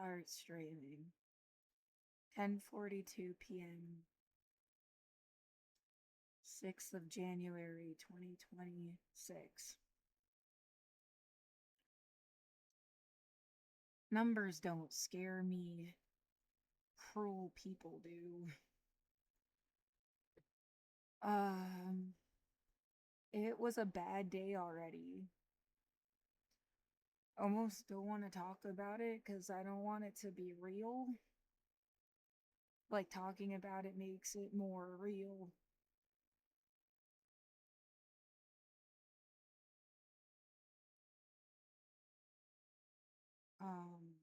Start streaming. 10:42 p.m. 6th of January 2026. Numbers don't scare me. Cruel people do. Um it was a bad day already. Almost don't want to talk about it cuz I don't want it to be real. Like talking about it makes it more real. Um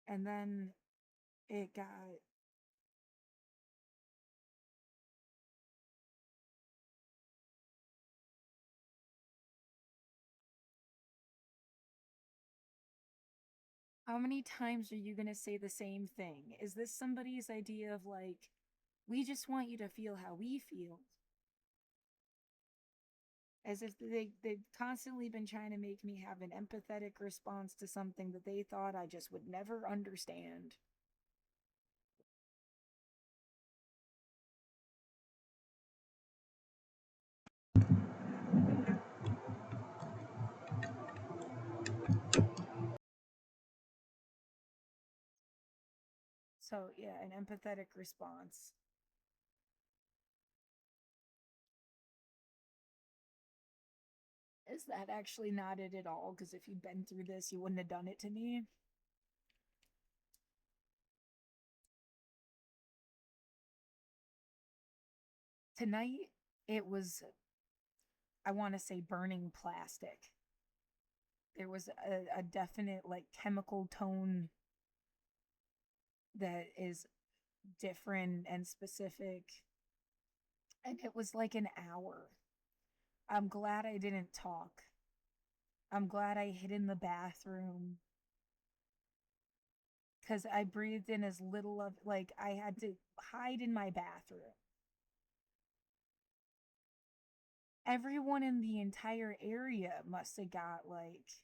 and then it got how many times are you going to say the same thing? Is this somebody's idea of like, we just want you to feel how we feel? As if they've constantly been trying to make me have an empathetic response to something that they thought I just would never understand. So, yeah, an empathetic response. Is that actually not it at all? Because if you'd been through this, you wouldn't have done it to me. Tonight, it was, I want to say, burning plastic. There was a definite, like, chemical tone that is different and specific. And it was like an hour. I'm glad I didn't talk. I'm glad I hid in the bathroom because I breathed in as little of, like, I had to hide in my bathroom. Everyone in the entire area must have got, like,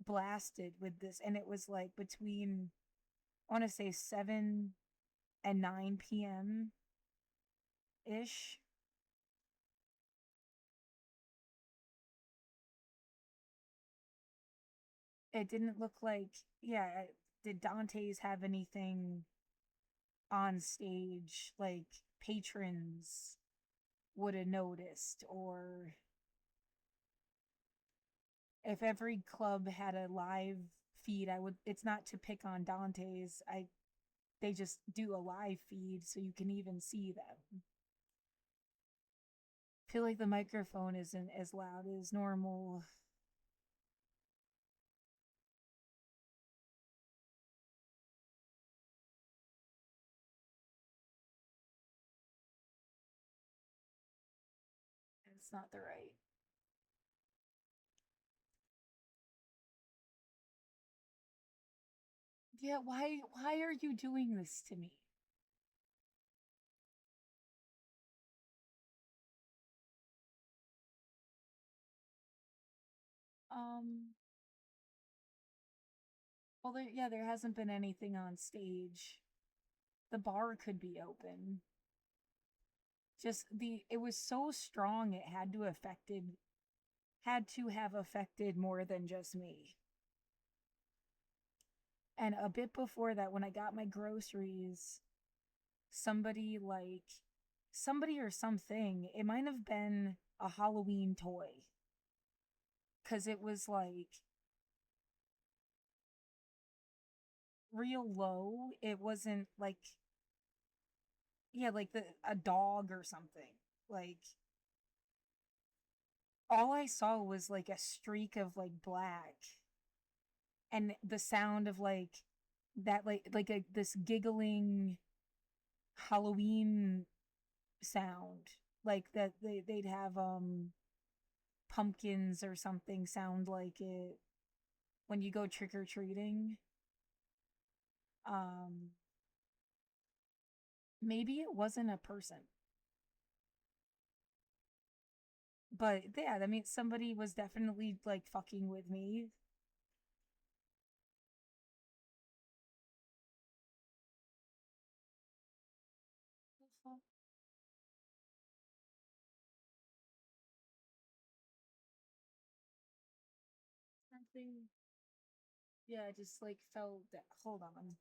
blasted with this. And it was like between, I want to say 7 and 9 p.m. ish. It didn't look like, yeah, did Dante's have anything on stage like patrons would have noticed, or if every club had a live feed, I would, it's not to pick on Dante's, I they just do a live feed so you can even see them. I feel like the microphone isn't as loud as normal. It's not the right. Yeah, why are you doing this to me? Um well, there hasn't been anything on stage. The bar could be open. Just the it was so strong it had to have affected more than just me. And a bit before that, when I got my groceries, somebody like somebody or something, it might have been a Halloween toy, because it was like real low. It wasn't like, yeah, like a dog or something. Like, all I saw was like a streak of like black and the sound of like that, like a this giggling Halloween sound, like that they'd have pumpkins or something sound like it when you go trick or treating. Um Maybe it wasn't a person, but yeah, I mean somebody was definitely like fucking with me. something. Yeah, I just like felt that. Hold on.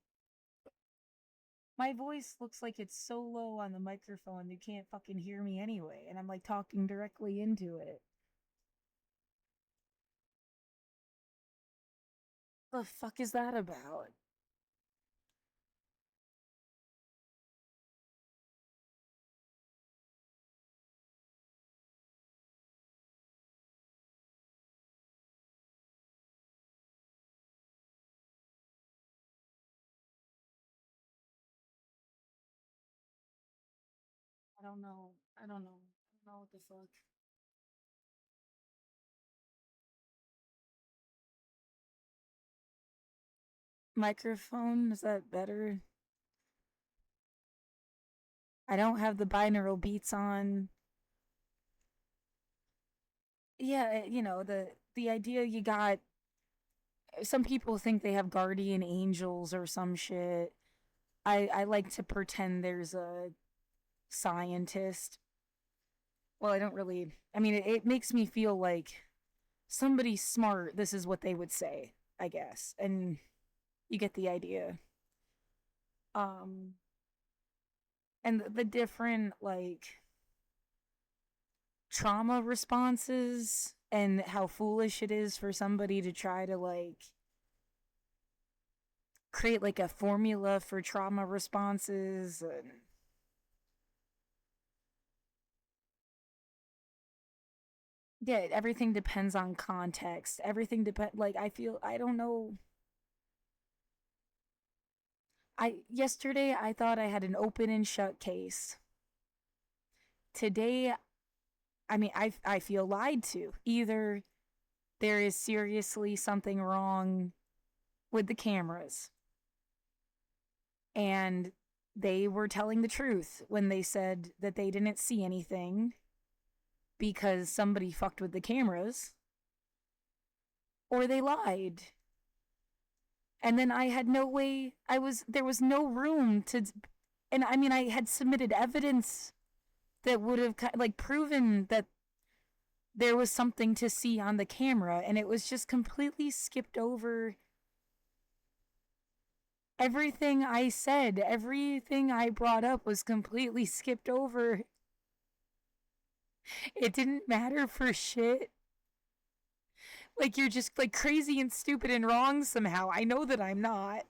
My voice looks like it's so low on the microphone you can't fucking hear me anyway, and I'm like talking directly into it. The fuck is that about? I don't know. I don't know. I don't know what the fuck. Microphone, is that better? I don't have the binaural beats on. Yeah, the idea you got some people think they have guardian angels or some shit. I like to pretend there's a scientist. Well, I don't really. I mean, it makes me feel like somebody smart. This is what they would say, I guess, and you get the idea. Um, and the different like trauma responses and how foolish it is for somebody to try to like create like a formula for trauma responses and yeah, everything depends on context. Everything depend like I feel I don't know. I yesterday I thought I had an open and shut case. Today, I mean I feel lied to. Either there is seriously something wrong with the cameras and they were telling the truth when they said that they didn't see anything because somebody fucked with the cameras, or they lied. And then I had no way, there was no room to, and I mean, I had submitted evidence that would have like proven that there was something to see on the camera, and it was just completely skipped over. Everything I said, everything I brought up was completely skipped over. It didn't matter for shit. Like you're just like crazy and stupid and wrong somehow. I know that I'm not.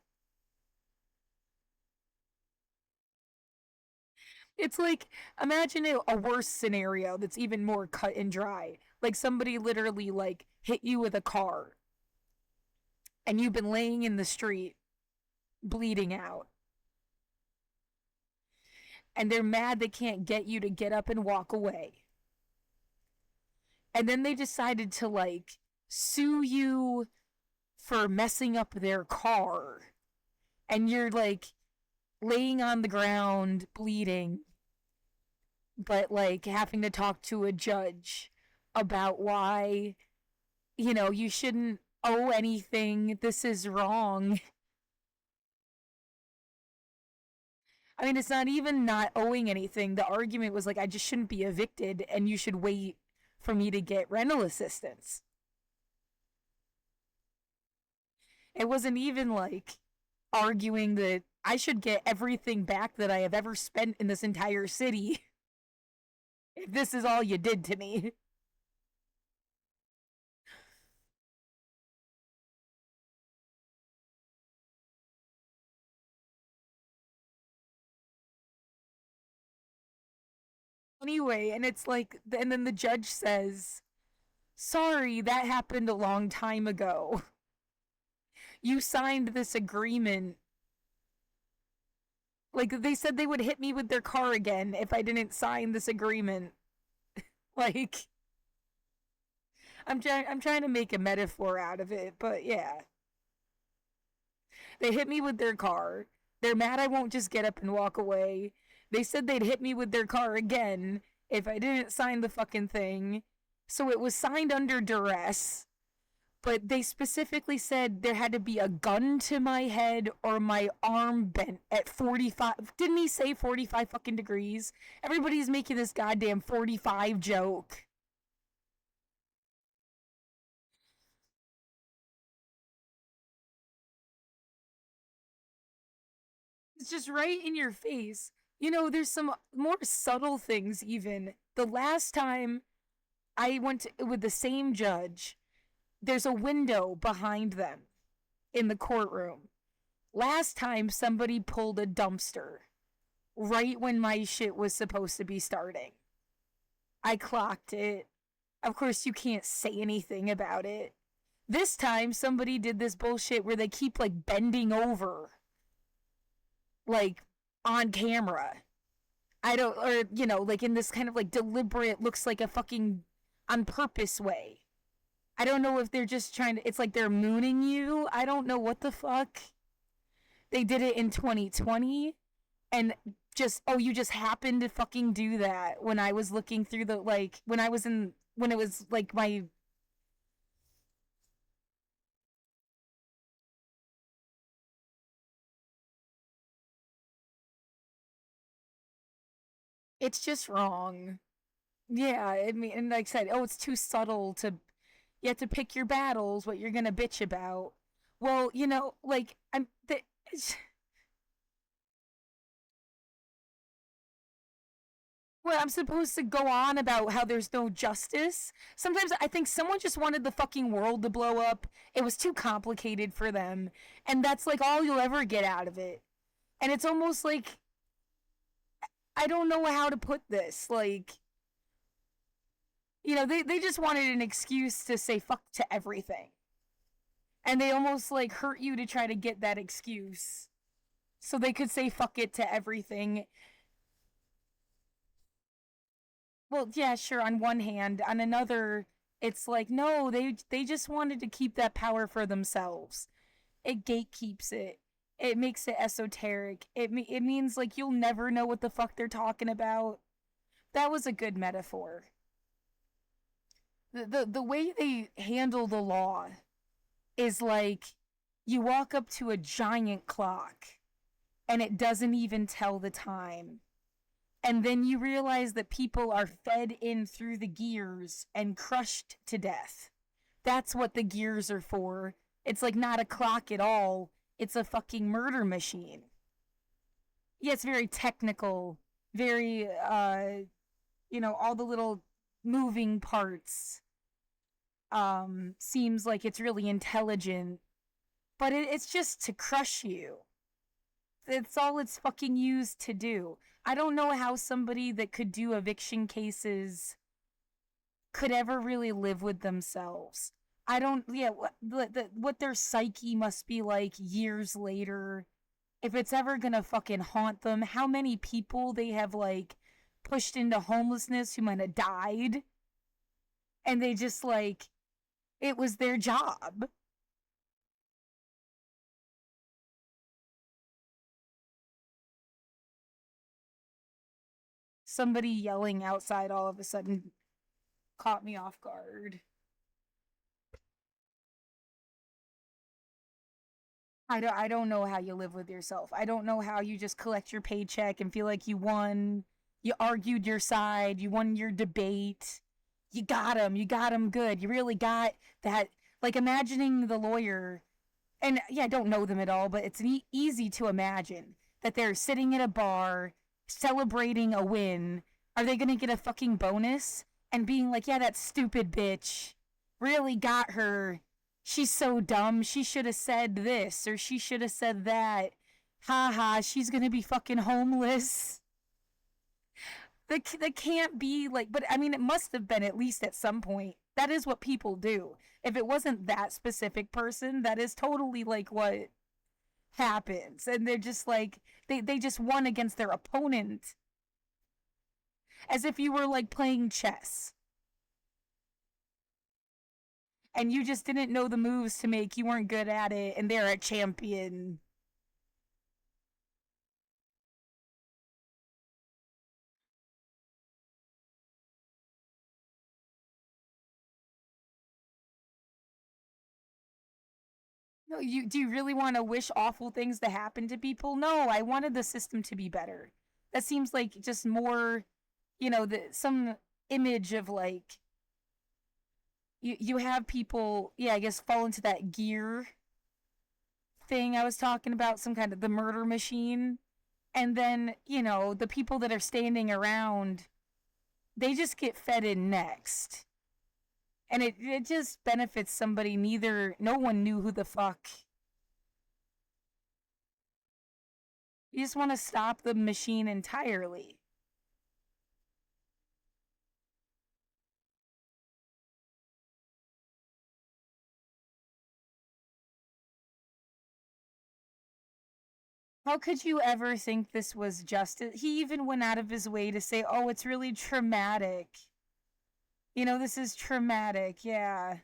It's like imagine a worse scenario that's even more cut and dry. Like somebody literally like hit you with a car and you've been laying in the street bleeding out. And they're mad they can't get you to get up and walk away. And then they decided to like sue you for messing up their car. And you're like laying on the ground bleeding, but like having to talk to a judge about why, you shouldn't owe anything. This is wrong. I mean, it's not even not owing anything. The argument was like, I just shouldn't be evicted and you should wait for me to get rental assistance. It wasn't even like arguing that I should get everything back that I have ever spent in this entire city if this is all you did to me. Anyway, and it's like, and then the judge says, sorry, that happened a long time ago. You signed this agreement. Like, they said they would hit me with their car again if I didn't sign this agreement. Like, I'm trying to make a metaphor out of it, but yeah. They hit me with their car. They're mad I won't just get up and walk away. They said they'd hit me with their car again if I didn't sign the fucking thing. So it was signed under duress. But they specifically said there had to be a gun to my head or my arm bent at 45. Didn't he say 45 fucking degrees? Everybody's making this goddamn 45 joke. It's just right in your face. You know, there's some more subtle things even. The last time I went with the same judge, there's a window behind them in the courtroom. Last time somebody pulled a dumpster right when my shit was supposed to be starting. I clocked it. Of course, you can't say anything about it. This time, somebody did this bullshit where they keep like bending over, like on camera. I don't, or, you know, like in this kind of like deliberate, looks like a fucking on purpose way. I don't know if they're just trying to, it's like they're mooning you. I don't know what the fuck. They did it in 2020 and just, oh, you just happened to fucking do that when I was looking through the, like, when I was in, when it was like my, it's just wrong. Yeah, I mean, and like I said, oh, it's too subtle to, you have to pick your battles, what you're gonna bitch about. Well, you know, like, well, I'm supposed to go on about how there's no justice. Sometimes I think someone just wanted the fucking world to blow up. It was too complicated for them. And that's like all you'll ever get out of it. And it's almost like, I don't know how to put this. Like, you know, they just wanted an excuse to say fuck to everything. And they almost like hurt you to try to get that excuse. So they could say fuck it to everything. Well, yeah, sure, on one hand. On another, it's like, no, they just wanted to keep that power for themselves. It gatekeeps it. It makes it esoteric. It means like you'll never know what the fuck they're talking about. That was a good metaphor. The way they handle the law is like you walk up to a giant clock and it doesn't even tell the time. And then you realize that people are fed in through the gears and crushed to death. That's what the gears are for. It's like not a clock at all. It's a fucking murder machine. Yeah, it's very technical, very you know, all the little moving parts. Seems like it's really intelligent, but it's just to crush you. It's all it's fucking used to do. I don't know how somebody that could do eviction cases could ever really live with themselves. I don't, yeah, what their psyche must be like years later. If it's ever gonna fucking haunt them, how many people they have like pushed into homelessness who might have died, and they just like, it was their job. Somebody yelling outside all of a sudden caught me off guard. I don't know how you live with yourself. I don't know how you just collect your paycheck and feel like you won. You argued your side. You won your debate. You got him. You got him good. You really got that. Like imagining the lawyer, and yeah, I don't know them at all, but it's easy to imagine that they're sitting at a bar celebrating a win. Are they gonna get a fucking bonus? And being like, yeah, that stupid bitch really got her. She's so dumb. She should have said this or she should have said that. Ha ha, she's gonna be fucking homeless. That can't be like, but I mean, it must have been at least at some point. That is what people do. If it wasn't that specific person, that is totally like what happens. And they're just like, they just won against their opponent as if you were like playing chess and you just didn't know the moves to make. You weren't good at it, and they're a champion. No, you do you really want to wish awful things to happen to people? No, I wanted the system to be better. That seems like just more, you know, some image of like you have people, yeah, I guess fall into that gear thing I was talking about, some kind of the murder machine. And then, the people that are standing around, they just get fed in next. And it just benefits somebody no one knew who the fuck. You just want to stop the machine entirely. How could you ever think this was justice? He even went out of his way to say, oh, it's really traumatic. This is traumatic. Yeah.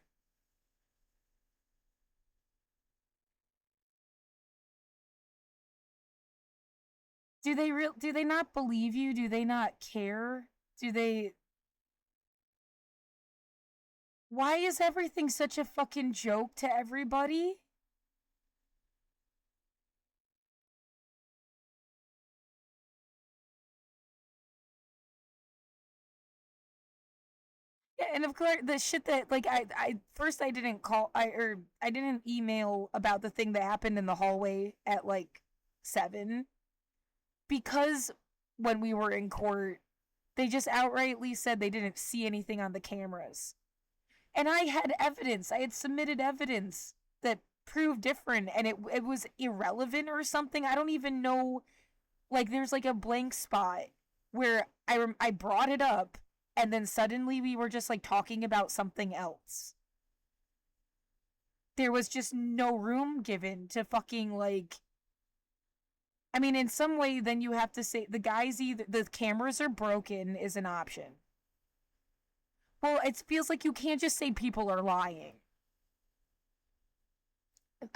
Do they not believe you? Do they not care? Do they Why is everything such a fucking joke to everybody? Yeah, and of course the shit that like I first I didn't call I didn't email about the thing that happened in the hallway at like 7 because when we were in court they just outrightly said they didn't see anything on the cameras. And I had evidence. I had submitted evidence that proved different and it was irrelevant or something. I don't even know, like there's like a blank spot where I brought it up and then suddenly we were just like talking about something else. There was just no room given to fucking like, I mean, in some way then you have to say the guys either the cameras are broken is an option. Well, it feels like you can't just say people are lying.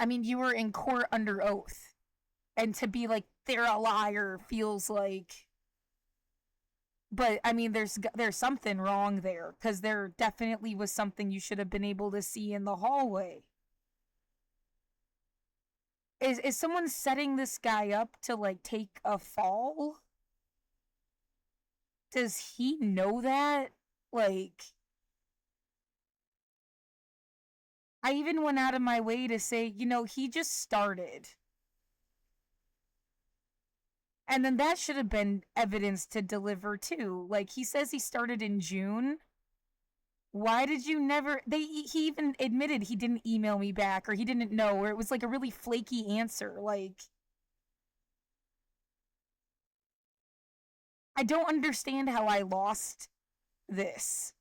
I mean, you were in court under oath. And to be like they're a liar feels like, but I mean there's something wrong there cuz there definitely was something you should have been able to see in the hallway. Is someone setting this guy up to like take a fall? Does he know that? Like, I even went out of my way to say, he just started. And then that should have been evidence to deliver too. Like, he says he started in June. Why did you never? He even admitted he didn't email me back or he didn't know, or it was like a really flaky answer. Like, I don't understand how I lost this.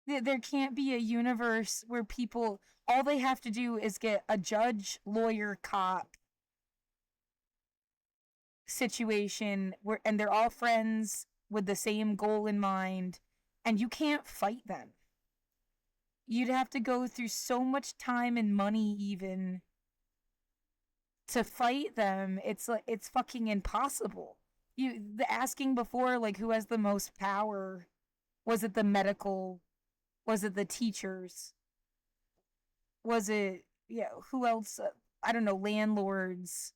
There can't be a universe where people all they have to do is get a judge, lawyer, cop situation where and they're all friends with the same goal in mind and you can't fight them. You'd have to go through so much time and money even to fight them. It's like it's fucking impossible. The asking before like who has the most power, was it the medical, was it the teachers, was it, yeah, who else, I don't know, landlords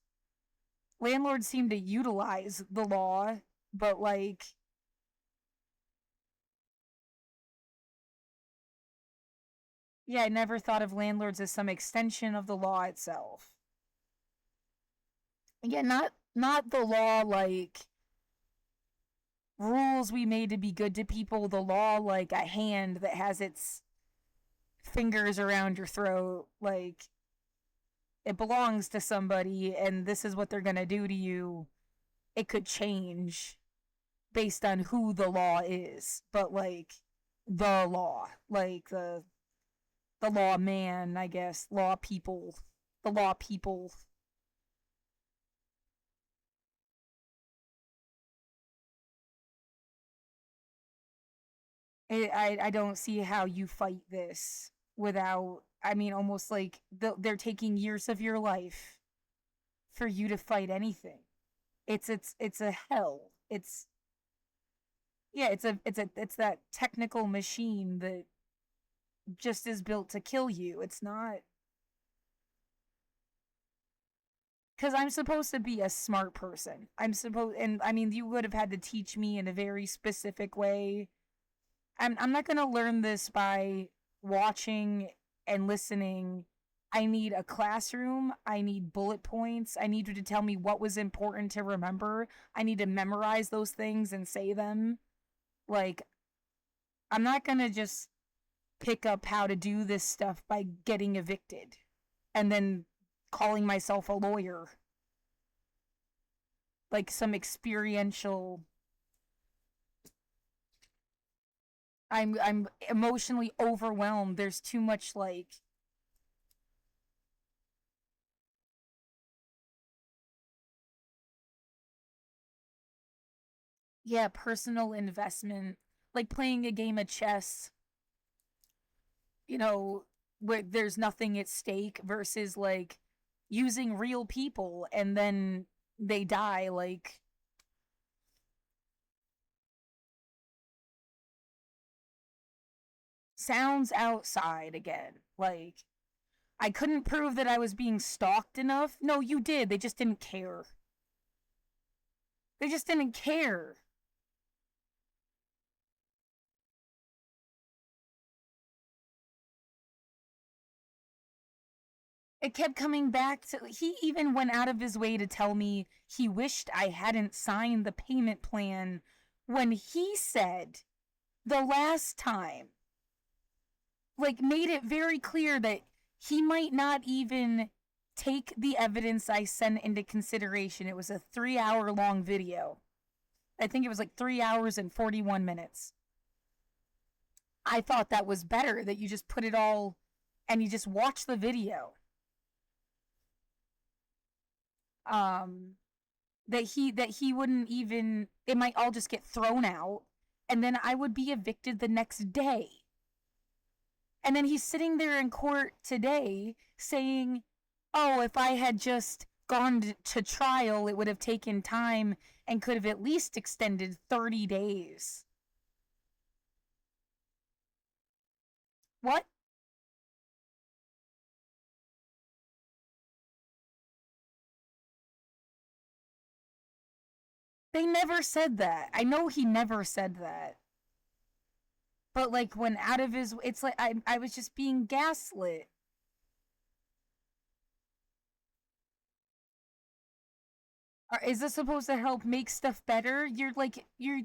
seem to utilize the law, but like, yeah, I never thought of landlords as some extension of the law itself. Yeah, not the law like rules we made to be good to people, the law like a hand that has its fingers around your throat, like it belongs to somebody and this is what they're going to do to you. It could change based on who the law is, but like the law, like the law man, I guess, law people, the law people. I don't see how you fight this without. I mean, almost like they're taking years of your life for you to fight anything. It's a hell. It's Yeah, it's that technical machine that just is built to kill you. It's not because I'm supposed to be a smart person. And I mean, you would have had to teach me in a very specific way I'm not going to learn this by watching and listening. I need a classroom. I need bullet points. I need you to tell me what was important to remember. I need to memorize those things and say them. Like, I'm not going to just pick up how to do this stuff by getting evicted and then calling myself a lawyer. Like some experiential. I'm emotionally overwhelmed. There's too much like, yeah, personal investment, like playing a game of chess, you know, where there's nothing at stake versus like using real people and then they die. Like, sounds outside again. Like, I couldn't prove that I was being stalked enough. No, you did. They just didn't care. They just didn't care. It kept coming back to, he even went out of his way to tell me he wished I hadn't signed the payment plan when he said the last time, like, made it very clear that he might not even take the evidence I sent into consideration. It was a 3 hour long video. I think it was like 3 hours and 41 minutes. I thought that was better, that you just put it all and you just watch the video. Um, that he wouldn't even, it might all just get thrown out and then I would be evicted the next day. And then he's sitting there in court today saying, "Oh, if I had just gone to trial, it would have taken time and could have at least extended 30 days." What? They never said that. I know he never said that. But like when out of his, it's like I was just being gaslit. Is this supposed to help make stuff better? You're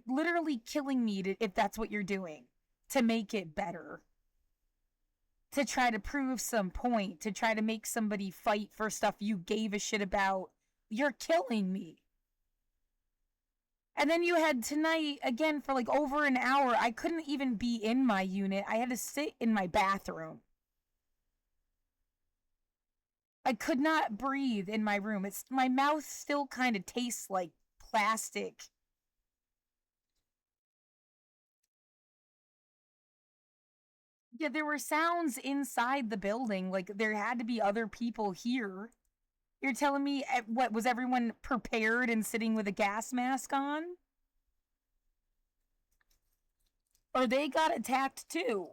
literally killing me if that's what you're doing to make it better. To try to prove some point, to try to make somebody fight for stuff you gave a shit about. You're killing me. And then you had tonight again for like over an hour. I couldn't even be in my unit. I had to sit in my bathroom. I could not breathe in my room. It's my mouth still kind of tastes like plastic. Yeah, there were sounds inside the building. Like there had to be other people here. You're telling me what, was everyone prepared and sitting with a gas mask on? Or they got attacked too?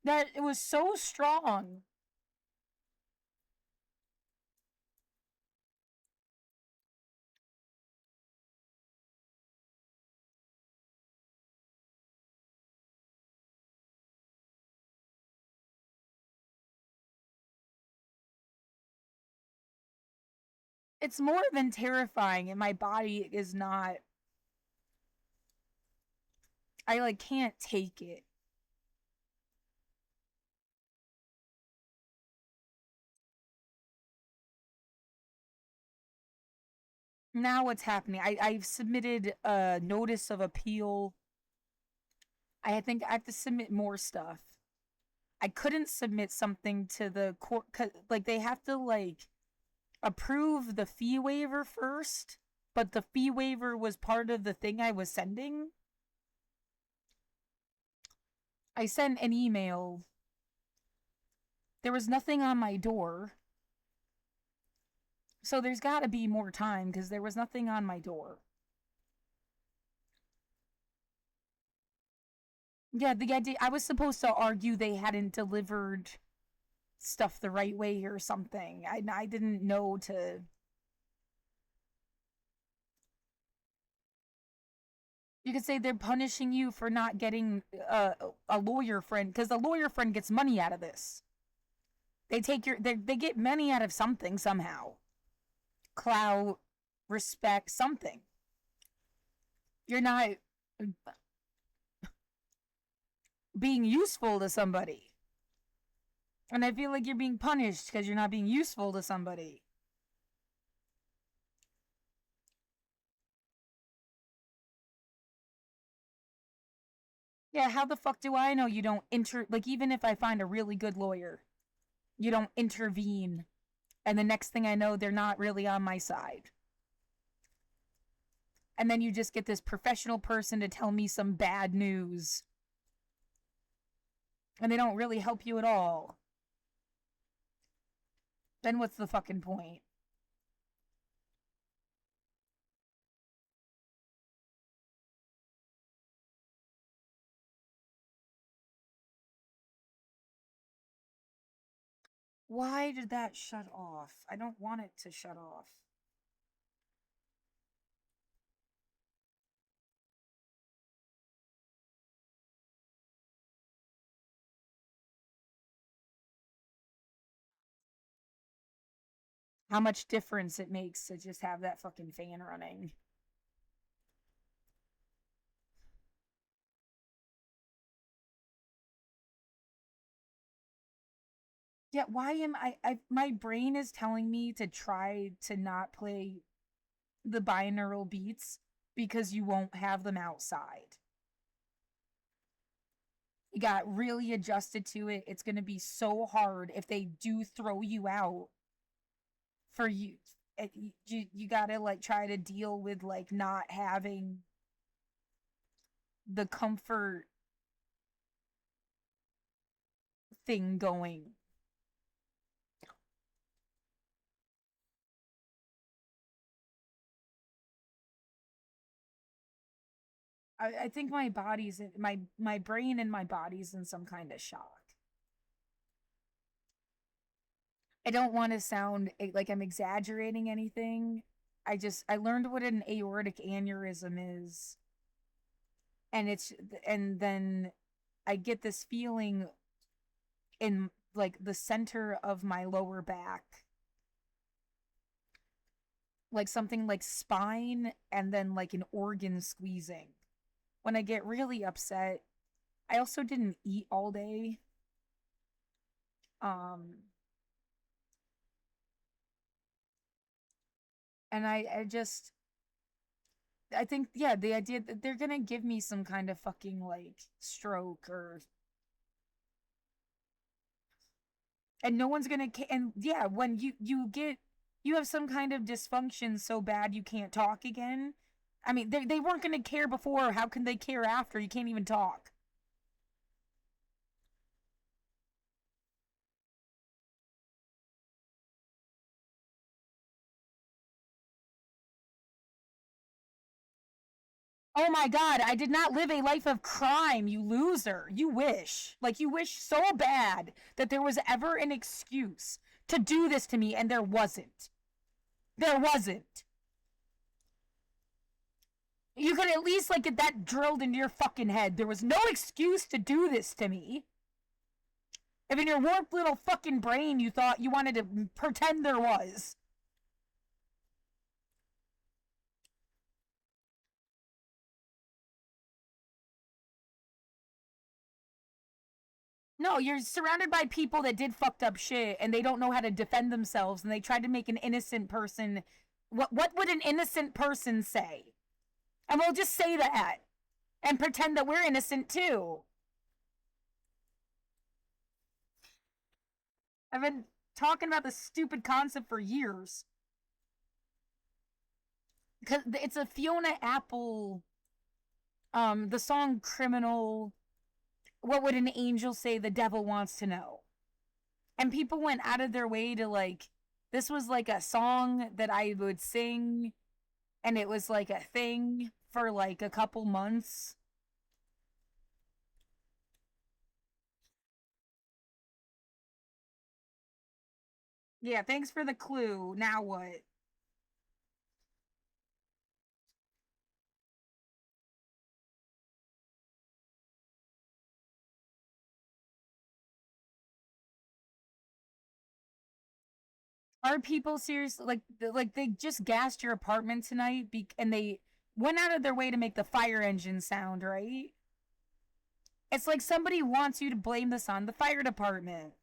That it was so strong. It's more than terrifying, and my body is not, I like can't take it. Now what's happening? I've submitted a notice of appeal. I think I have to submit more stuff. I couldn't submit something to the court, like they have to like approve the fee waiver first, but the fee waiver was part of the thing I was sending. I sent an email. There was nothing on my door. So there's got to be more time because there was nothing on my door. Yeah, the idea, I was supposed to argue they hadn't delivered stuff the right way or something. I didn't know to. You could say they're punishing you for not getting a lawyer friend because the lawyer friend gets money out of this. They get money out of something somehow. Clout, respect, something. You're not being useful to somebody. And I feel like you're being punished because you're not being useful to somebody. Yeah, how the fuck do I know you don't like even if I find a really good lawyer, you don't intervene and the next thing I know they're not really on my side. And then you just get this professional person to tell me some bad news and they don't really help you at all. Then what's the fucking point? Why did that shut off? I don't want it to shut off. How much difference it makes to just have that fucking fan running. Yeah, why am I my brain is telling me to try to not play the binaural beats because you won't have them outside. You got really adjusted to it. It's going to be so hard if they do throw you out for you. You got to like try to deal with like not having the comfort thing going. I think my body's in, my brain and my body's in some kind of shock. I don't want to sound like I'm exaggerating anything. I learned what an aortic aneurysm is, and it's and then I get this feeling in like the center of my lower back, like something like spine, and then like an organ squeezing. When I get really upset, I also didn't eat all day. Um, and I think yeah, the idea that they're gonna give me some kind of fucking like stroke or and no one's gonna and yeah, when you have some kind of dysfunction so bad you can't talk again. I mean, they weren't gonna care before. How can they care after? You can't even talk. Oh my god, I did not live a life of crime, you loser. You wish. Like, you wish so bad that there was ever an excuse to do this to me, and there wasn't. There wasn't. You could at least, like, get that drilled into your fucking head. There was no excuse to do this to me. If in your warped little fucking brain you thought you wanted to pretend there was. No, you're surrounded by people that did fucked up shit and they don't know how to defend themselves and they tried to make an innocent person what would an innocent person say? And we'll just say that and pretend that we're innocent too. I've been talking about this stupid concept for years. Cuz it's a Fiona Apple the song Criminal. What would an angel say the devil wants to know? And people went out of their way to like this was like a song that I would sing and it was like a thing for like a couple months. Yeah, thanks for the clue. Now what? Are people serious? Like they just gassed your apartment tonight, and they went out of their way to make the fire engine sound, right? It's like somebody wants you to blame this on the fire department.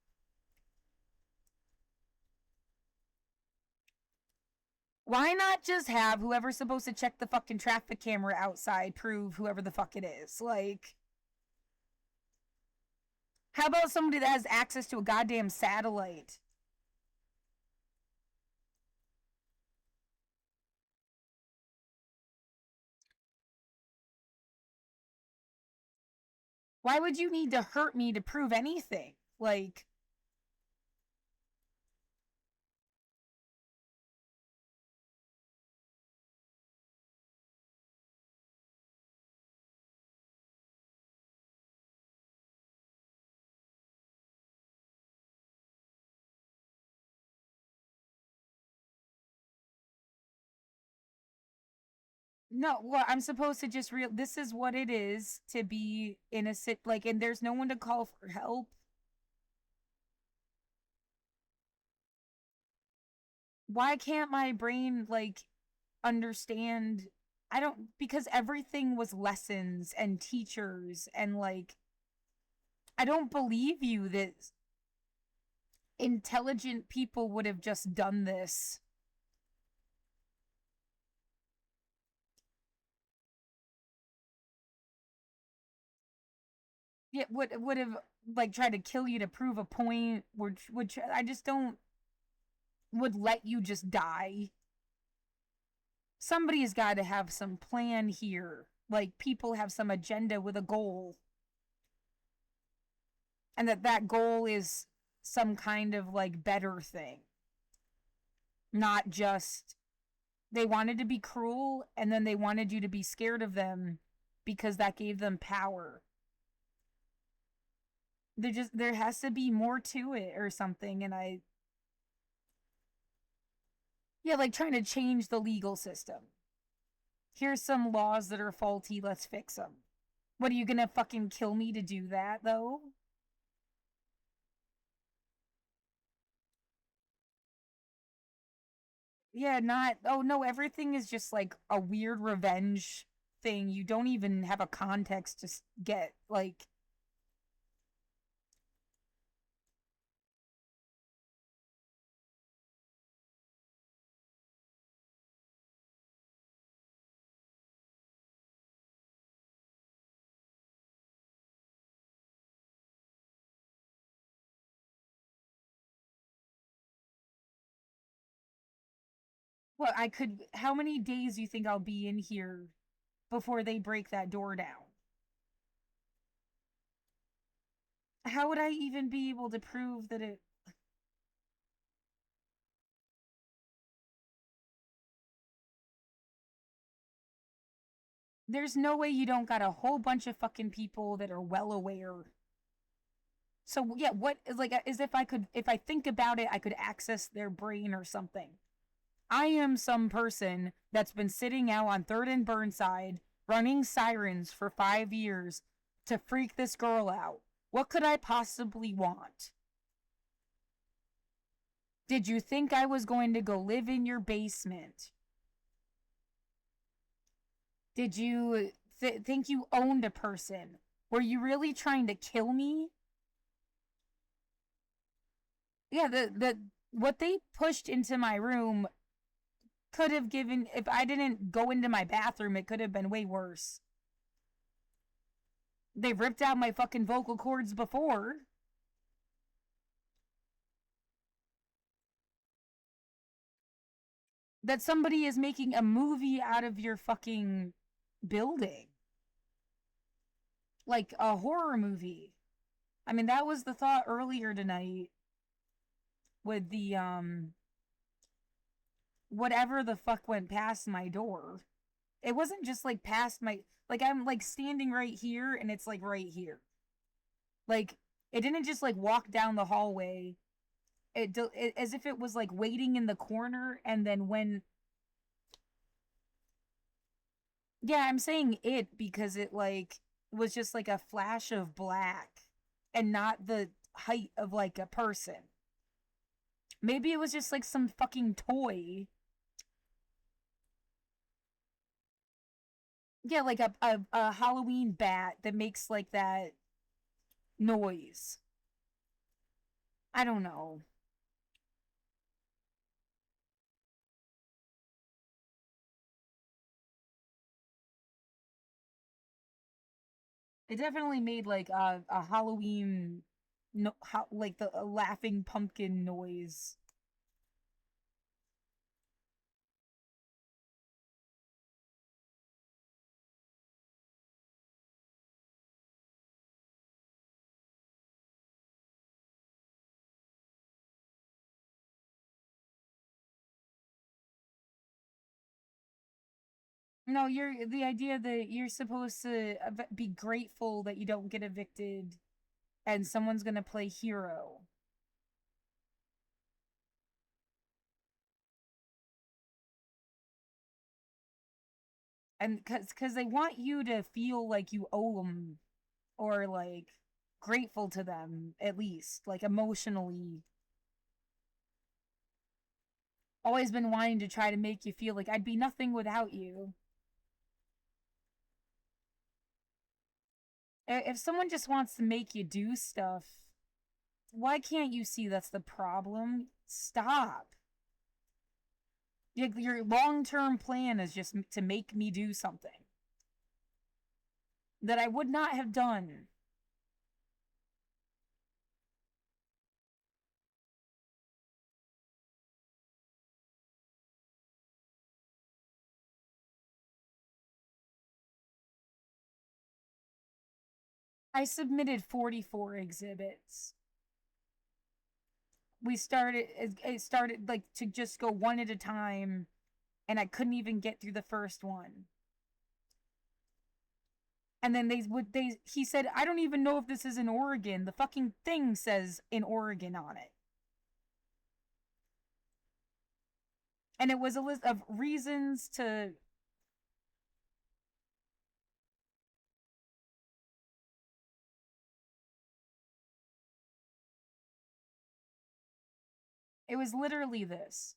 Why not just have whoever's supposed to check the fucking traffic camera outside prove whoever the fuck it is? Like, how about somebody that has access to a goddamn satellite? Why would you need to hurt me to prove anything? Like, no, well, I'm supposed to just real. This is what it is to be innocent. Like, and there's no one to call for help. Why can't my brain like understand? I don't, because everything was lessons and teachers and like I don't believe you that intelligent people would have just done this. Yeah, would have like tried to kill you to prove a point. Would I just don't would let you just die. Somebody's got to have some plan here. Like people have some agenda with a goal, and that goal is some kind of like better thing, not just they wanted to be cruel and then they wanted you to be scared of them because that gave them power. There has to be more to it or something, and I yeah, like trying to change the legal system. Here's some laws that are faulty, let's fix them. What are you gonna fucking kill me to do that though? Yeah, not oh no, everything is just like a weird revenge thing. You don't even have a context to get like well, I could how many days do you think I'll be in here before they break that door down? How would I even be able to prove that it there's no way you don't got a whole bunch of fucking people that are well aware. So yeah, what is like as if I could if I think about it, I could access their brain or something. I am some person that's been sitting out on 3rd and Burnside running sirens for 5 years to freak this girl out. What could I possibly want? Did you think I was going to go live in your basement? Did you think you owned a person? Were you really trying to kill me? Yeah, the what they pushed into my room could have given if I didn't go into my bathroom, it could have been way worse. They ripped out my fucking vocal cords before. That somebody is making a movie out of your fucking building. Like a horror movie. I mean, that was the thought earlier tonight with the whatever the fuck went past my door. It wasn't just like past my like I'm like standing right here and it's like right here. Like it didn't just like walk down the hallway. It as if it was like waiting in the corner and then when yeah, I'm saying it because it like was just like a flash of black and not the height of like a person. Maybe it was just like some fucking toy. Yeah, like a Halloween bat that makes like that noise. I don't know. It definitely made like a Halloween, no, like the a laughing pumpkin noise. No, you're the idea that you're supposed to be grateful that you don't get evicted, and someone's gonna play hero, and because they want you to feel like you owe them, or like grateful to them at least, like emotionally. Always been wanting to try to make you feel like I'd be nothing without you. If someone just wants to make you do stuff, why can't you see that's the problem? Stop. Your long term plan is just to make me do something that I would not have done. I submitted 44 exhibits. It started like to just go one at a time, and I couldn't even get through the first one. And then he said, I don't even know if this is in Oregon. The fucking thing says in Oregon on it. And it was a list of reasons to. It was literally this: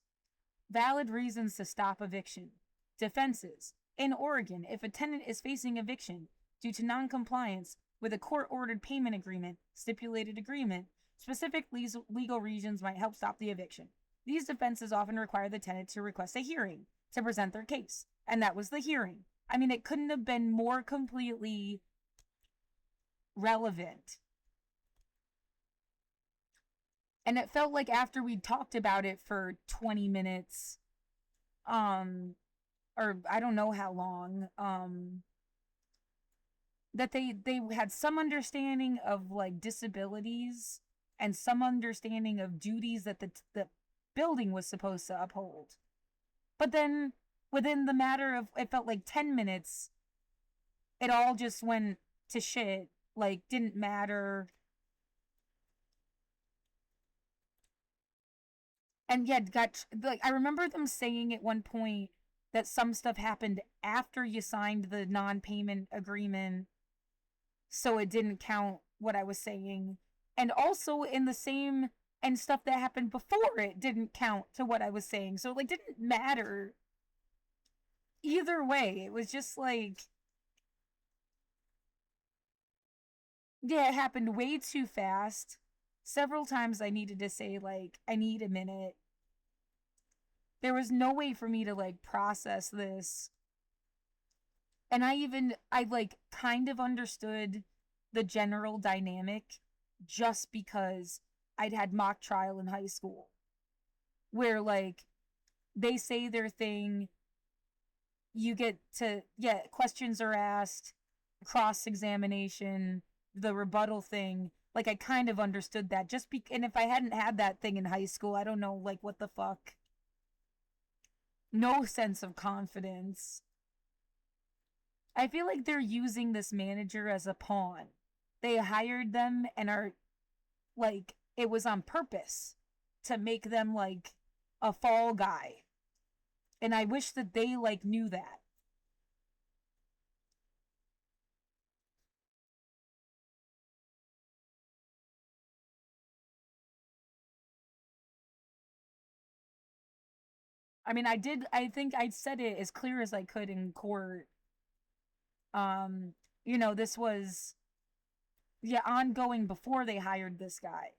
valid reasons to stop eviction. Defenses. In Oregon, if a tenant is facing eviction due to noncompliance with a court ordered payment agreement, stipulated agreement, specific legal reasons might help stop the eviction. These defenses often require the tenant to request a hearing to present their case. And that was the hearing. I mean, it couldn't have been more completely relevant. And it felt like after we'd talked about it for 20 minutes, um, or I don't know how long, that they had some understanding of like disabilities and some understanding of duties that the building was supposed to uphold. But then within the matter of, it felt like 10 minutes, it all just went to shit, like didn't matter. And yet got like, I remember them saying at one point that some stuff happened after you signed the non-payment agreement, so it didn't count what I was saying. And also in the same, and stuff that happened before it didn't count to what I was saying. So like didn't matter either way. It was just like, yeah, it happened way too fast. Several times I needed to say like I need a minute. There was no way for me to like process this. And I like kind of understood the general dynamic just because I'd had mock trial in high school where like they say their thing, you get to, yeah, questions are asked, cross examination, the rebuttal thing. Like I kind of understood that and if I hadn't had that thing in high school, I don't know like what the fuck. No sense of confidence. I feel like they're using this manager as a pawn. They hired them and are like, it was on purpose to make them like a fall guy. And I wish that they like knew that. I mean, I think I said it as clear as I could in court. Um, this was, yeah, ongoing before they hired this guy.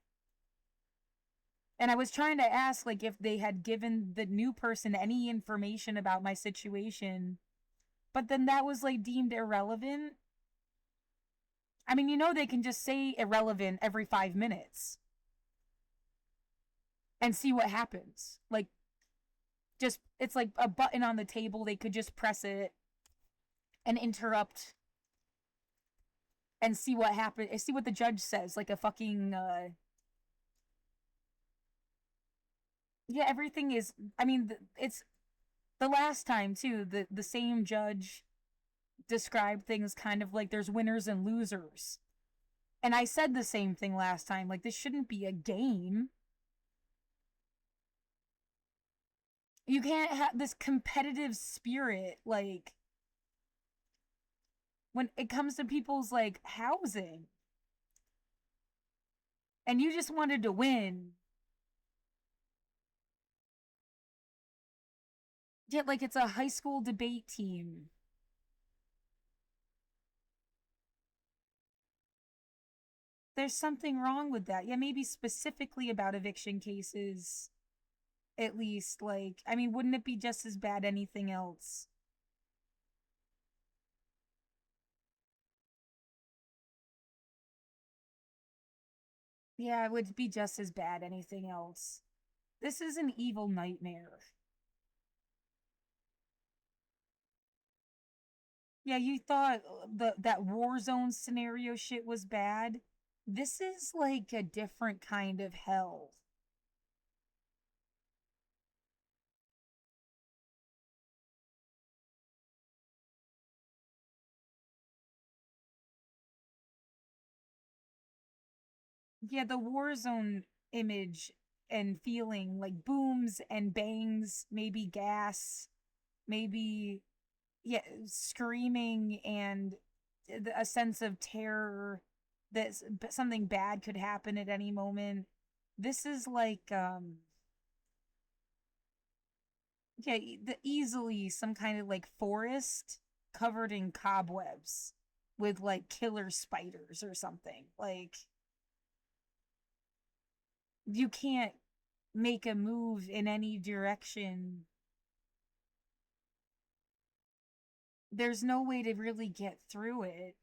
And I was trying to ask, like, if they had given the new person any information about my situation, but then that was, like, deemed irrelevant. I mean, they can just say irrelevant every 5 minutes and see what happens. Like, just, it's like a button on the table. They could just press it and interrupt and see what happens, see what the judge says. Like a fucking, yeah, everything is, I mean, it's the last time, too. The same judge described things kind of like there's winners and losers. And I said the same thing last time. Like, this shouldn't be a game. You can't have this competitive spirit, like, when it comes to people's, like, housing. And you just wanted to win. Yet, like, it's a high school debate team. There's something wrong with that. Yeah, maybe specifically about eviction cases, at least. Like, I mean, wouldn't it be just as bad anything else? Yeah, it would be just as bad anything else. This is an evil nightmare. Yeah, you thought that war zone scenario shit was bad. This is like a different kind of hell. Yeah, the war zone image and feeling, like booms and bangs, maybe gas, maybe, yeah, screaming, and a sense of terror that something bad could happen at any moment. This is like, yeah, easily some kind of like forest covered in cobwebs with like killer spiders or something. Like, you can't make a move in any direction. There's no way to really get through it.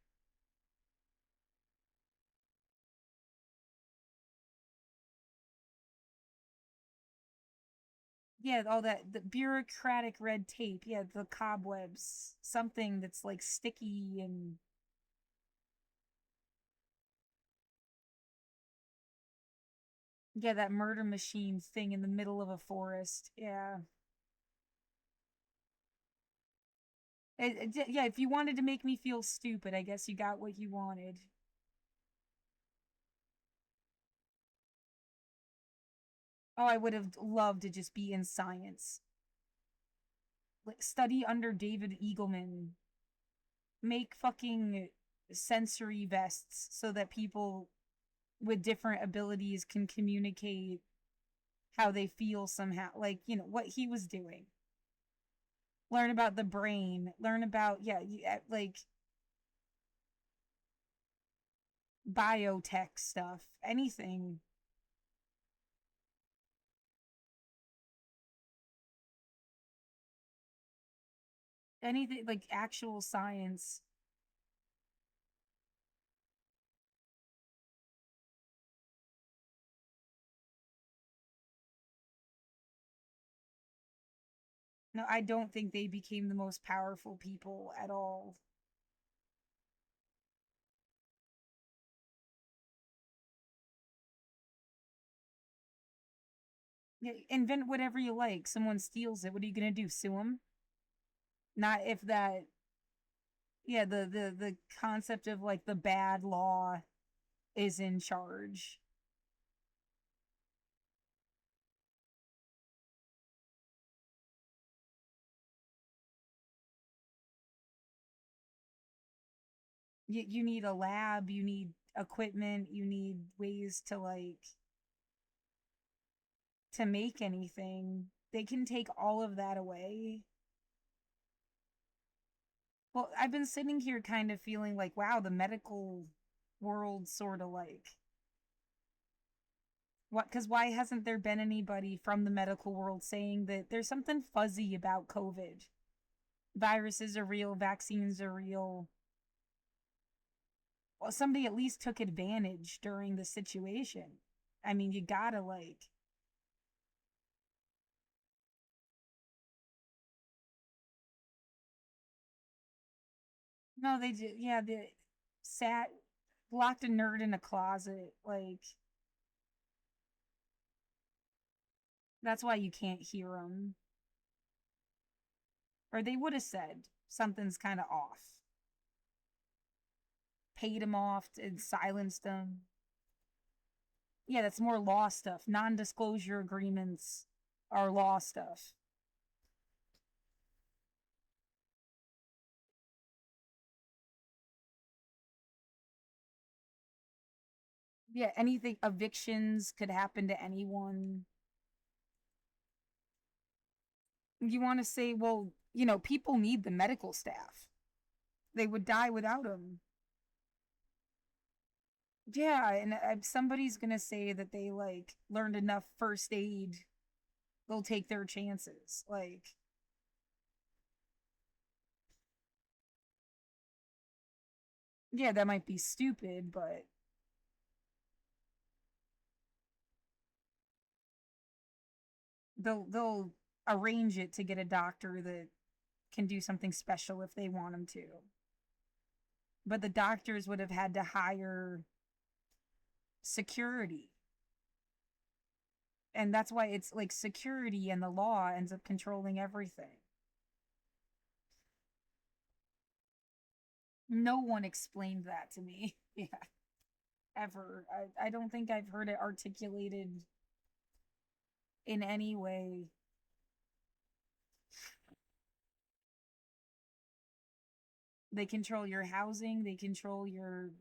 Yeah, all that, the bureaucratic red tape. Yeah, the cobwebs, something that's like sticky, and yeah, that murder machine thing in the middle of a forest. Yeah. Yeah, if you wanted to make me feel stupid, I guess you got what you wanted. Oh, I would have loved to just be in science. Like, study under David Eagleman. Make fucking sensory vests so that people with different abilities can communicate how they feel somehow. Like, what he was doing. Learn about the brain. Learn about, yeah, like biotech stuff. Anything. Anything like actual science. No, I don't think they became the most powerful people at all. Yeah, invent whatever you like. Someone steals it. What are you gonna do? Sue them? Not if that. Yeah, the concept of like the bad law is in charge. You need a lab. You need equipment. You need ways to, like, to make anything. They can take all of that away. Well, I've been sitting here kind of feeling like, wow, the medical world sort of like what, because why hasn't there been anybody from the medical world saying that there's something fuzzy about COVID? Viruses are real, vaccines are real. Well, somebody at least took advantage during the situation. I mean, you gotta like, no, they did, yeah, they sat, locked a nerd in a closet. Like, that's why you can't hear them. Or they would have said something's kind of off, paid him off and silenced him. Yeah, that's more law stuff. Non disclosure agreements are law stuff. Yeah, anything, evictions could happen to anyone. You want to say, well, people need the medical staff. They would die without them. Yeah, and somebody's going to say that they like learned enough first aid, they'll take their chances. Like, yeah, that might be stupid, but they'll arrange it to get a doctor that can do something special if they want them to. But the doctors would have had to hire security. And that's why it's like security and the law ends up controlling everything. No one explained that to me. Yeah, ever. I don't think I've heard it articulated in any way. They control your housing, they control your,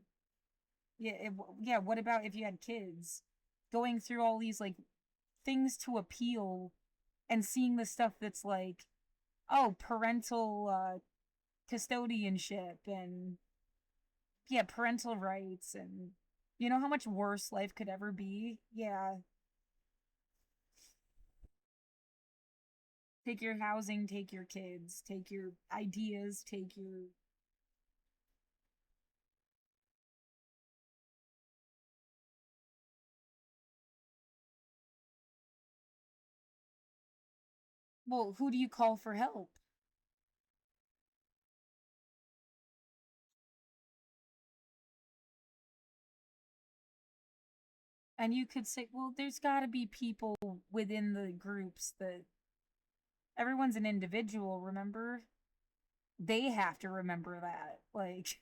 yeah, yeah, what about if you had kids going through all these like things to appeal and seeing the stuff that's like, oh, parental custodianship and yeah, parental rights, and you know how much worse life could ever be? Yeah. Take your housing, take your kids, take your ideas, take your, well, who do you call for help? And you could say, well, there's got to be people within the groups that everyone's an individual, remember? They have to remember that. Like,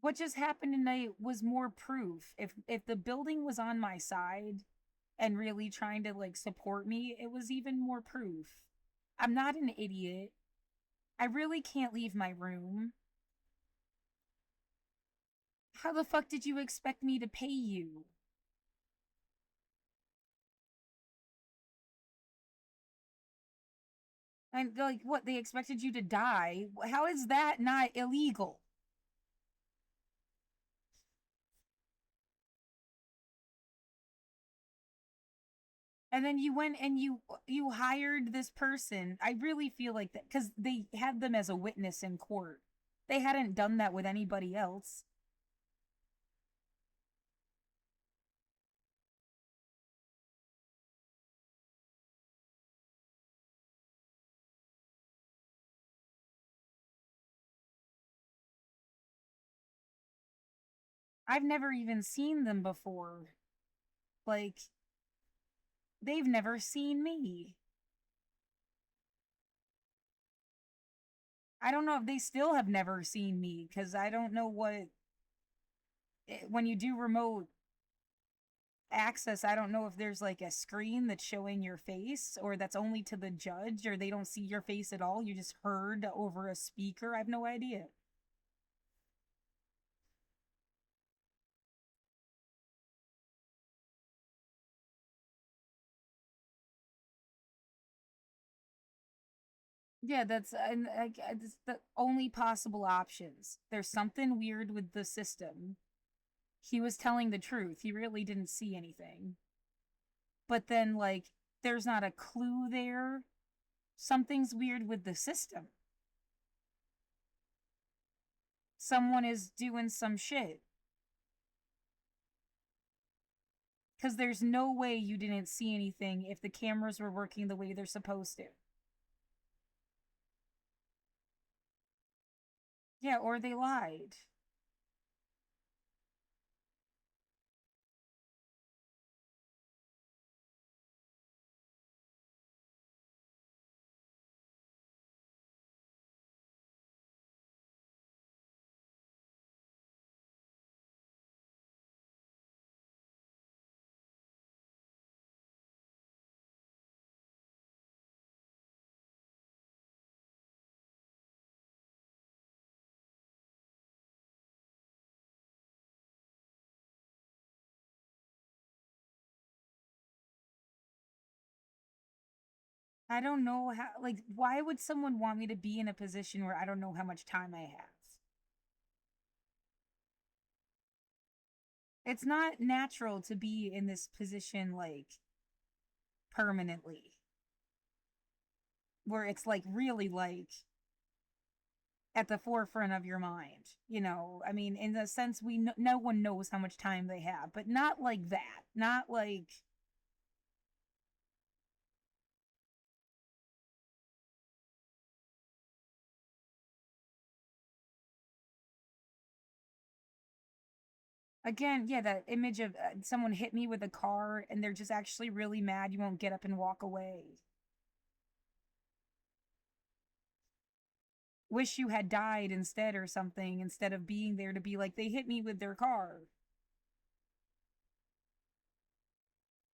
what just happened tonight was more proof. If the building was on my side and really trying to like support me, it was even more proof. I'm not an idiot. I really can't leave my room. How the fuck did you expect me to pay you? And like, what? They expected you to die? How is that not illegal? And then you went and you hired this person. I really feel like that because they had them as a witness in court. They hadn't done that with anybody else. I've never even seen them before. Like, they've never seen me. I don't know if they still have never seen me because I don't know what when you do remote access, I don't know if there's like a screen that's showing your face or that's only to the judge or they don't see your face at all. You just heard over a speaker. I have no idea. Yeah, that's and it's the only possible options. There's something weird with the system. He was telling the truth. He really didn't see anything. But then like there's not a clue there. Something's weird with the system. Someone is doing some shit. Because there's no way you didn't see anything if the cameras were working the way they're supposed to. Yeah, or they lied. I don't know how, like, why would someone want me to be in a position where I don't know how much time I have? It's not natural to be in this position, like, permanently, where it's, like, really, like, at the forefront of your mind. You know, I mean, in the sense, no one knows how much time they have, but not like that. Not like, again, yeah, that image of someone hit me with a car and they're just actually really mad you won't get up and walk away. Wish you had died instead or something instead of being there to be like they hit me with their car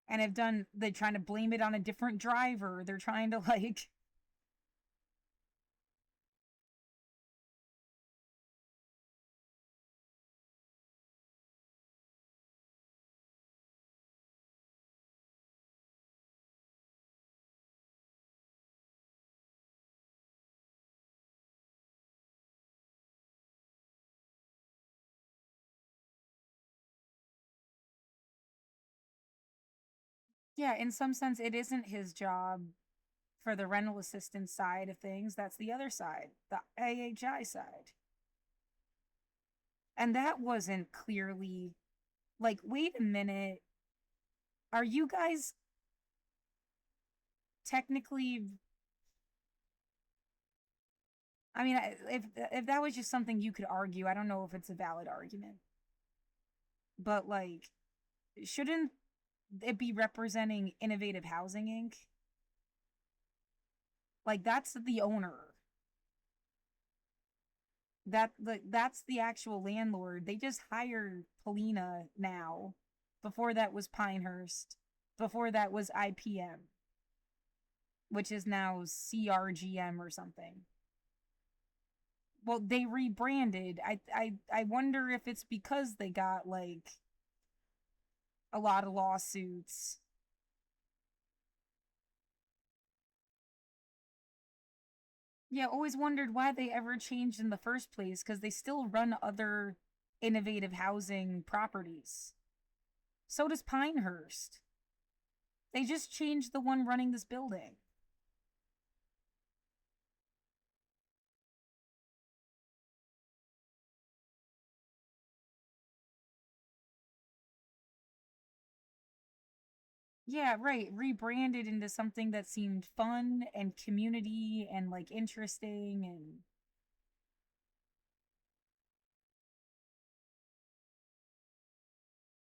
and have done they're trying to blame it on a different driver. They're trying to like yeah, in some sense it isn't his job for the rental assistance side of things. That's the other side, the AHI side. And that wasn't clearly like, wait a minute, are you guys technically I mean, if that was just something you could argue, I don't know if it's a valid argument. But like, shouldn't it be representing Innovative Housing Inc? Like that's the owner. That's the actual landlord. They just hired Polina now. Before that was Pinehurst. Before that was IPM, which is now CRGM or something. Well, they rebranded. I wonder if it's because they got like a lot of lawsuits. Yeah, always wondered why they ever changed in the first place because they still run other innovative housing properties. So does Pinehurst. They just changed the one running this building. Yeah, right. Rebranded into something that seemed fun and community and like interesting and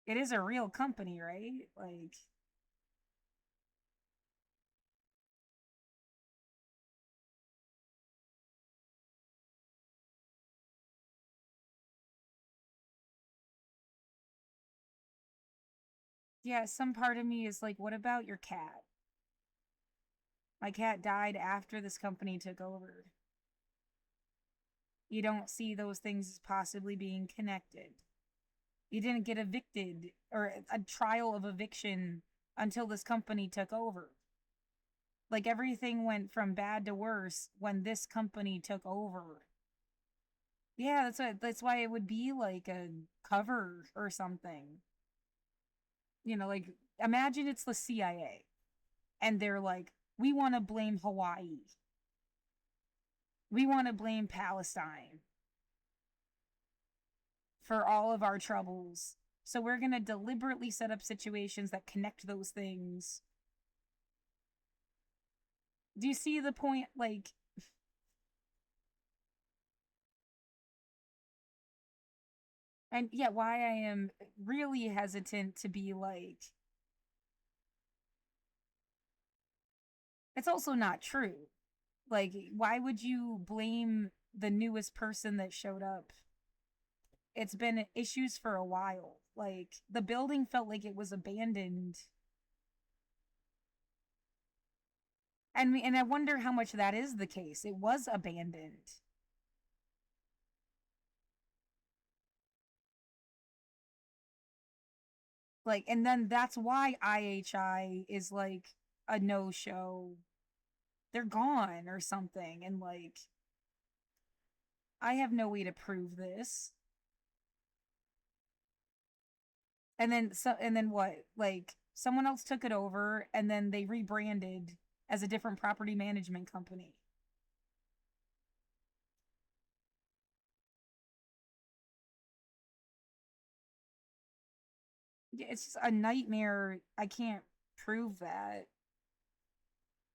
it is a real company, right? Like Yeah, some part of me is like, what about your cat? My cat died after this company took over. You don't see those things as possibly being connected. You didn't get evicted or a trial of eviction until this company took over. Like everything went from bad to worse when this company took over. Yeah, that's why it would be like a cover or something. Like imagine it's the CIA and they're like, we want to blame Hawaii. We want to blame Palestine for all of our troubles. So we're going to deliberately set up situations that connect those things. Do you see the point? Like, and yeah, why I am really hesitant to be like, it's also not true. Like, why would you blame the newest person that showed up? It's been issues for a while. Like, the building felt like it was abandoned. And I wonder how much that is the case. It was abandoned. Like, and then that's why IHI is like a no show. They're gone or something. And like, I have no way to prove this. And then what? Like, someone else took it over and then they rebranded as a different property management company. Yeah, it's just a nightmare. I can't prove that.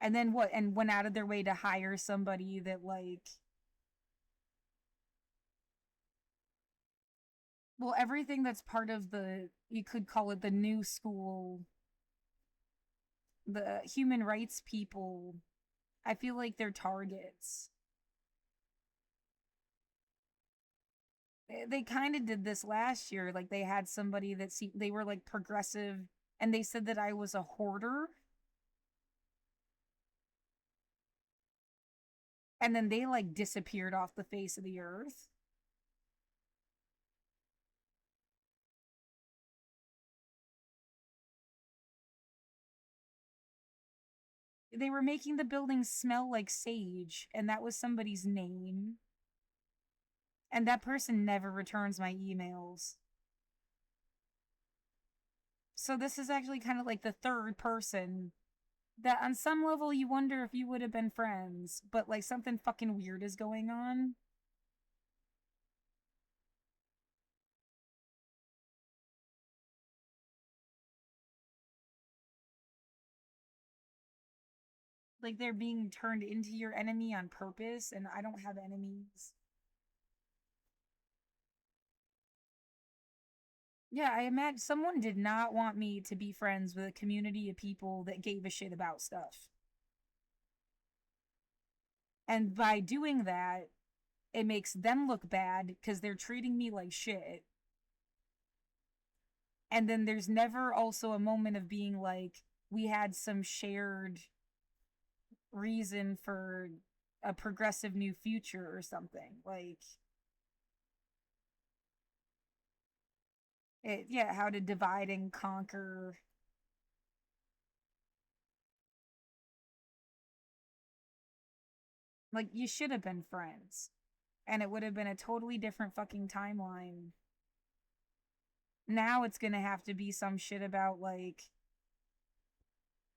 And then what? And went out of their way to hire somebody that like, well, everything that's part of the, you could call it the new school, the human rights people, I feel like they're targets. They kind of did this last year. Like they had somebody that they were like progressive, and they said that I was a hoarder, and then they like disappeared off the face of the earth. They were making the building smell like sage, and that was somebody's name. And that person never returns my emails. So this is actually kind of like the third person that on some level you wonder if you would have been friends, but like something fucking weird is going on. Like they're being turned into your enemy on purpose, and I don't have enemies. Yeah, I imagine someone did not want me to be friends with a community of people that gave a shit about stuff. And by doing that, it makes them look bad because they're treating me like shit. And then there's never also a moment of being like, we had some shared reason for a progressive new future or something. Like, yeah, how to divide and conquer. Like, you should have been friends. And it would have been a totally different fucking timeline. Now it's gonna have to be some shit about, like,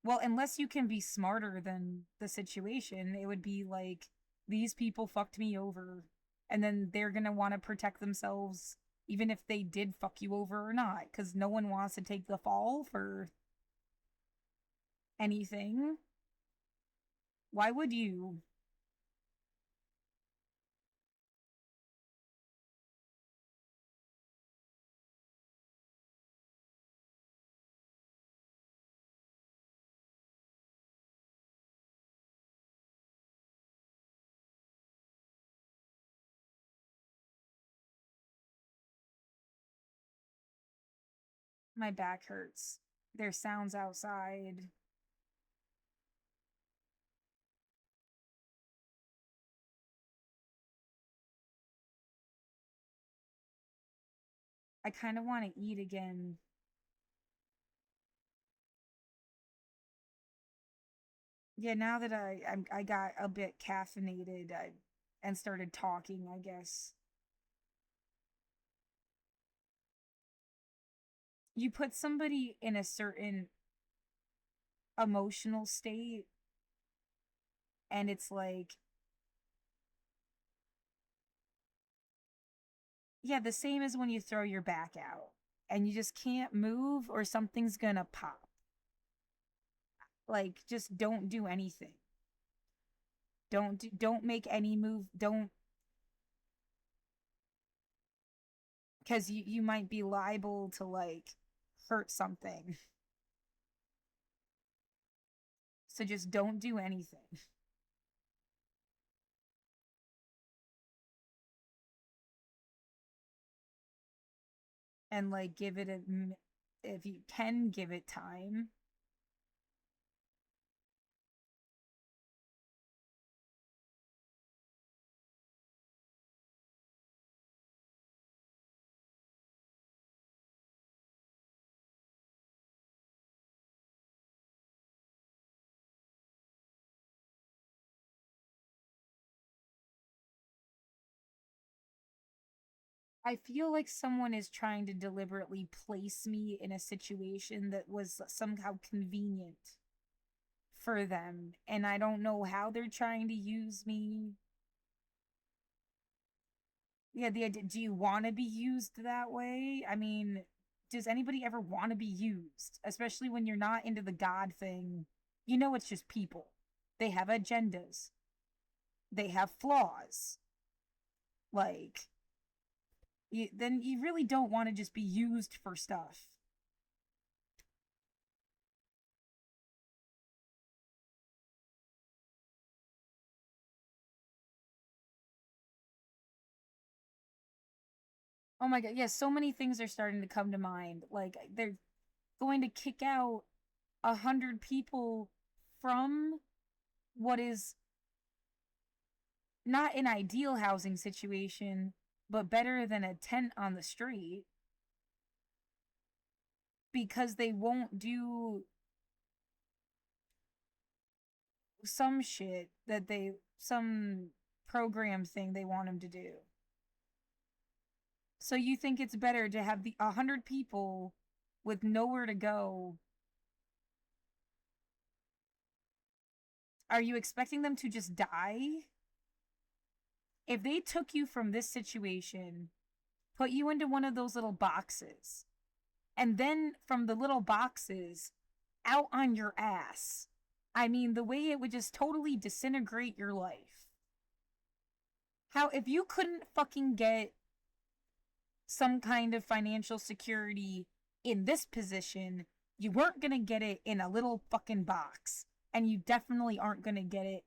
well, unless you can be smarter than the situation, it would be like, these people fucked me over. And then they're gonna want to protect themselves, even if they did fuck you over or not, because no one wants to take the fall for anything. Why would you? My back hurts. There's sounds outside. I kind of want to eat again. Yeah, now that I got a bit caffeinated and started talking, I guess. You put somebody in a certain emotional state, and it's like, yeah, the same as when you throw your back out and you just can't move or something's gonna pop. Like, just don't do anything. Don't make any move. Don't, because you might be liable to like hurt something. So just don't do anything and like give it a, if you can give it time. I feel like someone is trying to deliberately place me in a situation that was somehow convenient for them, and I don't know how they're trying to use me. Yeah, the idea, do you want to be used that way? I mean, does anybody ever want to be used? Especially when you're not into the God thing. You know, it's just people. They have agendas, they have flaws. Like, then you really don't want to just be used for stuff. Oh my God. Yes, so many things are starting to come to mind. Like, they're going to kick out 100 people from what is not an ideal housing situation, but better than a tent on the street, because they won't do some shit that some program thing they want them to do. So you think it's better to have the 100 people with nowhere to go? Are you expecting them to just die? If they took you from this situation, put you into one of those little boxes, and then from the little boxes out on your ass, I mean, the way it would just totally disintegrate your life. How, if you couldn't fucking get some kind of financial security in this position, you weren't gonna get it in a little fucking box. And you definitely aren't gonna get it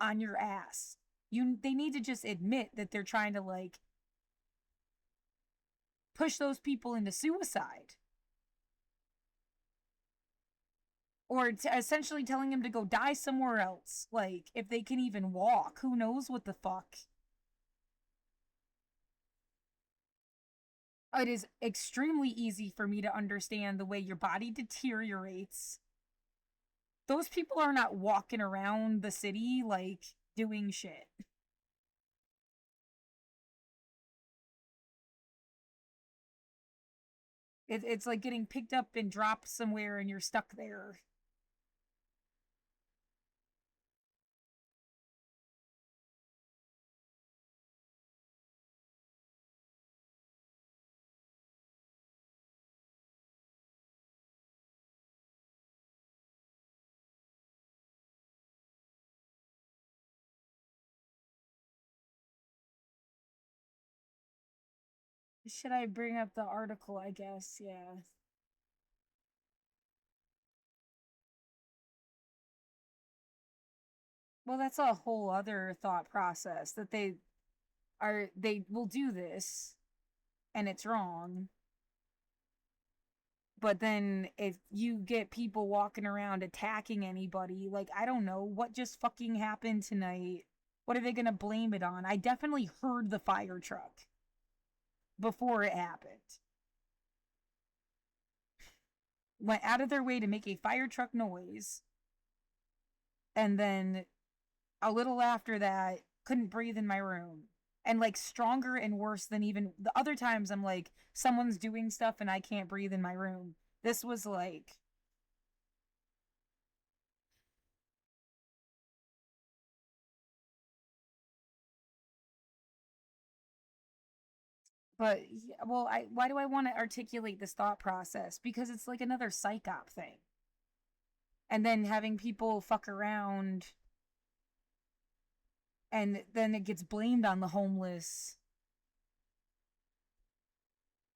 on your ass. They need to just admit that they're trying to like push those people into suicide. Or essentially telling them to go die somewhere else. Like, if they can even walk, who knows what the fuck? It is extremely easy for me to understand the way your body deteriorates. Those people are not walking around the city like doing shit. It's like getting picked up and dropped somewhere and you're stuck there. Should I bring up the article? I guess, yeah. Well, that's a whole other thought process that they will do this and it's wrong. But then if you get people walking around attacking anybody, like, I don't know, what just fucking happened tonight? What are they gonna blame it on? I definitely heard the fire truck before it happened. Went out of their way to make a fire truck noise, and then a little after that, couldn't breathe in my room. And like stronger and worse than even the other times I'm like, someone's doing stuff and I can't breathe in my room. This was like, but well, I why do I want to articulate this thought process? Because it's like another psyop thing. And then having people fuck around and then it gets blamed on the homeless.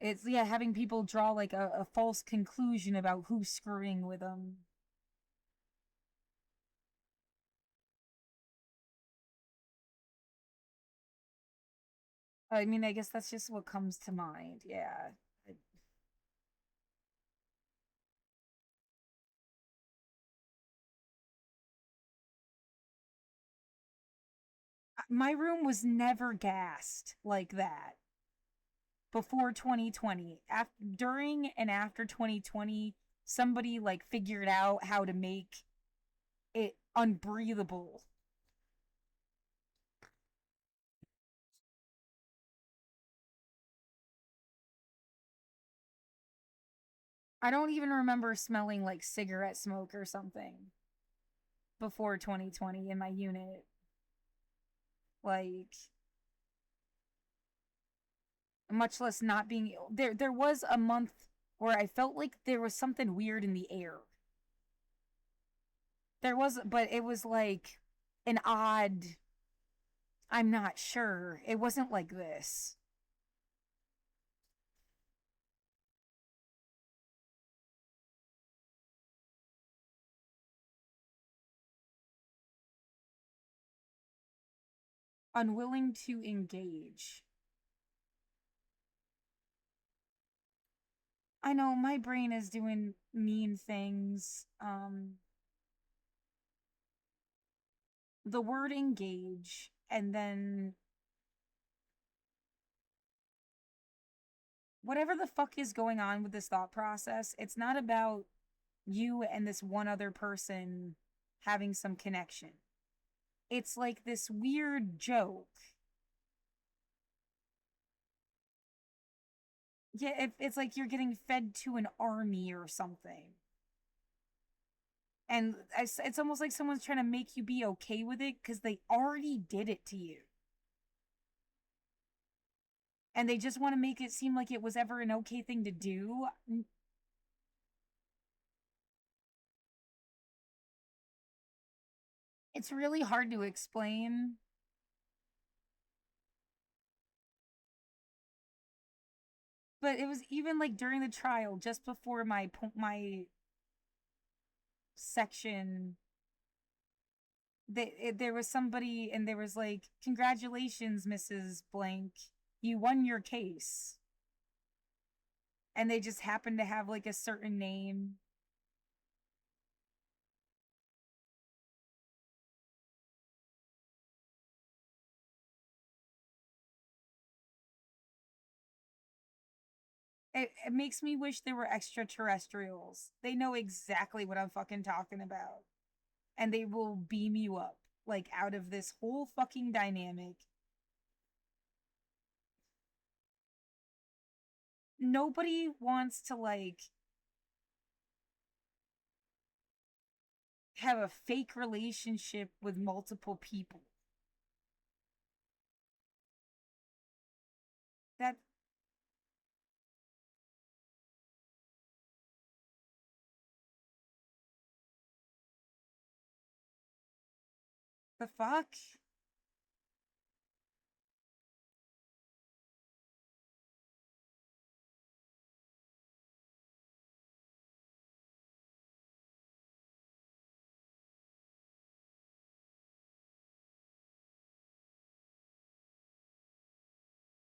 It's, yeah, having people draw like a false conclusion about who's screwing with them. I mean, I guess that's just what comes to mind. Yeah. My room was never gassed like that before 2020. After, during and after 2020, somebody like figured out how to make it unbreathable. I don't even remember smelling like cigarette smoke or something before 2020 in my unit. Like, much less not being there was a month where I felt like there was something weird in the air. There was, but it was like an odd, I'm not sure. It wasn't like this. Unwilling to engage. I know my brain is doing mean things. The word engage, and then whatever the fuck is going on with this thought process, it's not about you and this one other person having some connection. It's like this weird joke. Yeah, it's like you're getting fed to an army or something. And it's almost like someone's trying to make you be okay with it because they already did it to you. And they just want to make it seem like it was ever an okay thing to do. It's really hard to explain. But it was even like during the trial, just before my section, there was somebody and there was like, "Congratulations, Mrs. Blank, you won your case." And they just happened to have like a certain name. It makes me wish there were extraterrestrials. They know exactly what I'm fucking talking about. And they will beam you up, like, out of this whole fucking dynamic. Nobody wants to, like, have a fake relationship with multiple people. That, the fuck?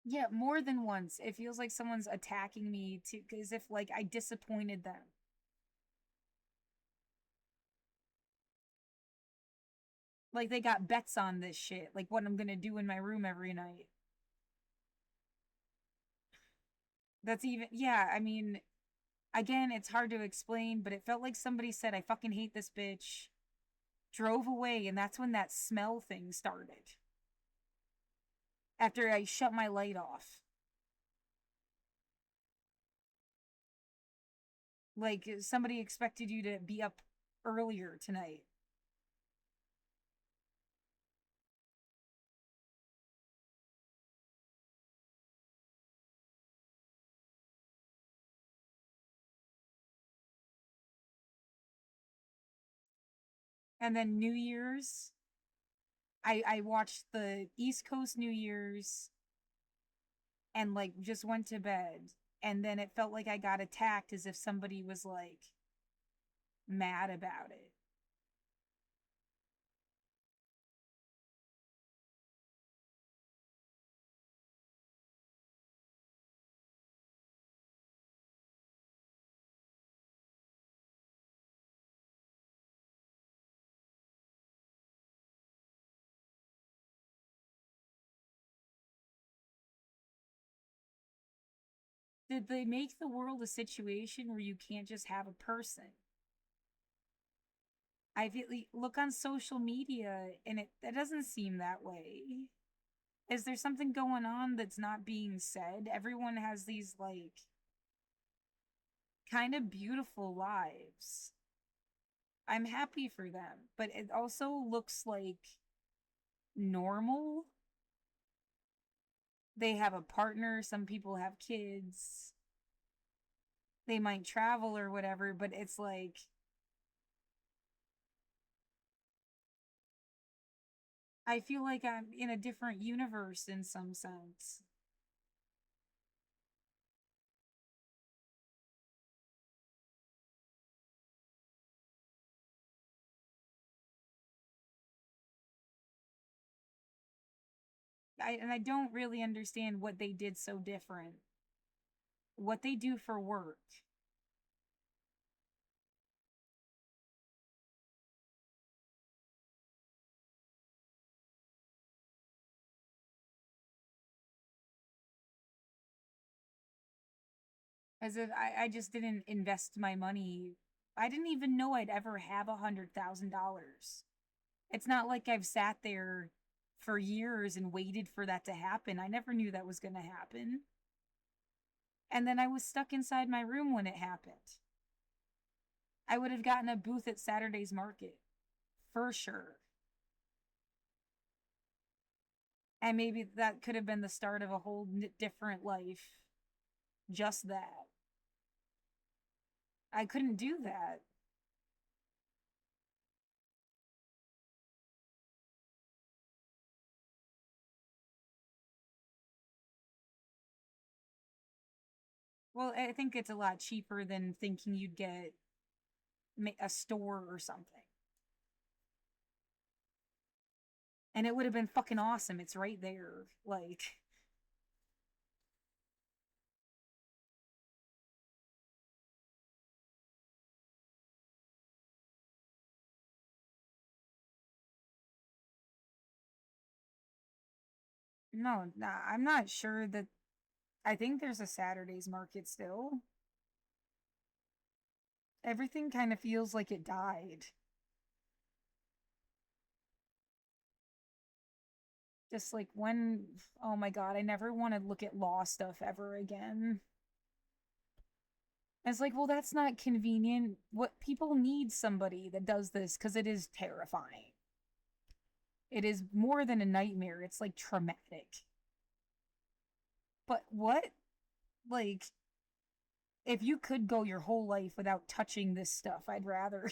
Yeah, more than once. It feels like someone's attacking me to as if like I disappointed them. Like they got bets on this shit, like what I'm gonna do in my room every night. That's even, yeah, I mean, again, it's hard to explain, but it felt like somebody said, I fucking hate this bitch, drove away, and that's when that smell thing started. After I shut my light off. Like somebody expected you to be up earlier tonight. And then New Year's, I watched the East Coast New Year's and like just went to bed. And then it felt like I got attacked as if somebody was like mad about it. Did they make the world a situation where you can't just have a person? I feel like, look on social media and it doesn't seem that way. Is there something going on that's not being said? Everyone has these like kind of beautiful lives. I'm happy for them, but it also looks like normal. They have a partner, some people have kids, they might travel or whatever, but it's like I feel like I'm in a different universe in some sense. I don't really understand what they did so different. What they do for work. As if I just didn't invest my money. I didn't even know I'd ever have $100,000. It's not like I've sat there for years and waited for that to happen. I never knew that was going to happen. And then I was stuck inside my room when it happened. I would have gotten a booth at Saturday's market for sure. And maybe that could have been the start of a whole different life. Just that. I couldn't do that. Well, I think it's a lot cheaper than thinking you'd get a store or something. And it would have been fucking awesome. It's right there. Like, no, nah, I'm not sure that. I think there's a Saturday's market still. Everything kind of feels like it died. Just like when, oh my God, I never want to look at law stuff ever again. It's like, well, that's not convenient. What people need somebody that does this because it is terrifying. It is more than a nightmare. It's like traumatic. But what? Like, if you could go your whole life without touching this stuff, I'd rather.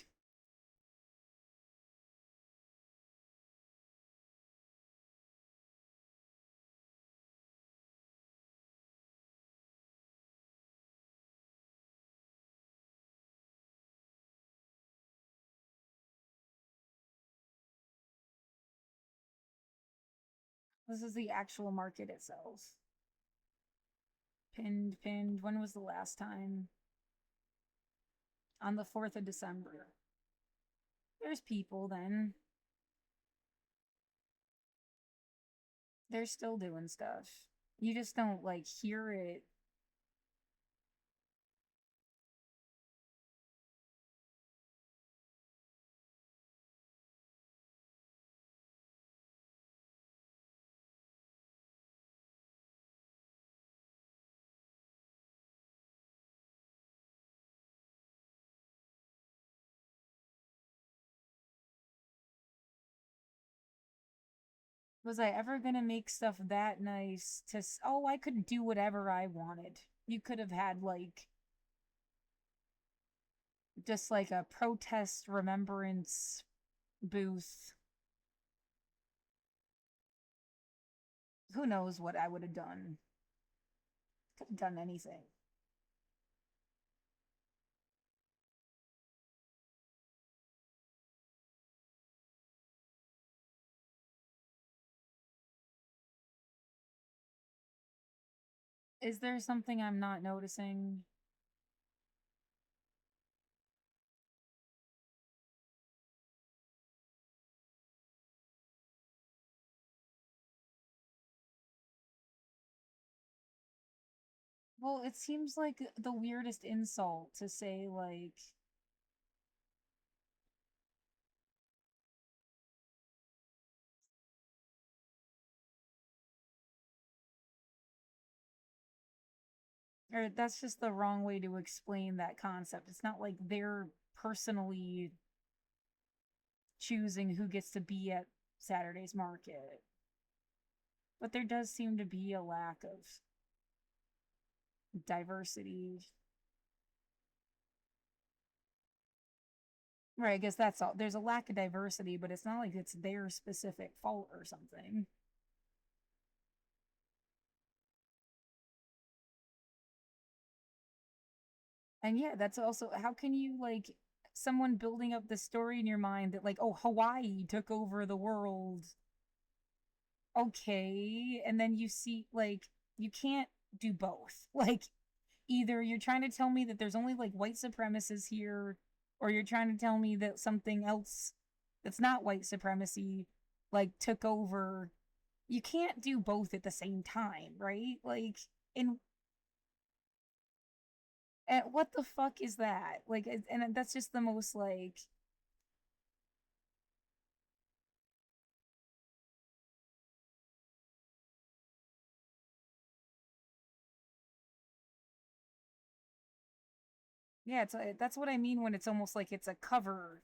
This is the actual market itself. Pinned. When was the last time? On the 4th of December. There's people then. They're still doing stuff. You just don't like hear it. Was I ever gonna make stuff that nice to? Oh, I could do whatever I wanted. You could have had like just like a protest remembrance booth. Who knows what I would have done? Could have done anything. Is there something I'm not noticing? Well, it seems like the weirdest insult to say, like, or that's just the wrong way to explain that concept. It's not like they're personally choosing who gets to be at Saturday's market. But there does seem to be a lack of diversity. Right, I guess that's all. There's a lack of diversity, but it's not like it's their specific fault or something. And yeah, that's also how can you like someone building up the story in your mind that like, oh, Hawaii took over the world. Okay, and then you see like you can't do both. Like either you're trying to tell me that there's only like white supremacists here, or you're trying to tell me that something else that's not white supremacy like took over. You can't do both at the same time, right? Like, in what the fuck is that? Like, and that's just the most like, yeah, it's that's what I mean when it's almost like it's a cover.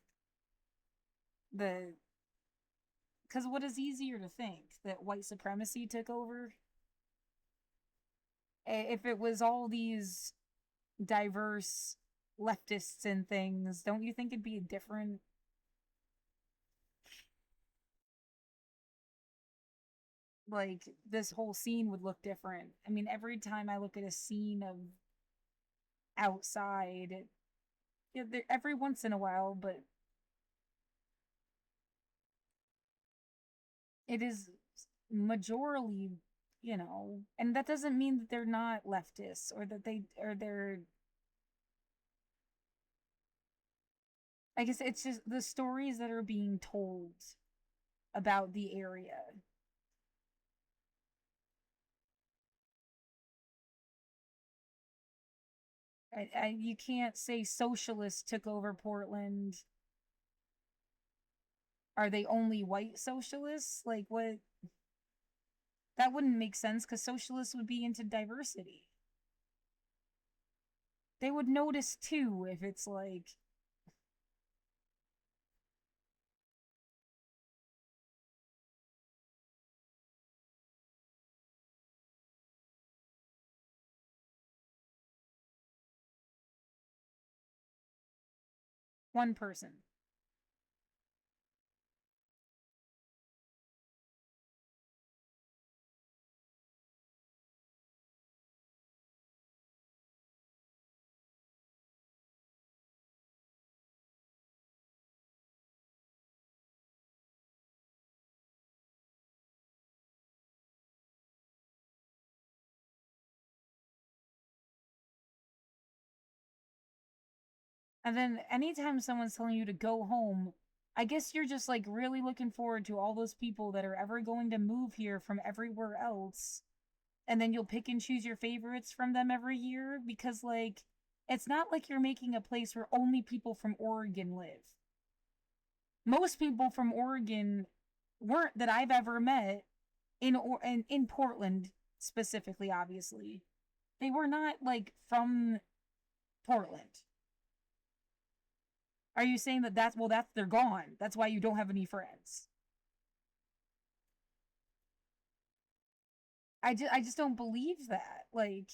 The because what is easier to think that white supremacy took over? If it was all these diverse leftists and things, don't you think it'd be different? Like this whole scene would look different. I mean, every time I look at a scene of outside, yeah, every once in a while, but it is majorly, and that doesn't mean that they're not leftists or that they're. I guess it's just the stories that are being told about the area. You can't say socialists took over Portland. Are they only white socialists? Like what? That wouldn't make sense because socialists would be into diversity. They would notice too if it's like one person. And then anytime someone's telling you to go home, I guess you're just like really looking forward to all those people that are ever going to move here from everywhere else. And then you'll pick and choose your favorites from them every year because, like, it's not like you're making a place where only people from Oregon live. Most people from Oregon weren't that I've ever met in Portland specifically, obviously. They were not like from Portland. Are you saying that that's, well, that's, they're gone? That's why you don't have any friends. I just don't believe that. Like,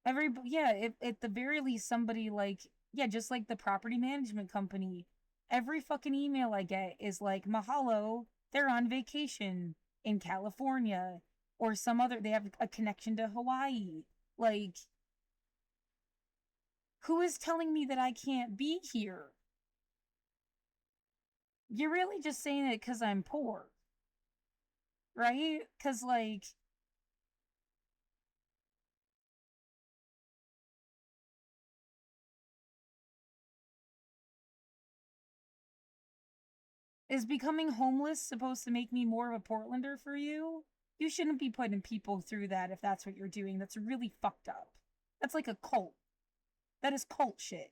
every, yeah, at the very least, somebody like, yeah, just like the property management company, every fucking email I get is like, mahalo, they're on vacation in California or some other, they have a connection to Hawaii. Like, who is telling me that I can't be here? You're really just saying it because I'm poor, right? Because, like, is becoming homeless supposed to make me more of a Portlander for you? You shouldn't be putting people through that if that's what you're doing. That's really fucked up. That's like a cult. That is cult shit.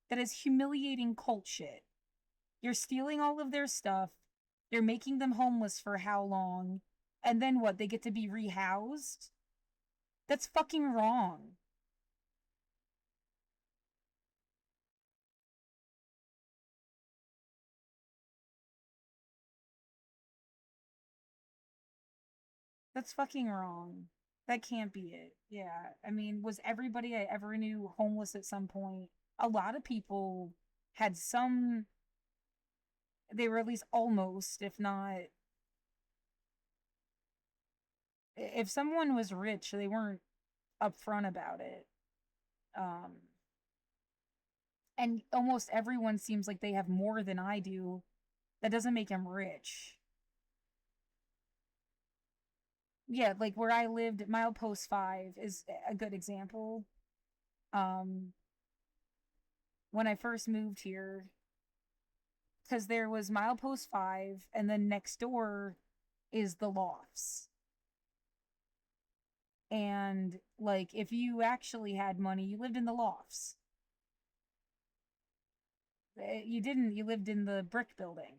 That is humiliating cult shit. You're stealing all of their stuff. You're making them homeless for how long? And then what? They get to be rehoused? That's fucking wrong. That's fucking wrong. That can't be it. Yeah. I mean, was everybody I ever knew homeless at some point? A lot of people had some, they were at least almost, if not, if someone was rich, they weren't upfront about it. Um, and almost everyone seems like they have more than I do. That doesn't make them rich. Yeah, like where I lived, Milepost 5 is a good example. Um, when I first moved here, because there was Milepost 5, and then next door is the lofts. And like, if you actually had money, you lived in the lofts. You didn't, you lived in the brick building.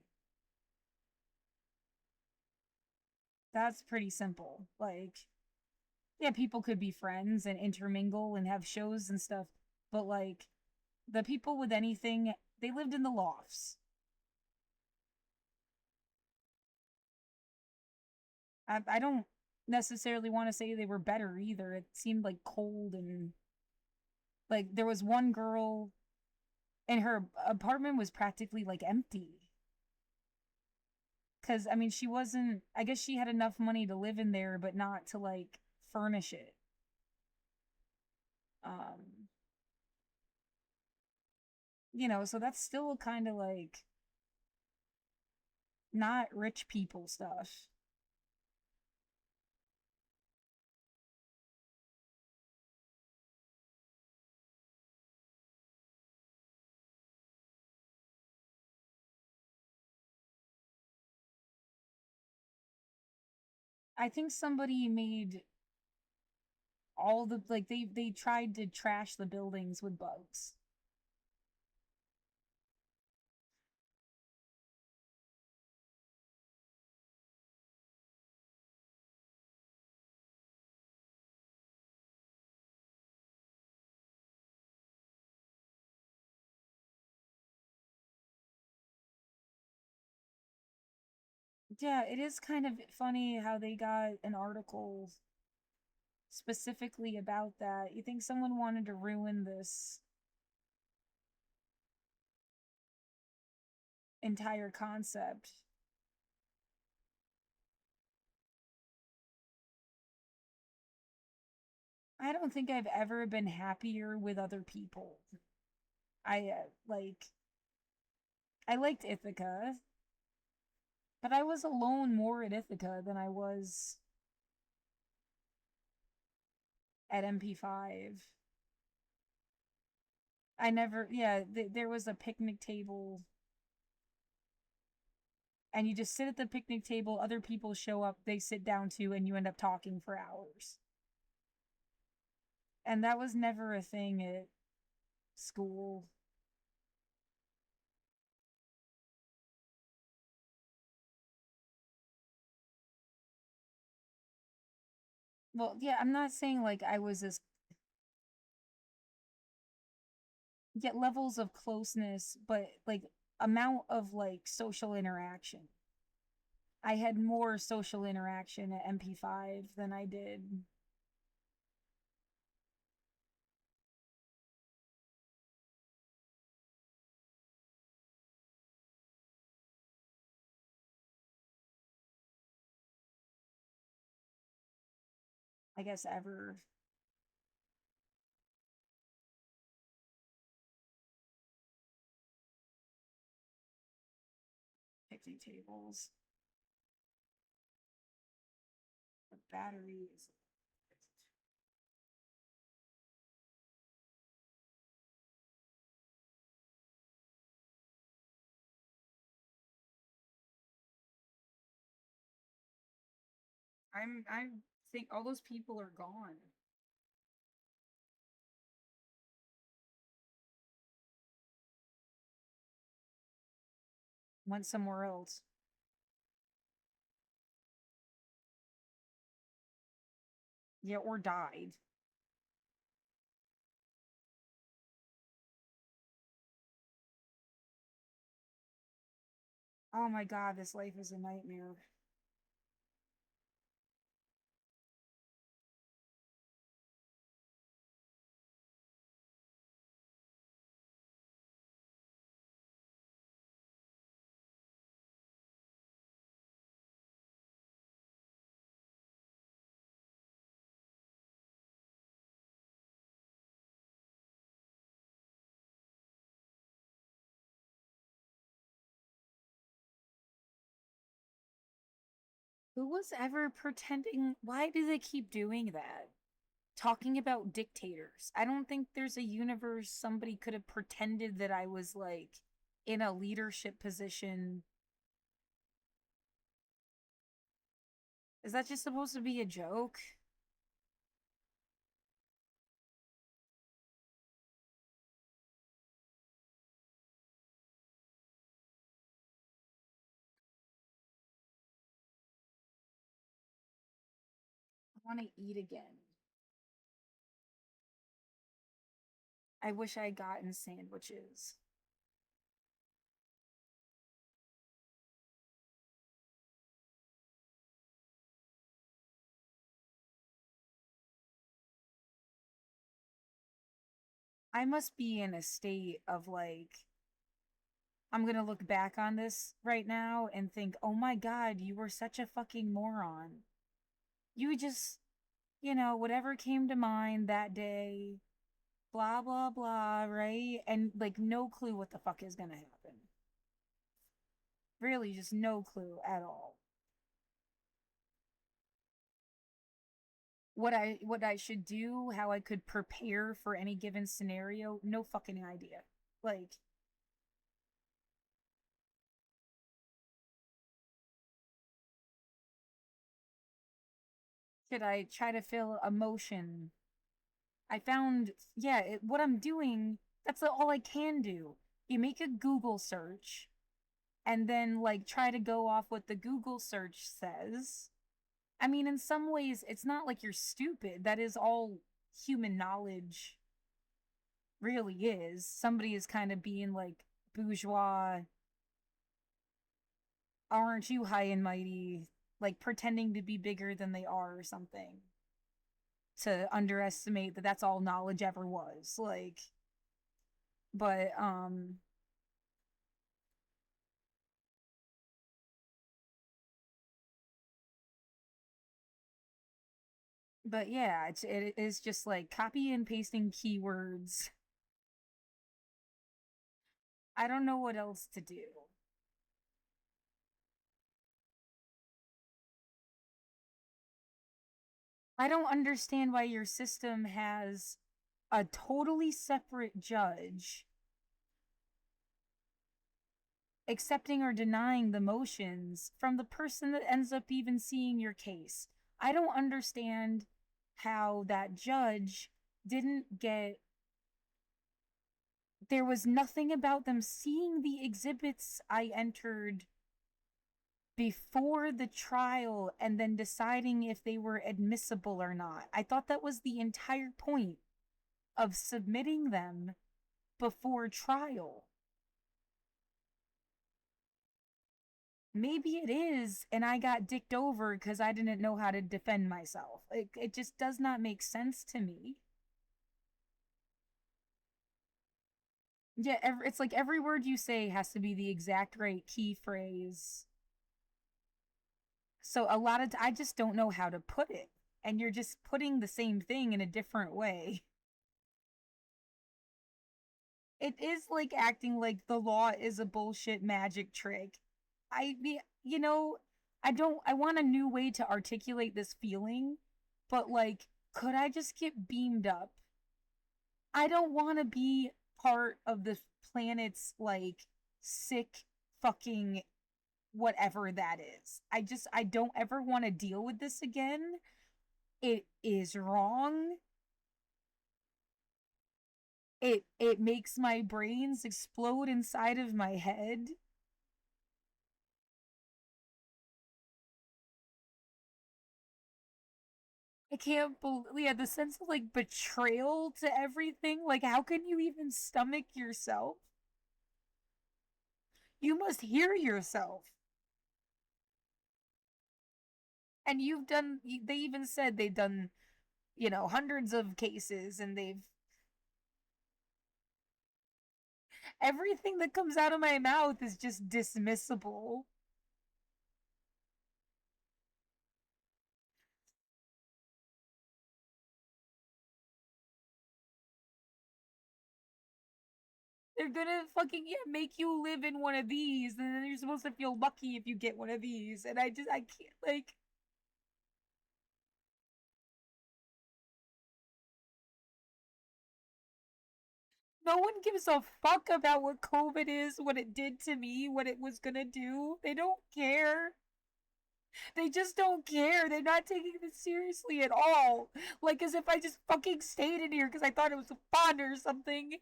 That's pretty simple. Like, yeah, people could be friends and intermingle and have shows and stuff, but like, the people with anything, they lived in the lofts. I don't necessarily want to say they were better either. It seemed like cold, and like there was one girl and her apartment was practically like empty. Cause I mean, she wasn't, I guess she had enough money to live in there, but not to like furnish it. Um, so that's still kind of like not rich people stuff. I think somebody made all the, like, they tried to trash the buildings with bugs. Yeah, it is kind of funny how they got an article specifically about that. You think someone wanted to ruin this entire concept? I don't think I've ever been happier with other people. Like, I liked Ithaca, but I was alone more at Ithaca than I was at MP5. I never, yeah, there was a picnic table, and you just sit at the picnic table, other people show up, they sit down too, and you end up talking for hours. And that was never a thing at school. Well, yeah, I'm not saying like I was as, get levels of closeness, but like amount of like social interaction. I had more social interaction at MP5 than I did. I guess ever. Picnic tables, batteries. I think all those people are gone. Went somewhere else. Yeah, or died. Oh my god, this life is a nightmare. Who was ever pretending? Why do they keep doing that? Talking about dictators. I don't think there's a universe somebody could have pretended that I was like in a leadership position. Is that just supposed to be a joke? I want to eat again. I wish I had gotten sandwiches. I must be in a state of like, I'm gonna look back on this right now and think, oh my god, you were such a fucking moron. You just, whatever came to mind that day, blah, blah, blah, right? And like, no clue what the fuck is gonna happen. Really, just no clue at all. What I should do, how I could prepare for any given scenario, no fucking idea. Like, should I try to feel emotion? I found, yeah, what I'm doing, that's all I can do. You make a Google search and then, like, try to go off what the Google search says. I mean, in some ways, it's not like you're stupid. That is all human knowledge really is. Somebody is kind of being like bourgeois, aren't you high and mighty, like pretending to be bigger than they are or something, to underestimate that that's all knowledge ever was. Like, but but yeah, it is just like copy and pasting keywords. I don't know what else to do. I don't understand why your system has a totally separate judge accepting or denying the motions from the person that ends up even seeing your case. I don't understand how that judge didn't get. There was nothing about them seeing the exhibits I entered before the trial and then deciding if they were admissible or not. I thought that was the entire point of submitting them before trial. Maybe it is, and I got dicked over because I didn't know how to defend myself. It just does not make sense to me. Yeah, it's like every word you say has to be the exact right key phrase. So a lot of I just don't know how to put it. And you're just putting the same thing in a different way. It is like acting like the law is a bullshit magic trick. I you know, I want a new way to articulate this feeling, but like could I just get beamed up? I don't want to be part of the planet's like sick fucking whatever that is. I don't ever want to deal with this again. It is wrong. It makes my brains explode inside of my head. I can't believe, yeah, the sense of like betrayal to everything. Like, how can you even stomach yourself? You must hear yourself. And you've done, they even said they've done, hundreds of cases and everything that comes out of my mouth is just dismissible. They're gonna fucking, yeah, make you live in one of these, and then you're supposed to feel lucky if you get one of these. And I can't, like, no one gives a fuck about what COVID is, what it did to me, what it was gonna do. They don't care. They just don't care. They're not taking this seriously at all. Like, as if I just fucking stayed in here because I thought it was fun or something.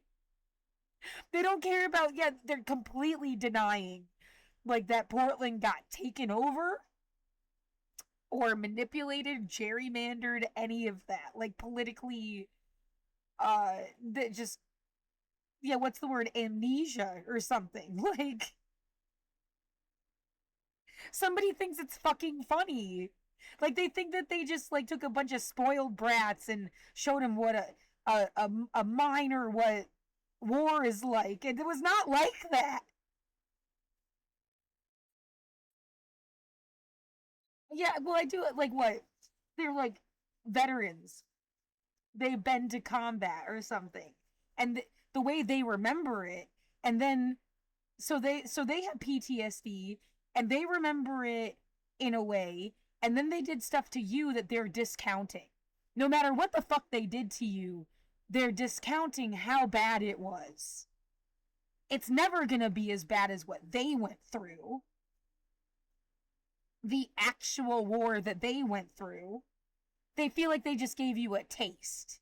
They don't care about, yeah, they're completely denying, like, that Portland got taken over or manipulated, gerrymandered, any of that. Like, politically, that just, yeah, what's the word? Amnesia or something. Like, somebody thinks it's fucking funny. Like they think that they just like took a bunch of spoiled brats and showed them what a minor what war is like, and it was not like that. Yeah, well, I do it like what? They're like veterans. They've been to combat or something, and the way they remember it, and then so they have PTSD and they remember it in a way, and then they did stuff to you that they're discounting. No matter what the fuck they did to you, they're discounting how bad it was. It's never going to be as bad as what they went through. The actual war that they went through. They feel like they just gave you a taste.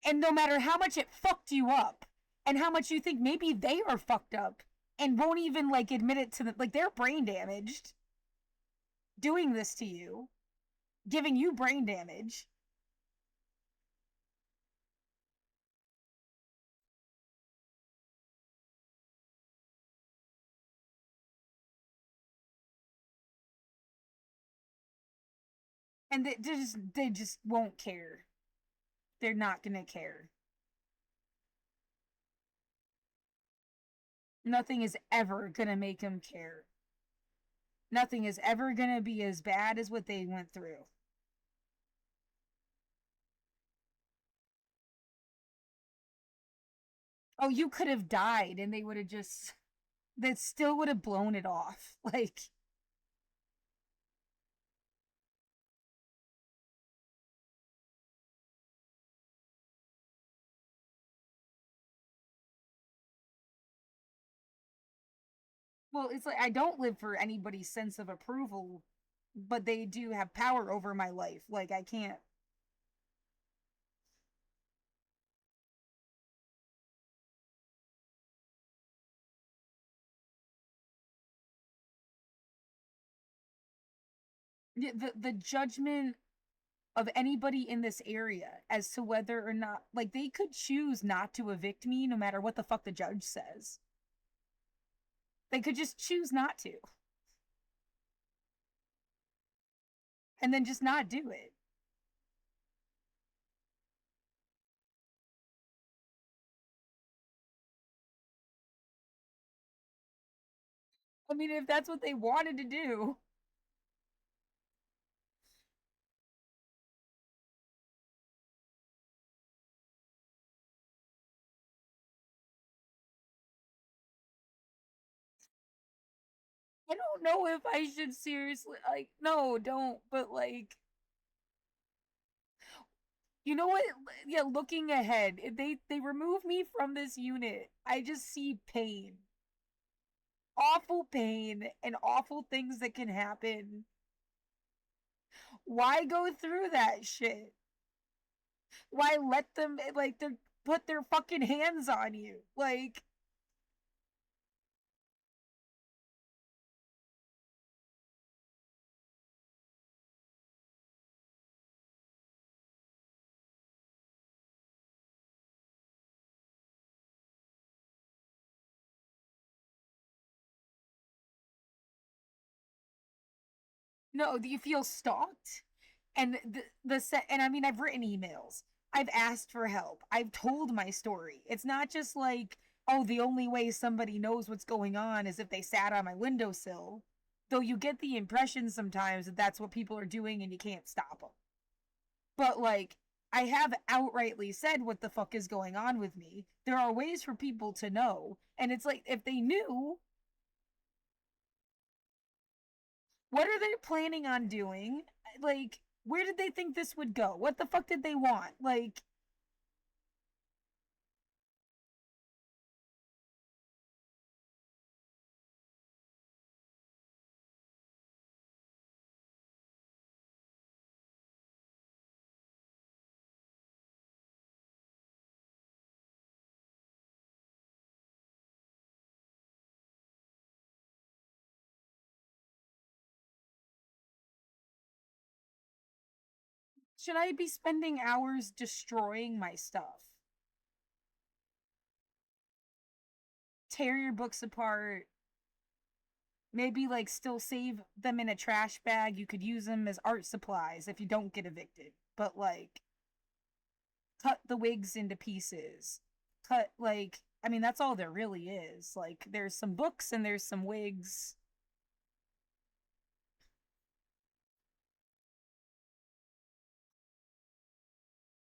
And no matter how much it fucked you up and how much you think maybe they are fucked up and won't even like admit it to them, like they're brain damaged doing this to you, giving you brain damage, and they just won't care. They're not gonna care. Nothing is ever gonna make them care. Nothing is ever gonna be as bad as what they went through. Oh, you could have died and they would have just, they still would have blown it off. Like, Well, it's like I don't live for anybody's sense of approval, but they do have power over my life. Like I can't. The judgment of anybody in this area as to whether or not, like, they could choose not to evict me no matter what the fuck the judge says. They could just choose not to and then just not do it. I mean, if that's what they wanted to do, I don't know if I should seriously, like, no, don't, but like, you know what? Yeah, looking ahead, if they remove me from this unit, I just see pain, awful pain, and awful things that can happen. Why go through that shit? Why let them like they put their fucking hands on you? Like, no, do you feel stalked? And the set, and I mean, I've written emails. I've asked for help. I've told my story. It's not just like, oh, the only way somebody knows what's going on is if they sat on my windowsill. Though you get the impression sometimes that that's what people are doing and you can't stop them. But like, I have outrightly said what the fuck is going on with me. There are ways for people to know. And it's like, if they knew, what are they planning on doing? Like, where did they think this would go? What the fuck did they want? Like, should I be spending hours destroying my stuff? Tear your books apart, maybe like still save them in a trash bag. You could use them as art supplies if you don't get evicted. But like, cut the wigs into pieces. Cut, like, I mean, that's all there really is. Like, there's some books and there's some wigs.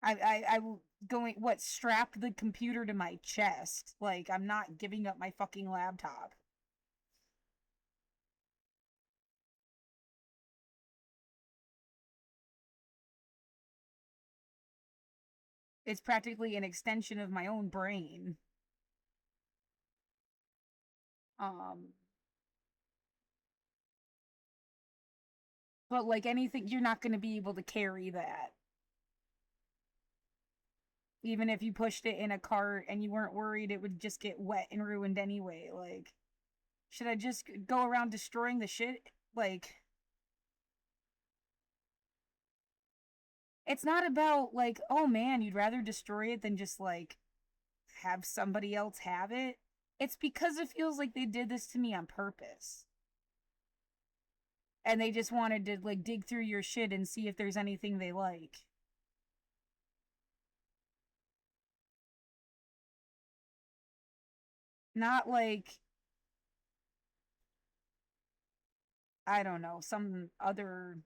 I going, what, strap the computer to my chest. Like, I'm not giving up my fucking laptop. It's practically an extension of my own brain. Um, but like anything, you're not going to be able to carry that. Even if you pushed it in a cart and you weren't worried it would just get wet and ruined anyway. Like, should I just go around destroying the shit? Like, it's not about like, oh man, you'd rather destroy it than just like have somebody else have it. It's because it feels like they did this to me on purpose. And they just wanted to like dig through your shit and see if there's anything they like. Not like, I don't know, some other,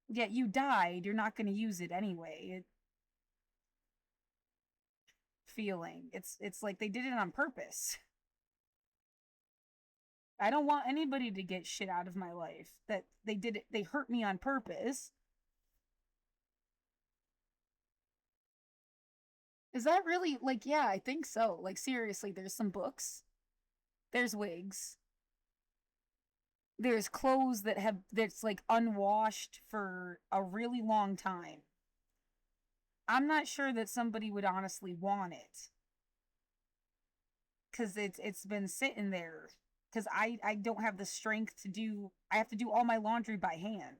yeah, you died, you're not going to use it anyway. Feeling. It's like they did it on purpose. I don't want anybody to get shit out of my life. That they did it, they hurt me on purpose. Is that really like, yeah, I think so. Like seriously, there's some books There's wigs. There's clothes that's like unwashed for a really long time. I'm not sure that somebody would honestly want it because it's been sitting there. Because I don't have the strength to do. I have to do all my laundry by hand.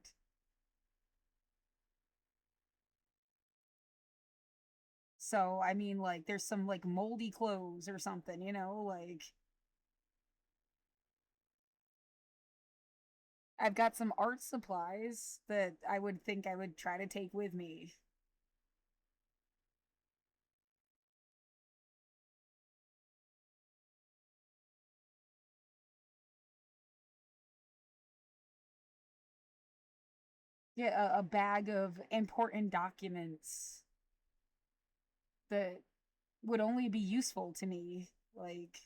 So I mean, like, there's some like moldy clothes or something, like I've got some art supplies that I would think I would try to take with me. Yeah, a bag of important documents that would only be useful to me. Like,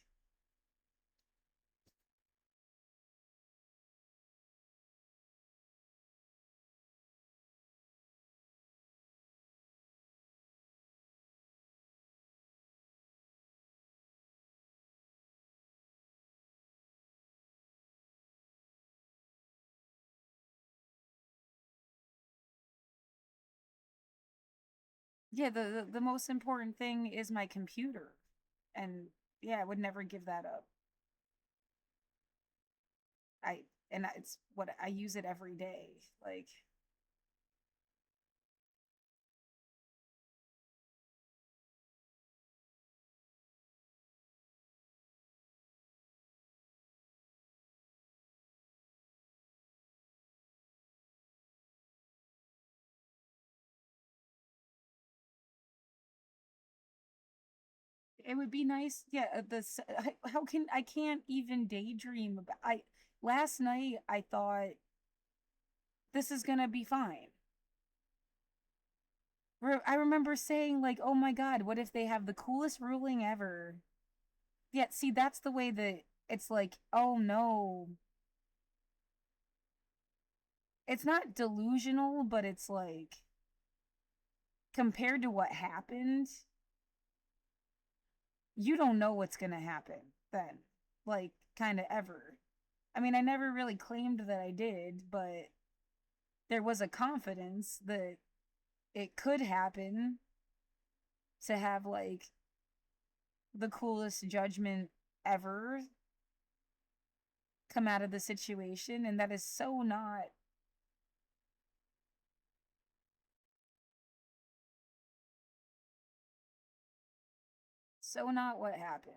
yeah, the most important thing is my computer. And yeah, I would never give that up. I it's what I use it every day. Like, it would be nice. Yeah, how can I can't even daydream about I last night I thought this is going to be fine. I remember saying like, "Oh my god, what if they have the coolest ruling ever?" Yeah, see, that's the way that it's like, "Oh no." It's not delusional, but it's like compared to what happened, you don't know what's going to happen then. Like, kind of ever. I mean, I never really claimed that I did, but there was a confidence that it could happen to have like the coolest judgment ever come out of the situation, and that is so not what happened.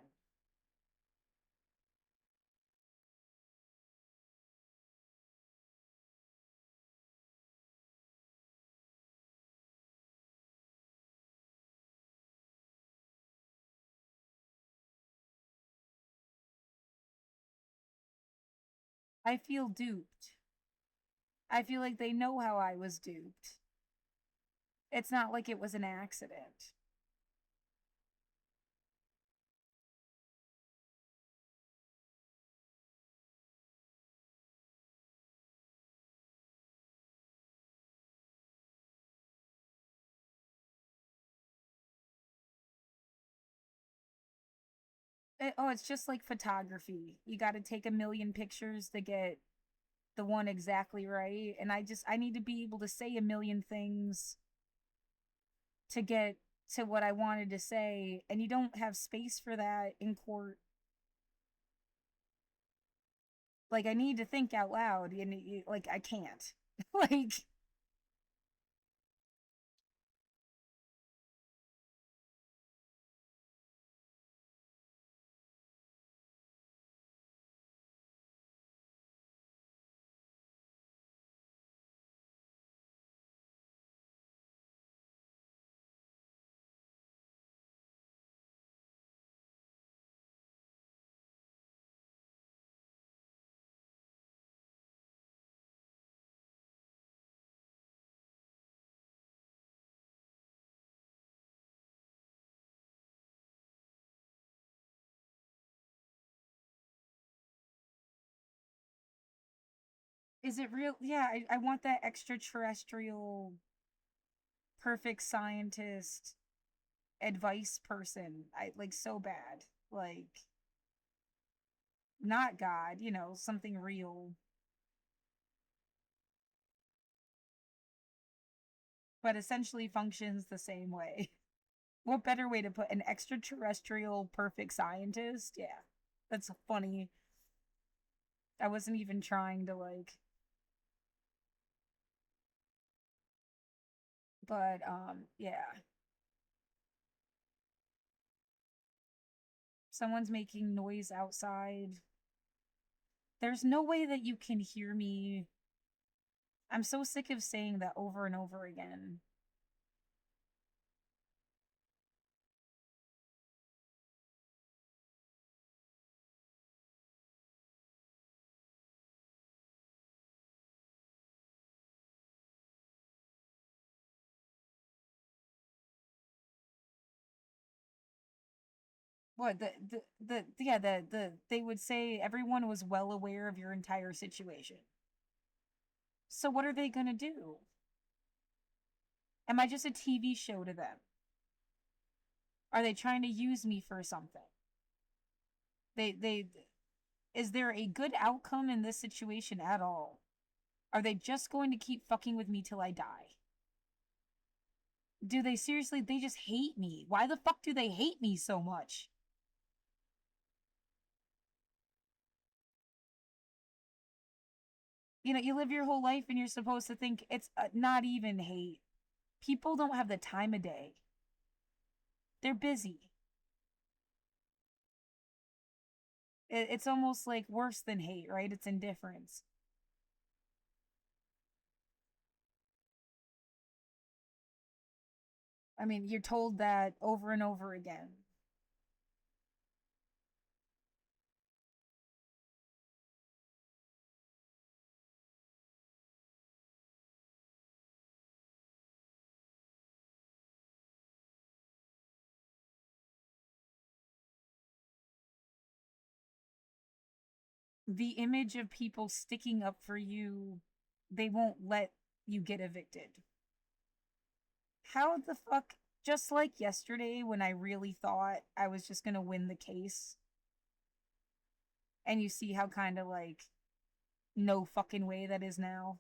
I feel duped. I feel like they know how I was duped. It's not like it was an accident. Oh, it's just like photography. You got to take a million pictures to get the one exactly right. And I need to be able to say a million things to get to what I wanted to say. And you don't have space for that in court. Like, I need to think out loud, and like, I can't. Like, is it real? Yeah, I want that extraterrestrial, perfect scientist advice person. I like so bad. Like, not God, you know, something real, but essentially functions the same way. What better way to put an extraterrestrial perfect scientist? Yeah, that's funny. I wasn't even trying to like, but yeah. Someone's making noise outside. There's no way that you can hear me. I'm so sick of saying that over and over again. What yeah, they would say everyone was well aware of your entire situation. So what are they gonna do? Am I just a TV show to them? Are they trying to use me for something? They is there a good outcome in this situation at all? Are they just going to keep fucking with me till I die? Do they seriously, they just hate me? Why the fuck do they hate me so much? You know, you live your whole life and you're supposed to think it's not even hate. People don't have the time of day. They're busy. It's almost like worse than hate, right? It's indifference. I mean, you're told that over and over again. The image of people sticking up for you, they won't let you get evicted. How the fuck? Just like yesterday when I really thought I was just gonna win the case, and you see how kind of like no fucking way that is now.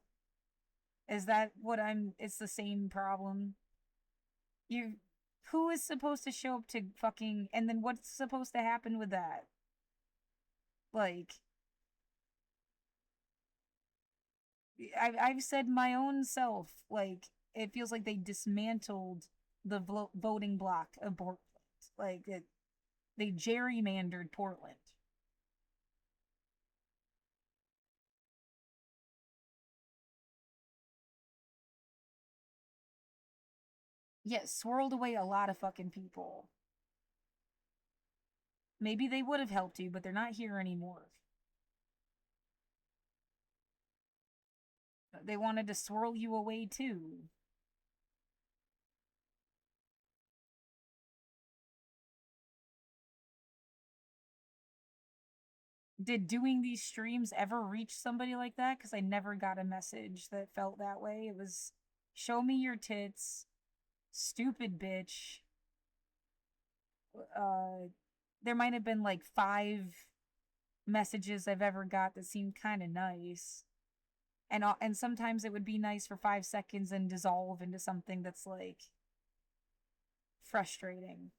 Is that what I'm? It's the same problem. You, who is supposed to show up to fucking, and then what's supposed to happen with that? Like, I've said my own self, like, it feels like they dismantled the voting block of Portland. Like, they gerrymandered Portland. Yeah, swirled away a lot of fucking people. Maybe they would have helped you, but they're not here anymore. They wanted to swirl you away too. Did doing these streams ever reach somebody like that? Because I never got a message that felt that way. It was show me your tits, stupid bitch. Uh, there might have been like five messages I've ever got that seemed kind of nice. And sometimes it would be nice for 5 seconds and dissolve into something that's like frustrating.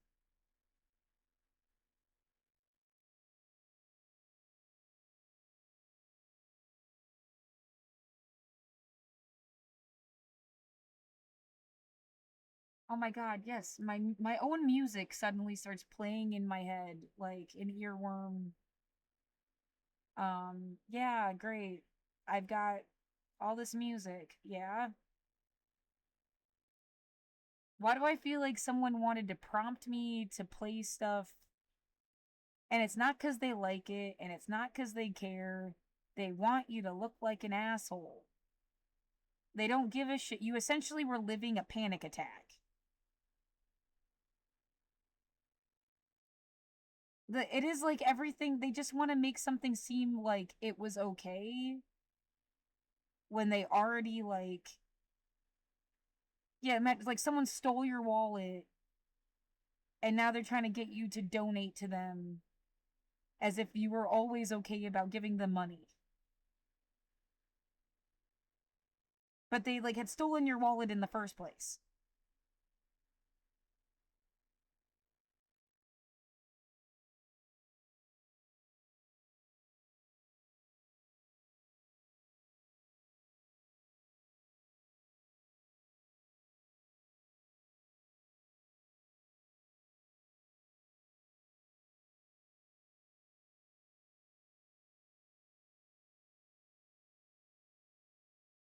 Oh my god, yes. My own music suddenly starts playing in my head like an earworm. Yeah, great. I've got all this music. Yeah. Why do I feel like someone wanted to prompt me to play stuff? And it's not cuz they like it and it's not cuz they care. They want you to look like an asshole. They don't give a shit. You essentially were living a panic attack. It is like everything, they just want to make something seem like it was okay when they already like, yeah, like someone stole your wallet and now they're trying to get you to donate to them, as if you were always okay about giving them money. But they like had stolen your wallet in the first place.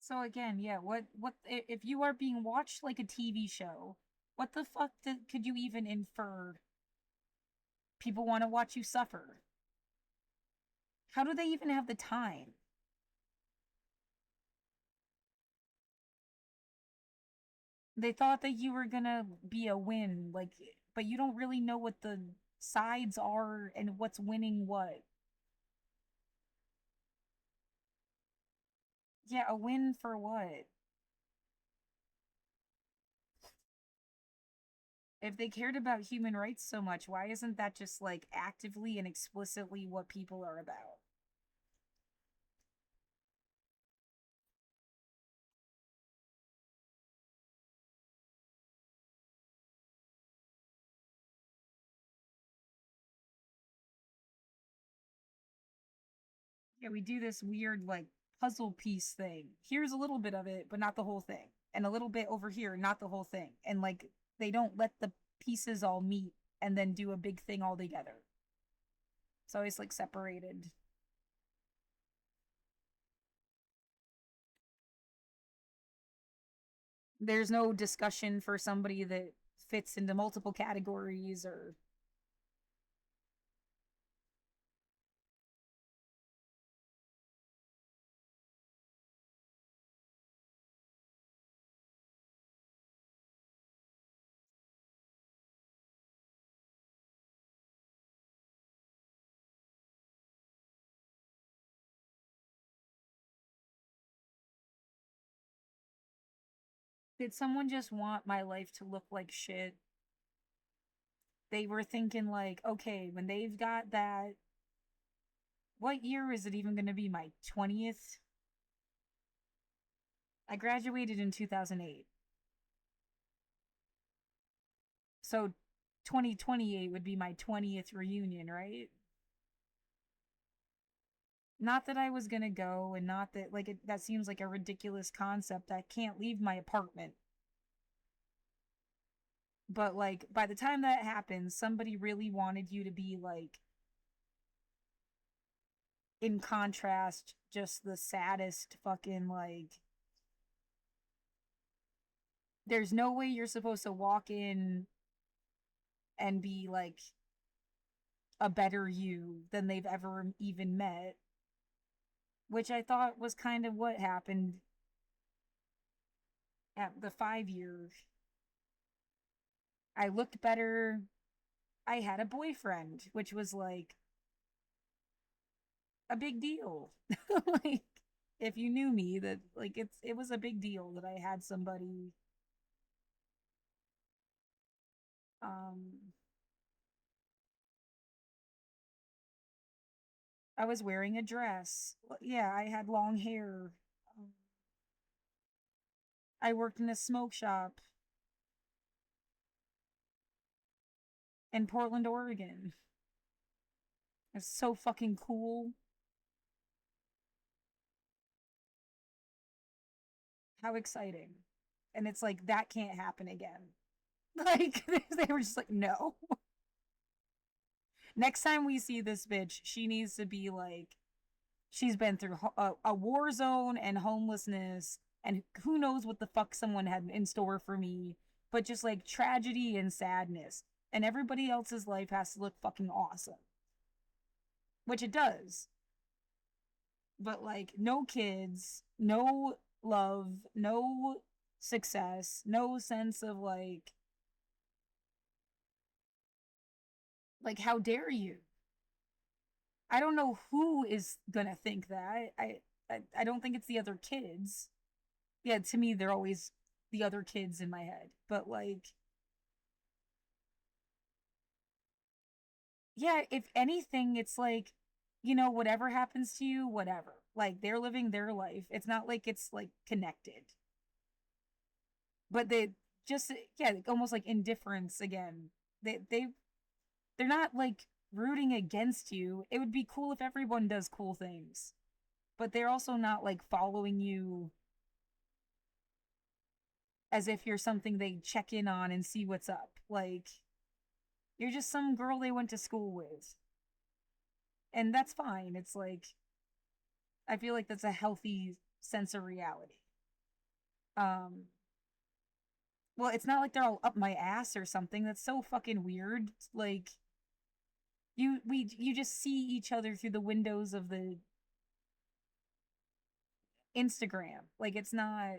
So again, yeah, what if you are being watched like a TV show? What the fuck could you even infer? People want to watch you suffer. How do they even have the time? They thought that you were gonna be a win, like, but you don't really know what the sides are and what's winning what. Yeah, a win for what? If they cared about human rights so much, why isn't that just like actively and explicitly what people are about? Yeah, we do this weird like puzzle piece thing. Here's a little bit of it, but not the whole thing. And a little bit over here, not the whole thing. And like they don't let the pieces all meet and then do a big thing all together. It's always like separated. There's no discussion for somebody that fits into multiple categories or did someone just want my life to look like shit? They were thinking like, okay, when they've got that, what year is it even going to be? My 20th? I graduated in 2008. So 2028 would be my 20th reunion, right? Not that I was going to go and not that like that seems like a ridiculous concept. I can't leave my apartment. But like by the time that happens, somebody really wanted you to be like in contrast just the saddest fucking like there's no way you're supposed to walk in and be like a better you than they've ever even met, which I thought was kind of what happened at the 5 years. I looked better. I had a boyfriend, which was like a big deal. Like if you knew me that like it was a big deal that I had somebody um I was wearing a dress. Yeah, I had long hair. Um, I worked in a smoke shop in Portland, Oregon. It's so fucking cool. How exciting. And it's like that can't happen again. Like they were just like, no. Next time we see this bitch, she needs to be like she's been through a war zone and homelessness and who knows what the fuck someone had in store for me, but just like tragedy and sadness. And everybody else's life has to look fucking awesome, which it does. But like no kids, no love, no success, no sense of like how dare you? I don't know who is gonna think that. I don't think it's the other kids. Yeah, to me they're always the other kids in my head. But like yeah, if anything, it's like, whatever happens to you, whatever. Like they're living their life. It's not like it's like connected. But they just, yeah, almost like indifference again. They're not like rooting against you. It would be cool if everyone does cool things. But they're also not like following you as if you're something they check in on and see what's up. Like you're just some girl they went to school with. And that's fine. It's like I feel like that's a healthy sense of reality. Um well, it's not like they're all up my ass or something. That's so fucking weird. Like you just see each other through the windows of the Instagram. Like it's not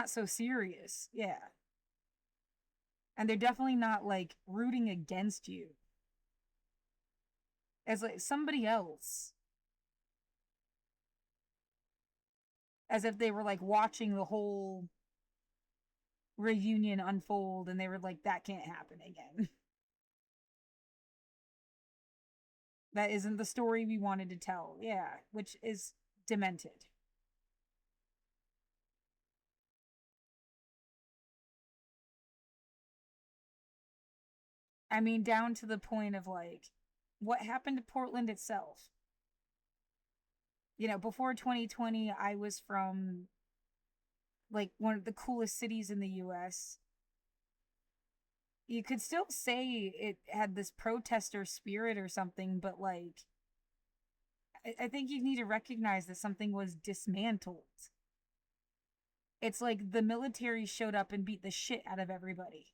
so serious. Yeah. And they're definitely not like rooting against you as like somebody else, as if they were like watching the whole reunion unfold and they were like, that can't happen again. That isn't the story we wanted to tell. Yeah, which is demented. I mean, down to the point of like, what happened to Portland itself? Before 2020, I was from like one of the coolest cities in the US. You could still say it had this protester spirit or something, but like, I think you need to recognize that something was dismantled. It's like the military showed up and beat the shit out of everybody.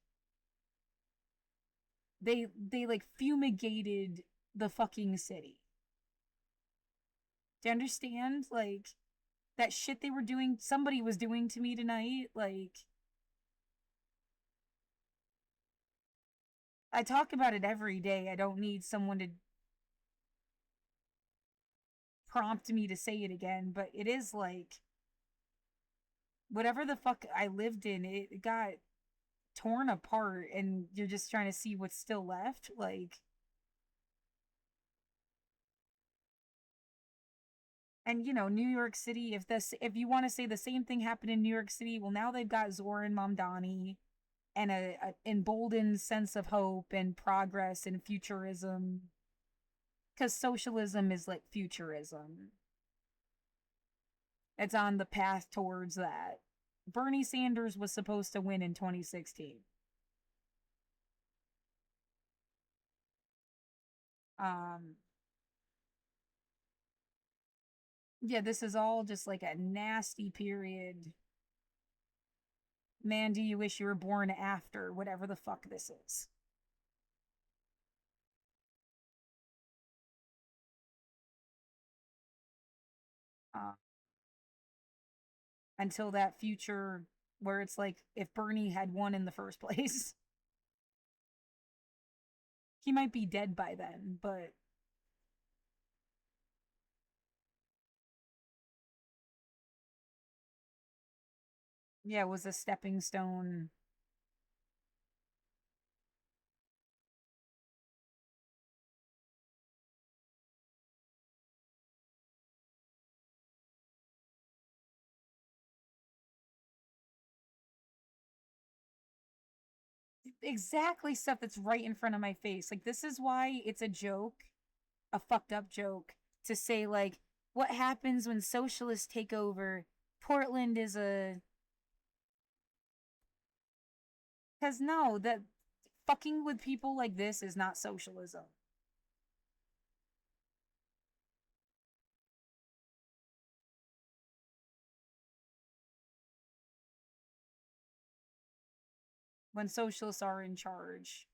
They like fumigated the fucking city. Do you understand? Like that shit they were doing, somebody was doing to me tonight. Like I talk about it every day. I don't need someone to prompt me to say it again, but it is like whatever the fuck I lived in, it got torn apart and you're just trying to see what's still left. Like, and New York City, if you want to say the same thing happened in New York City, well now they've got Zoran Mamdani and a emboldened sense of hope and progress and futurism, because socialism is like futurism. It's on the path towards that. Bernie Sanders was supposed to win in 2016. Um, yeah, this is all just like a nasty period. Man, do you wish you were born after whatever the fuck this is? Uh, until that future where it's like if Bernie had won in the first place, he might be dead by then, but yeah, it was a stepping stone. Exactly stuff that's right in front of my face. Like, this is why it's a joke, a fucked up joke, to say, like, what happens when socialists take over? Portland is a. Because no, that fucking with people like this is not socialism. When socialists are in charge,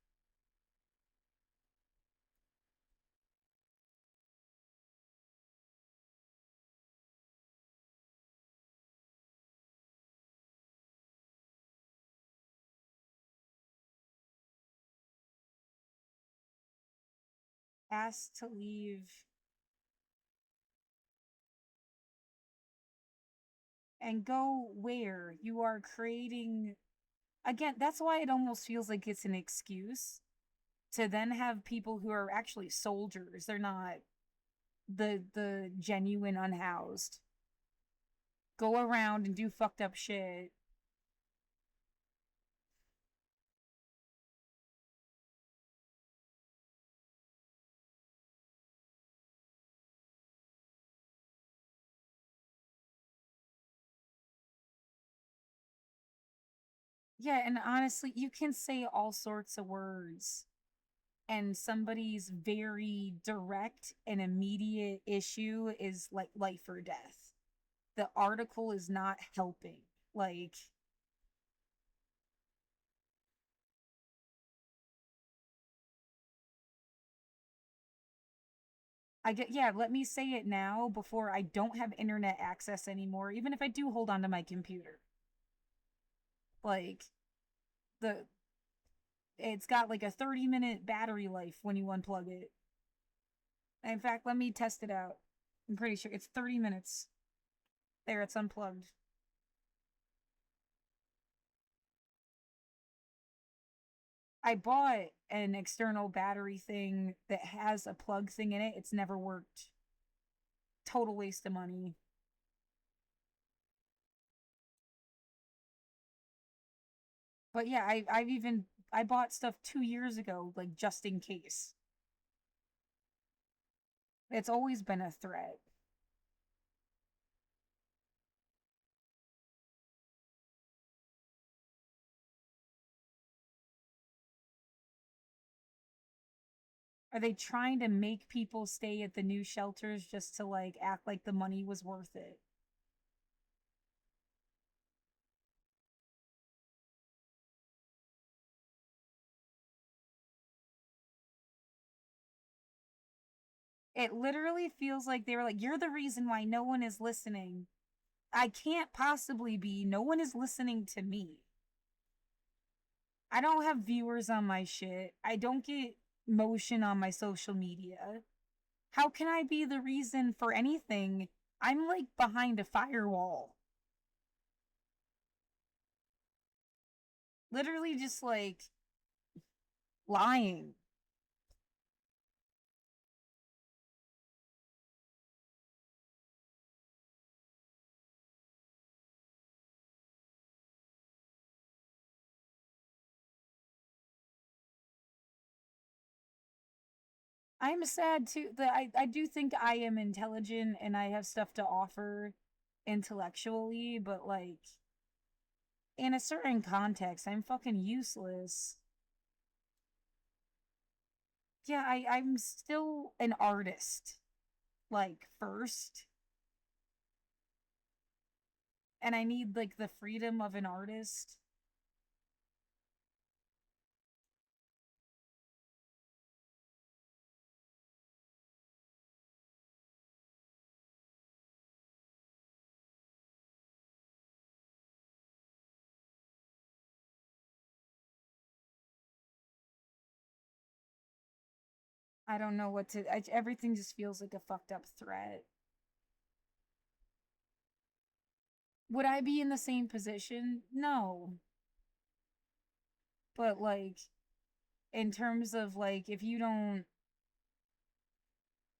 asked to leave and go where you are creating Again, that's why it almost feels like it's an excuse to then have people who are actually soldiers. They're not the genuine unhoused. Go around and do fucked up shit. Yeah, and honestly, you can say all sorts of words, and somebody's very direct and immediate issue is like life or death. The article is not helping. Like, I get, yeah, let me say it now before I don't have internet access anymore, even if I do hold on to my computer. Like, the it's got like a 30-minute battery life when you unplug it. In fact, let me test it out. I'm pretty sure it's 30 minutes. There, it's unplugged. I bought an external battery thing that has a plug thing in it. It's never worked. Total waste of money. But yeah, I've even I bought stuff 2 years ago, like just in case. It's always been a threat. Are they trying to make people stay at the new shelters just to like act like the money was worth it? It literally feels like they were like, "You're the reason why no one is listening." I can't possibly be. No one is listening to me. I don't have viewers on my shit. I don't get motion on my social media. How can I be the reason for anything? I'm like behind a firewall. Literally just like lying. I'm sad too that I do think I am intelligent and I have stuff to offer intellectually, but like in a certain context, I'm fucking useless. Yeah, I'm still an artist, like first, and I need like the freedom of an artist. I don't know what to. Everything just feels like a fucked up threat. Would I be in the same position? No, but like in terms of like if you don't,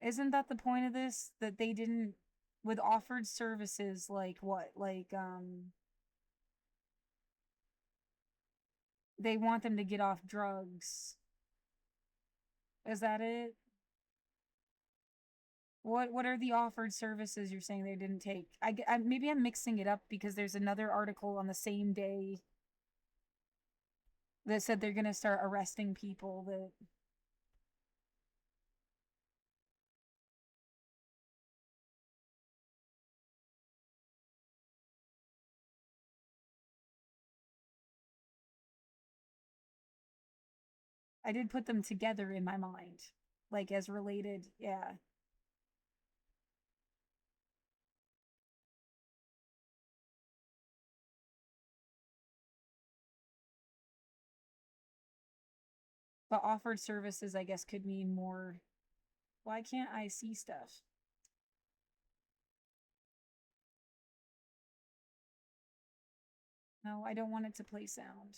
isn't that the point of this that they didn't with offered services like what like they want them to get off drugs. Is that it? What are the offered services you're saying they didn't take? Maybe I'm mixing it up because there's another article on the same day that said they're going to start arresting people that I did put them together in my mind like as related. Yeah. But offered services I guess could mean more. Why can't I see stuff? No, I don't want it to play sound.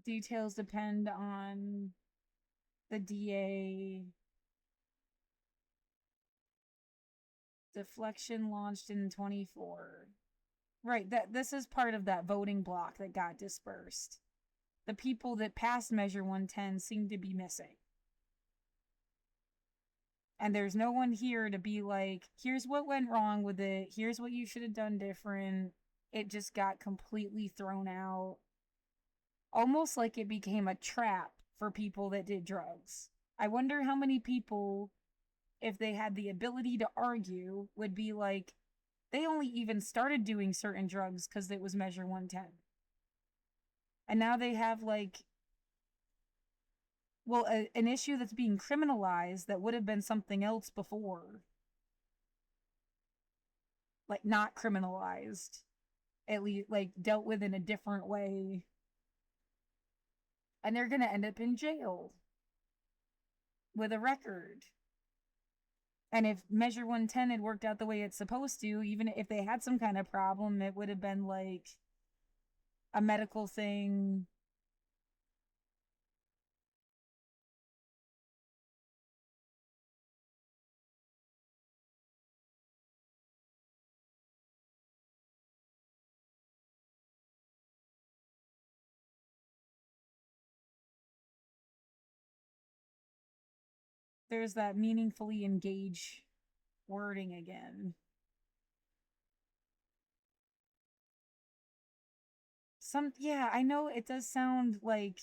Details depend on the DA. Deflection launched in 24. Right, that this is part of that voting block that got dispersed. The people that passed Measure 110 seem to be missing. And there's no one here to be like, here's what went wrong with it, here's what you should have done different. It just got completely thrown out. Almost like it became a trap for people that did drugs. I wonder how many people, if they had the ability to argue, would be like, they only even started doing certain drugs because it was Measure 110. And now they have like, well, an issue that's being criminalized that would have been something else before, like not criminalized, at least like dealt with in a different way. And they're going to end up in jail with a record. And if Measure 110 had worked out the way it's supposed to, even if they had some kind of problem, it would have been like a medical thing. There's that meaningfully engage wording again. Yeah, I know it does sound like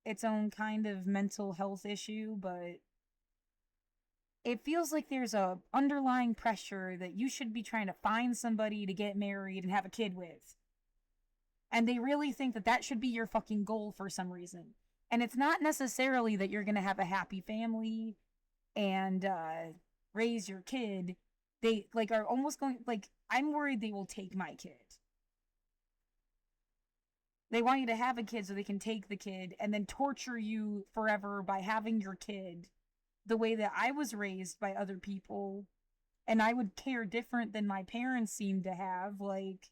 its own kind of mental health issue, but it feels like there's a underlying pressure that you should be trying to find somebody to get married and have a kid with. And they really think that that should be your fucking goal for some reason. And it's not necessarily that you're going to have a happy family and raise your kid. They like are almost going like, I'm worried they will take my kid. They want you to have a kid so they can take the kid and then torture you forever by having your kid the way that I was raised by other people, and I would care different than my parents seem to have. Like,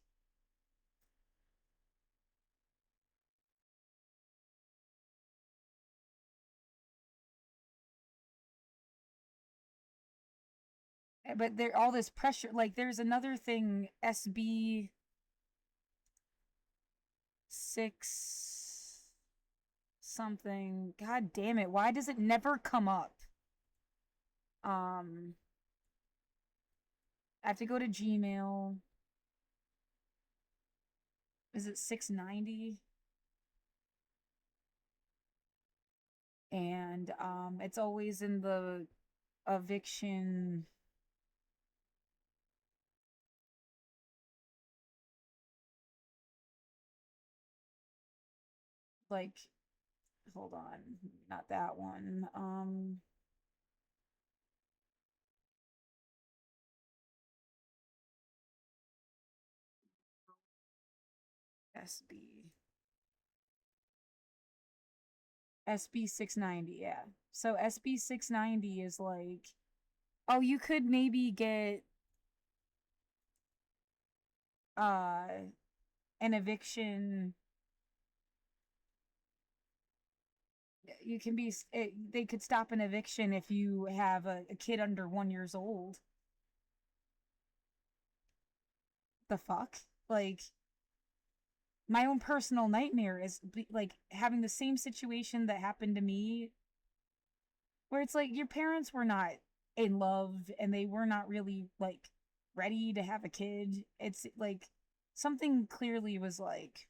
but there all this pressure. Like, there's another thing, SB 6 something. God damn it! Why does it never come up? Um, I have to go to Gmail. Is it 690? And it's always in the eviction. Like, hold on, not that one. SB SB 690, yeah. So SB 690 is like, oh, you could maybe get uh an eviction. You can be they could stop an eviction if you have a kid under 1 years old. The fuck? Like, my own personal nightmare is like having the same situation that happened to me, where it's like your parents were not in love and they were not really like ready to have a kid. It's like something clearly was like,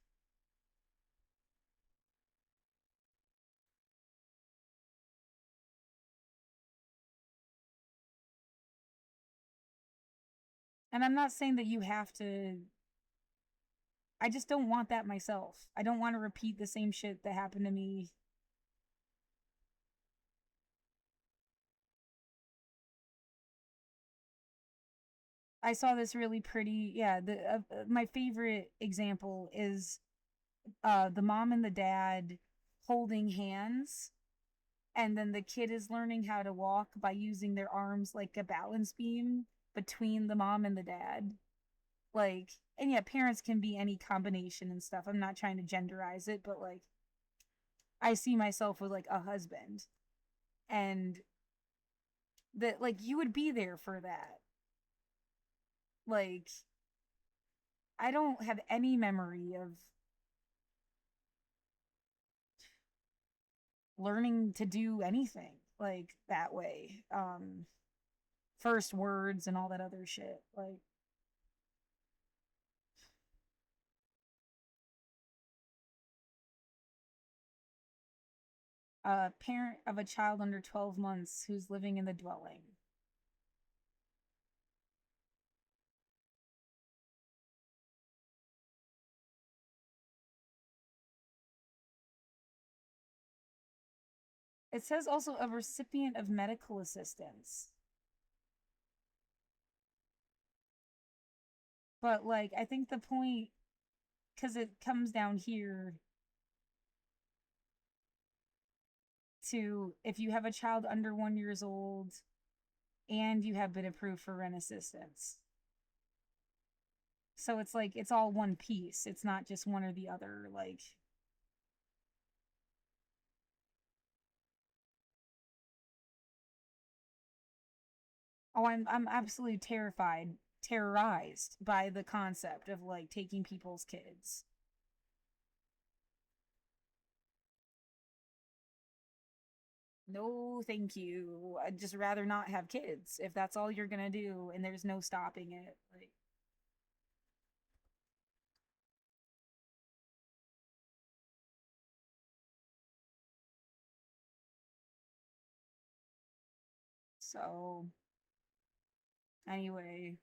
and I'm not saying that you have to, I just don't want that myself. I don't want to repeat the same shit that happened to me. I saw this really pretty, yeah, the my favorite example is the mom and the dad holding hands, and then the kid is learning how to walk by using their arms like a balance beam between the mom and the dad. Like, and yeah, parents can be any combination and stuff. I'm not trying to genderize it, but like, I see myself with like a husband, and that like you would be there for that. Like I don't have any memory of learning to do anything like that way. First words and all that other shit. Like a parent of a child under 12 months who's living in the dwelling. It says also a recipient of medical assistance. But like I think the point, because it comes down here to if you have a child under 1 years old and you have been approved for rent assistance. So it's like it's all one piece. It's not just one or the other. Like, oh, I'm absolutely terrified, terrorized by the concept of like taking people's kids. No, thank you. I'd just rather not have kids if that's all you're gonna do and there's no stopping it. Like, so anyway,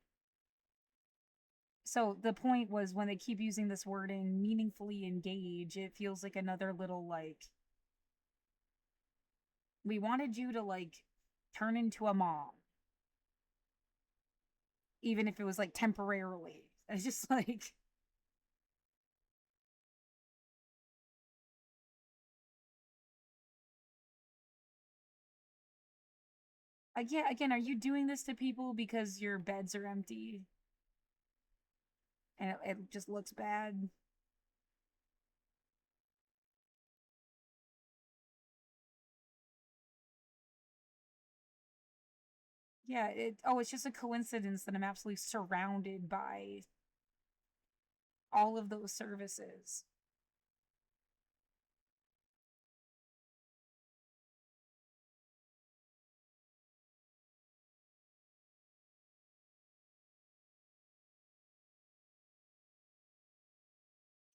so the point was when they keep using this wording meaningfully engage, it feels like another little like we wanted you to like turn into a mom, even if it was like temporarily. It's just again, are you doing this to people because your beds are empty and it just looks bad? Yeah, it's just a coincidence that I'm absolutely surrounded by all of those services.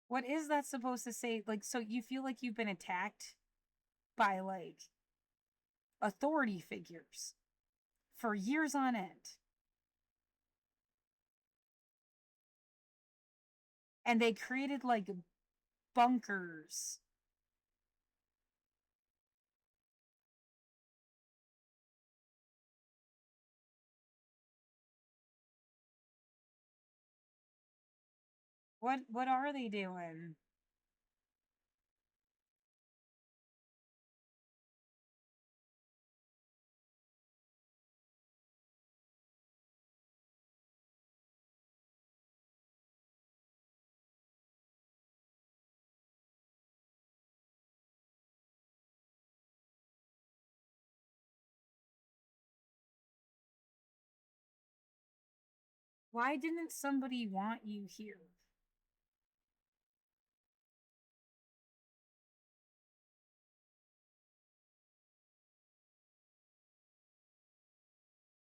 What is that supposed to say? Like, so you feel like you've been attacked by like authority figures for years on end, and they created like bunkers. What are they doing? Why didn't somebody want you here?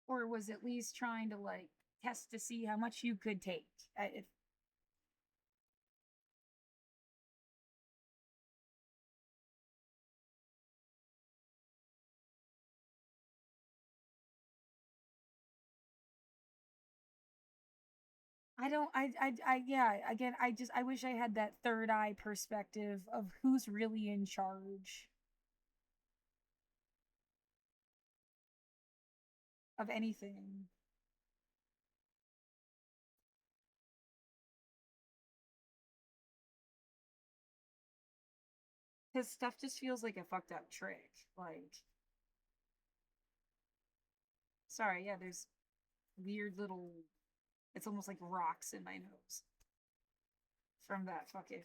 Or was at least trying to like test to see how much you could take? If I don't, yeah, again, I wish I had that third eye perspective of who's really in charge of anything. Because stuff just feels like a fucked up trick. Like, sorry, yeah, there's weird little, it's almost like rocks in my nose from that fucking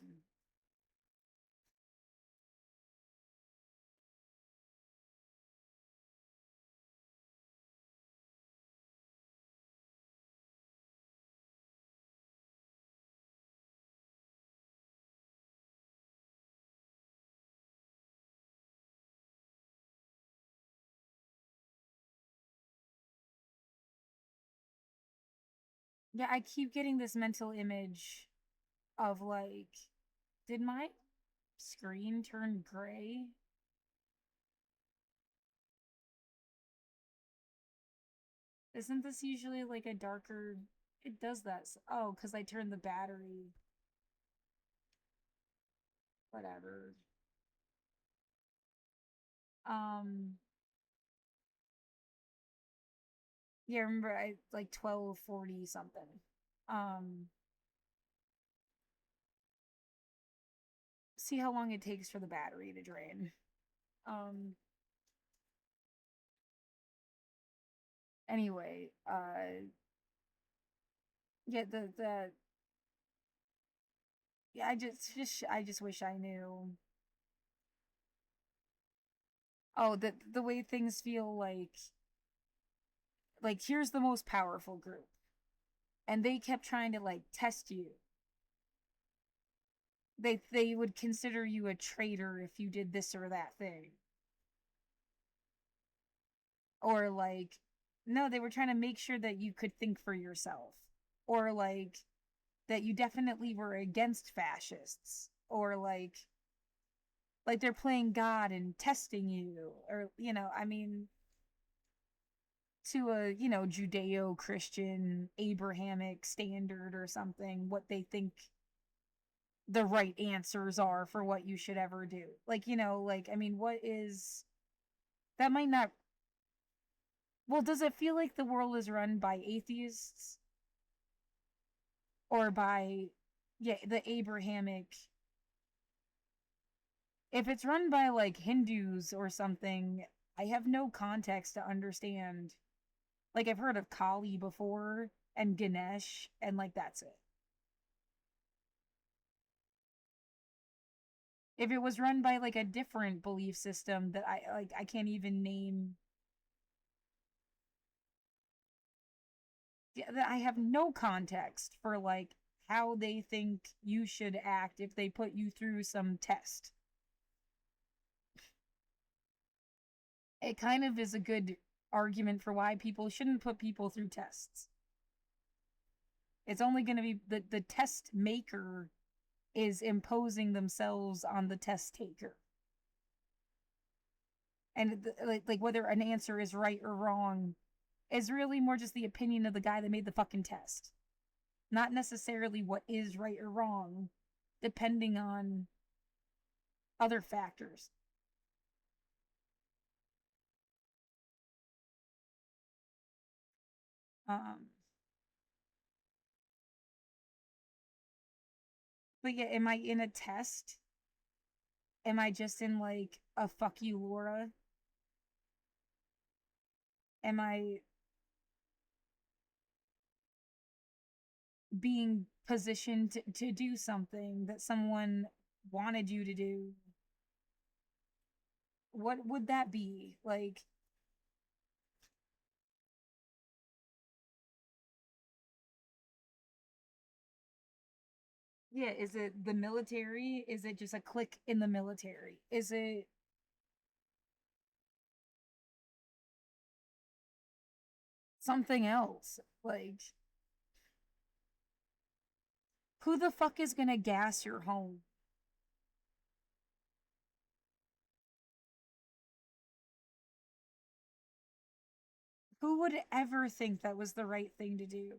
Yeah, I keep getting this mental image of like, did my screen turn gray? Isn't this usually like a darker? It does that. Oh, because I turned the battery. Whatever. Um, yeah, remember I like 1240 something. Um, see how long it takes for the battery to drain. Um, anyway, yeah, the yeah, I just wish I knew. Oh, the way things feel like here's the most powerful group, and they kept trying to like test you. They would consider you a traitor if you did this or that thing, or like no, they were trying to make sure that you could think for yourself, or like that you definitely were against fascists, or like they're playing God and testing you, or I mean, to a Judeo-Christian Abrahamic standard or something, what they think the right answers are for what you should ever do. Like, like, I mean, what is that might not. Well, does it feel like the world is run by atheists or by, yeah, the Abrahamic? If it's run by like Hindus or something, I have no context to understand. Like, I've heard of Kali before and Ganesh, and like that's it. If it was run by like a different belief system that I can't even name, yeah, that I have no context for like how they think you should act if they put you through some test. It kind of is a good argument for why people shouldn't put people through tests. It's only going to be the test maker is imposing themselves on the test taker. And like whether an answer is right or wrong is really more just the opinion of the guy that made the fucking test, not necessarily what is right or wrong, depending on other factors. Um, but yeah, am I in a test? Am I just in like a fuck you, Laura? Am I being positioned to do something that someone wanted you to do? What would that be? Like, yeah, is it the military? Is it just a clique in the military? Is it something else? Like, who the fuck is gonna gas your home? Who would ever think that was the right thing to do?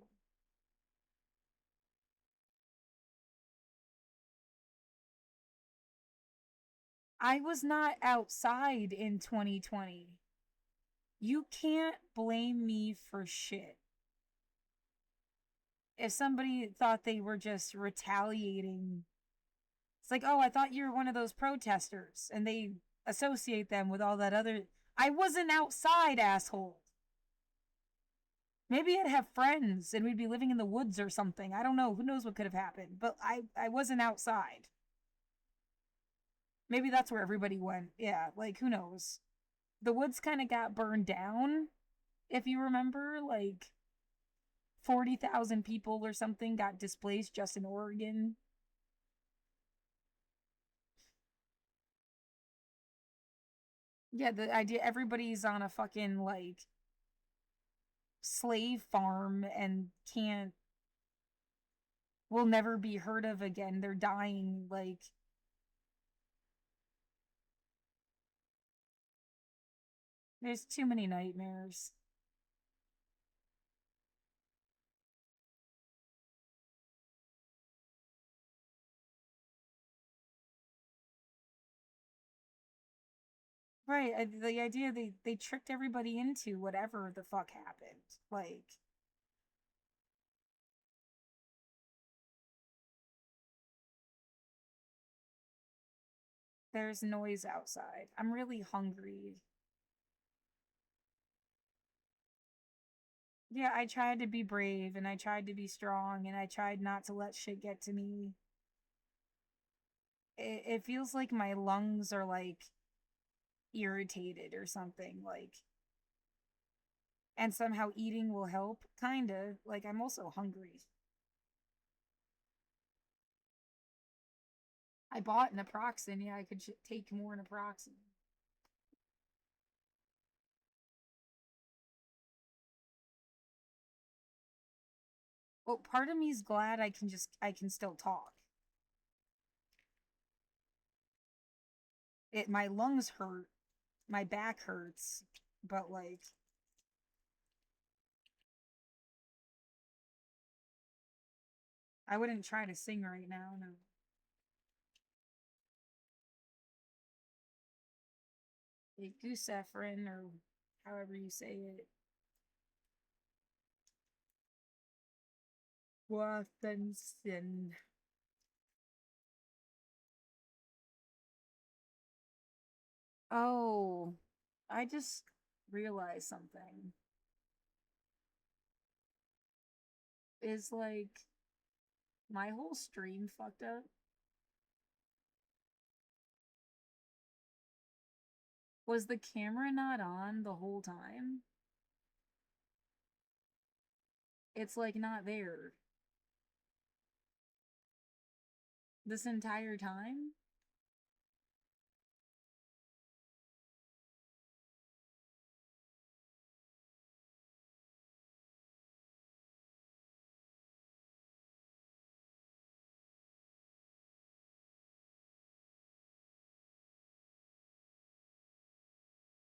I was not outside in 2020. You can't blame me for shit. If somebody thought they were just retaliating, it's like, oh, I thought you were one of those protesters, and they associate them with all that other. I wasn't outside, asshole. Maybe I'd have friends and we'd be living in the woods or something. I don't know. Who knows what could have happened? But I wasn't outside. Maybe that's where everybody went. Yeah, like who knows? The woods kind of got burned down, if you remember. Like 40,000 people or something got displaced just in Oregon. Yeah, the idea everybody's on a fucking like slave farm and can't. will never be heard of again. They're dying. Like, there's too many nightmares. Right. The idea they tricked everybody into whatever the fuck happened. Like, there's noise outside. I'm really hungry. Yeah, I tried to be brave and I tried to be strong and I tried not to let shit get to me. It feels like my lungs are like irritated or something. Like, and somehow eating will help. Kinda. Like, I'm also hungry. I bought naproxen. Yeah, I could take more naproxen. Well, part of me's glad I can still talk. My lungs hurt, my back hurts, but like I wouldn't try to sing right now. No, like Goosefrin or however you say it. Wathenson. Oh, I just realized something. Is like my whole stream fucked up? Was the camera not on the whole time? It's like not there this entire time?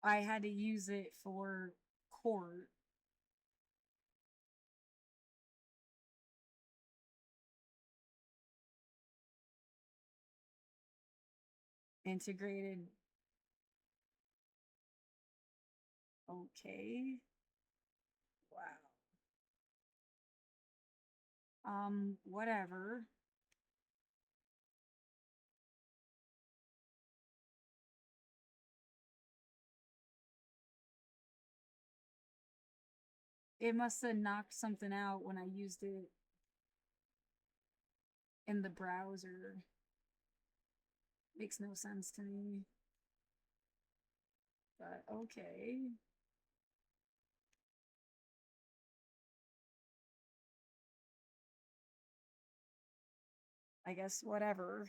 I had to use it for court. Integrated. Okay. Wow. Whatever. It must have knocked something out when I used it in the browser. Makes no sense to me. But okay. I guess whatever.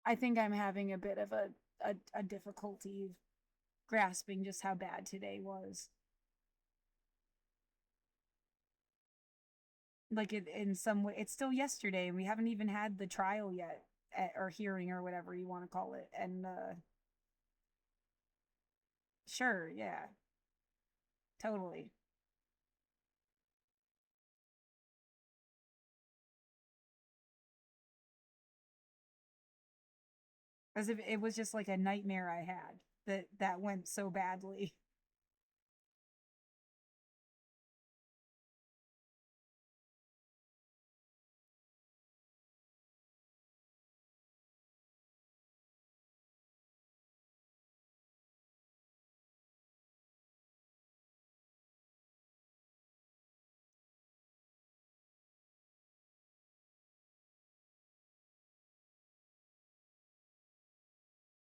I think I'm having a bit of a difficulty grasping just how bad today was. Like it in some way, it's still yesterday, and we haven't even had the trial yet, or hearing, or whatever you want to call it. And sure, yeah, totally. As if it was just like a nightmare I had that went so badly.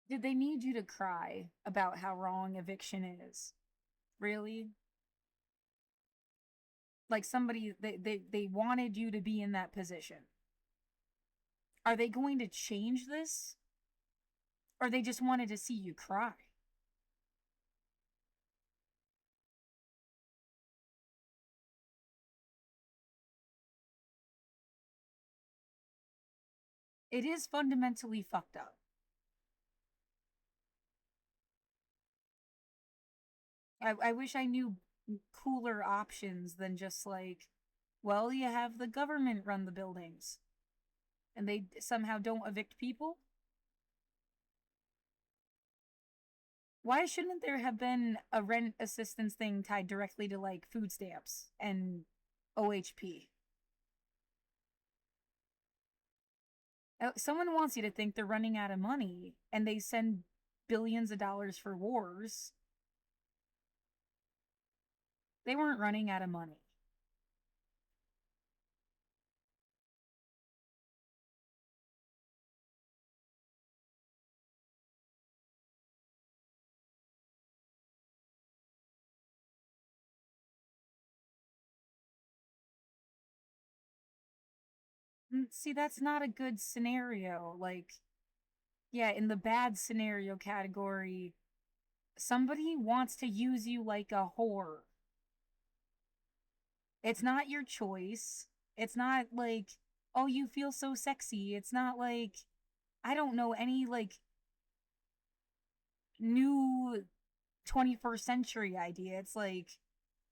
Did they need you to cry about how wrong eviction is? Really? Like somebody they wanted you to be in that position. Are they going to change this? Or they just wanted to see you cry? It is fundamentally fucked up. I wish I knew cooler options than just like, well, you have the government run the buildings and they somehow don't evict people. Why shouldn't there have been a rent assistance thing tied directly to like food stamps and OHP? Someone wants you to think they're running out of money and they send billions of dollars for wars. They weren't running out of money. See, that's not a good scenario. Like, yeah, in the bad scenario category, somebody wants to use you like a whore. It's not your choice. It's not like, oh, you feel so sexy. It's not like, I don't know, any like new 21st century idea. It's like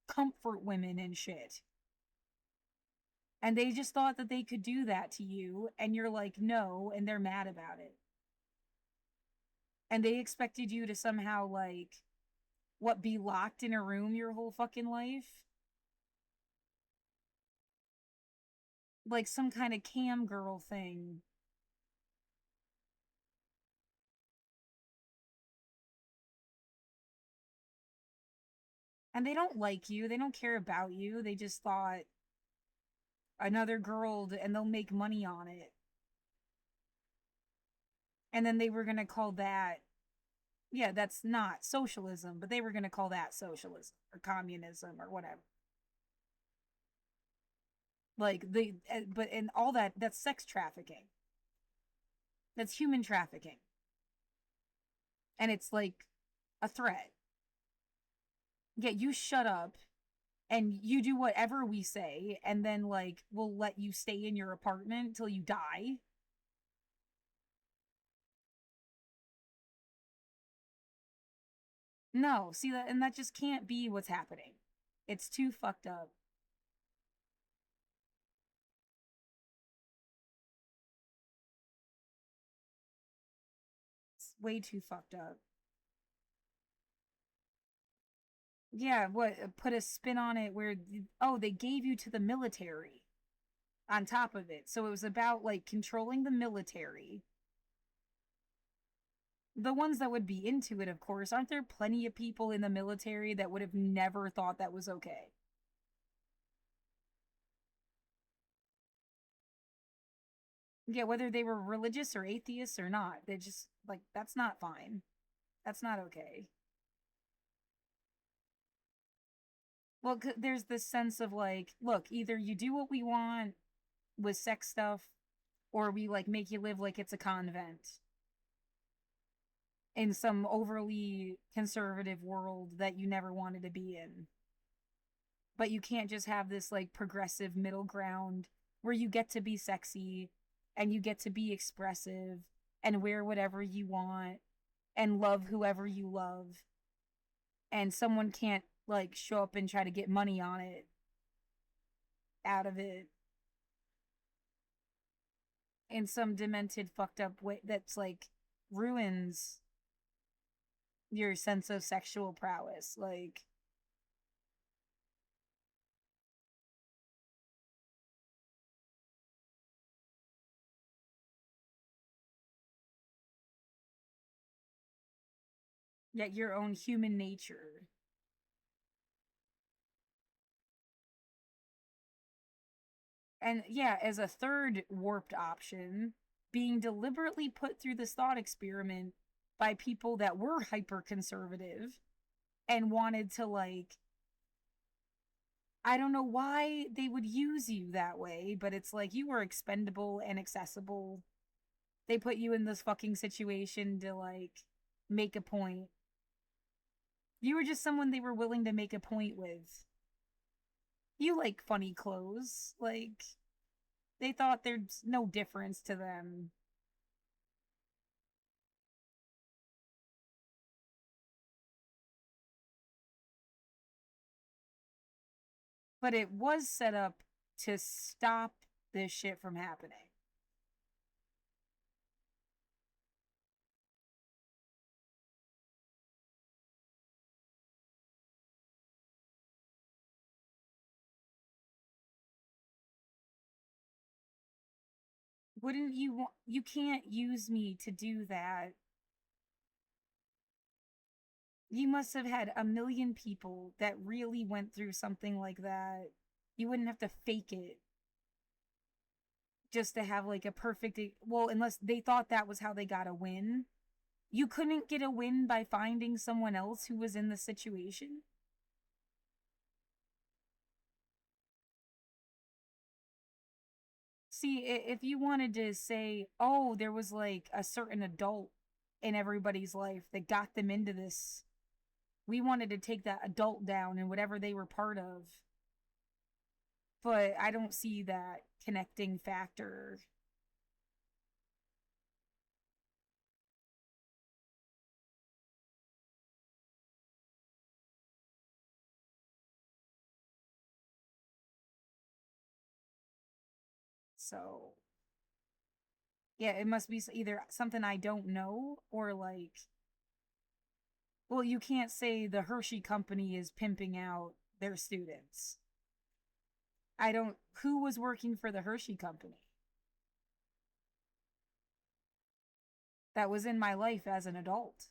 comfort women and shit. And they just thought that they could do that to you. And you're like, no. And they're mad about it. And they expected you to somehow, like, what, be locked in a room your whole fucking life? Like some kind of cam girl thing. And they don't like you. They don't care about you. They just thought another girl and they'll make money on it. And then they were going to call that, yeah, that's not socialism, but they were going to call that socialism or communism or whatever. Like but in all that, that's sex trafficking. That's human trafficking. And it's like a threat. Yeah, you shut up and you do whatever we say, and then like we'll let you stay in your apartment till you die. No, see that, and that just can't be what's happening. It's too fucked up. It's way too fucked up. Yeah, what, put a spin on it where, oh, they gave you to the military on top of it. So it was about like controlling the military. The ones that would be into it, of course. Aren't there plenty of people in the military that would have never thought that was okay? Yeah, whether they were religious or atheists or not, they just like, that's not fine. That's not okay. Well, there's this sense of like, look, either you do what we want with sex stuff, or we like make you live like it's a convent in some overly conservative world that you never wanted to be in. But you can't just have this like progressive middle ground where you get to be sexy and you get to be expressive and wear whatever you want and love whoever you love, and someone can't like show up and try to get money on it out of it in some demented fucked up way that's like ruins your sense of sexual prowess. Like, yet your own human nature. And yeah, as a third warped option, being deliberately put through this thought experiment by people that were hyper conservative and wanted to, like, I don't know why they would use you that way, but it's like you were expendable and accessible. They put you in this fucking situation to, like, make a point. You were just someone they were willing to make a point with. You like funny clothes. Like, they thought there's no difference to them. But it was set up to stop this shit from happening. Wouldn't you want, you can't use me to do that. You must have had a million people that really went through something like that. You wouldn't have to fake it just to have like a perfect, well, unless they thought that was how they got a win. You couldn't get a win by finding someone else who was in the situation. See, if you wanted to say, oh, there was like a certain adult in everybody's life that got them into this, we wanted to take that adult down and whatever they were part of. But I don't see that connecting factor. So, yeah, it must be either something I don't know or like, well, you can't say the Hershey company is pimping out their students. I don't, who was working for the Hershey company? That was in my life as an adult.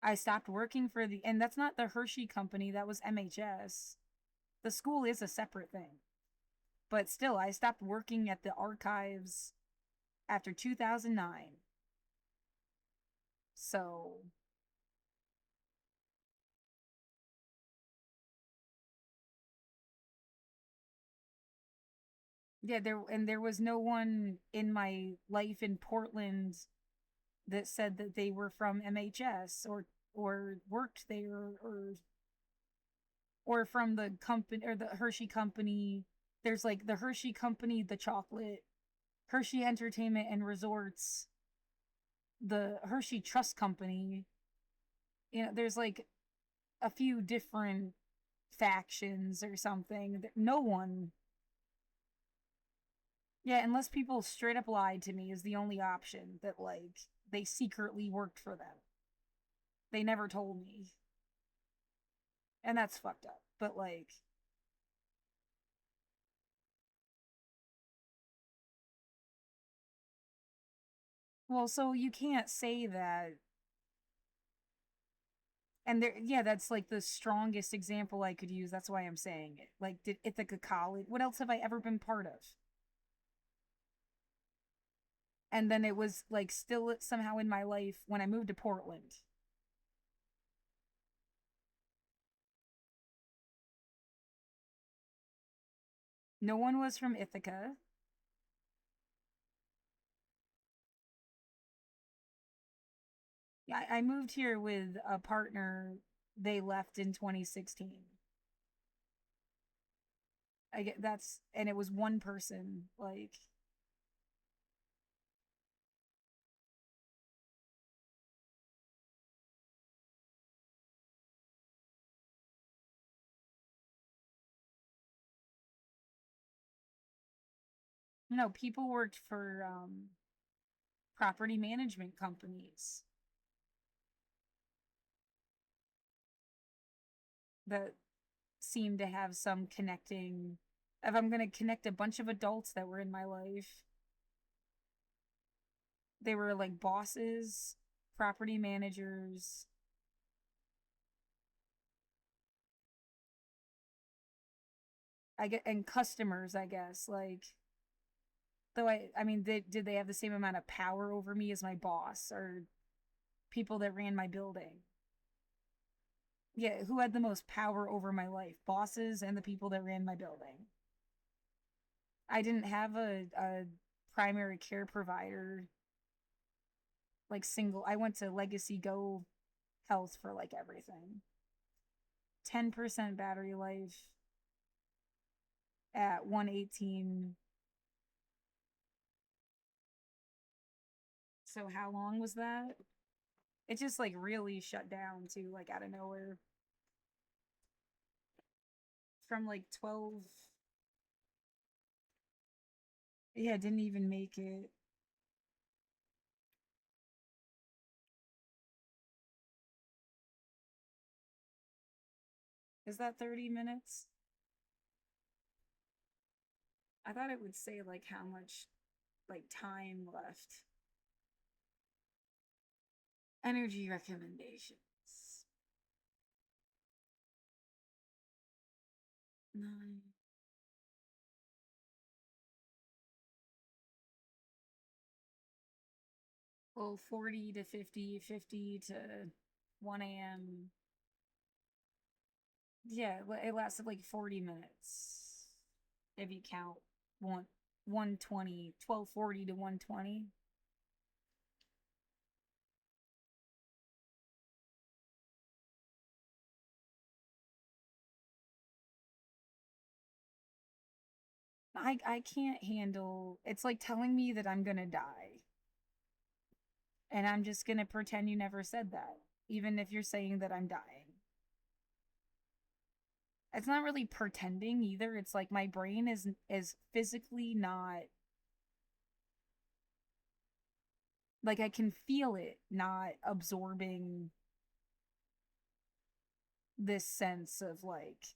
I stopped working for the, and that's not the Hershey company, that was MHS. The school is a separate thing. But still, I stopped working at the archives after 2009. So, yeah, there was no one in my life in Portland that said that they were from MHS or worked there or from the company or the Hershey company. There's like the Hershey company, the chocolate, Hershey Entertainment and Resorts, the Hershey Trust Company. You know, there's like a few different factions or something. No one, yeah, unless people straight up lied to me is the only option that like they secretly worked for them. They never told me. And that's fucked up. But like, well, so you can't say that. And there, yeah, that's like the strongest example I could use. That's why I'm saying it. Like, did Ithaca College? What else have I ever been part of? And then it was like still somehow in my life when I moved to Portland. No one was from Ithaca. I moved here with a partner. They left in 2016. I get that's and it was one person. Like, no, people worked for property management companies that seemed to have some connecting. If I'm going to connect a bunch of adults that were in my life, they were like bosses, property managers. I get and customers, I guess. Like, though I mean, did they have the same amount of power over me as my boss or people that ran my building? Yeah, who had the most power over my life? Bosses and the people that ran my building. I didn't have a primary care provider like single. I went to Legacy Go Health for like everything. 10% battery life at 118. So how long was that? It just like really shut down too, like out of nowhere. From like 12. Yeah, didn't even make it. Is that 30 minutes? I thought it would say like how much like time left. Energy recommendations. 9. Well, 40 to 50, 50 to 1 a.m. Yeah, it lasted like 40 minutes. If you count one 120, 1240 to 120. I can't handle it's like telling me that I'm gonna die. And I'm just gonna pretend you never said that, even if you're saying that I'm dying. It's not really pretending either. It's like my brain is physically not like I can feel it not absorbing this sense of like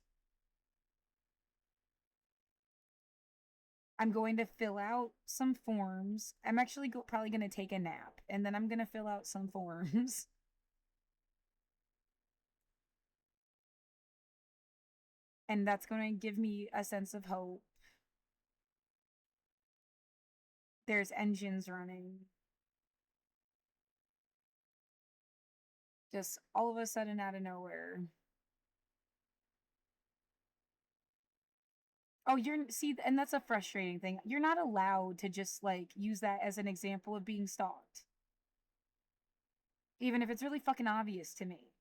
I'm going to fill out some forms. I'm actually probably going to take a nap and then I'm going to fill out some forms and that's going to give me a sense of hope. There's engines running. Just all of a sudden out of nowhere. Oh, you're see, and that's a frustrating thing. You're not allowed to just like use that as an example of being stalked, even if it's really fucking obvious to me.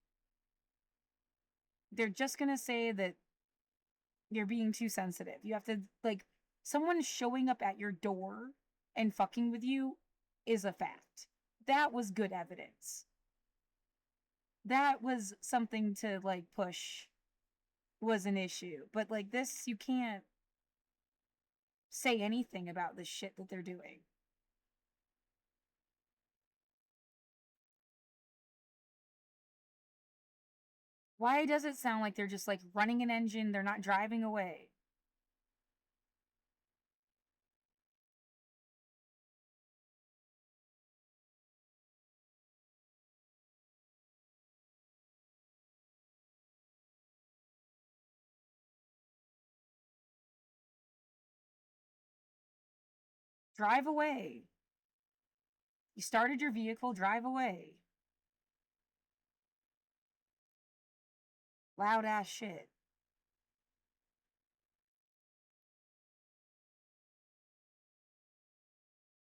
They're just gonna say that you're being too sensitive. You have to like someone showing up at your door and fucking with you is a fact. That was good evidence. That was something to like push was an issue. But like this, you can't say anything about the shit that they're doing. Why does it sound like they're just like running an engine? They're not driving away. Drive away. You started your vehicle, drive away. Loud ass shit.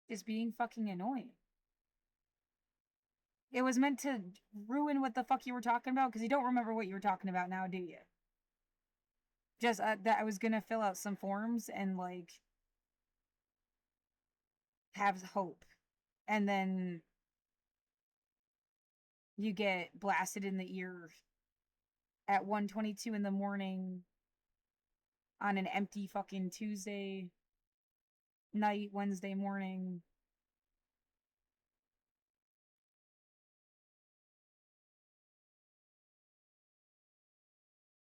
Is being fucking annoying. It was meant to ruin what the fuck you were talking about because you don't remember what you were talking about now, do you? Just that I was gonna fill out some forms and like have hope, and then you get blasted in the ear at 1:22 in the morning on an empty fucking Tuesday night, Wednesday morning.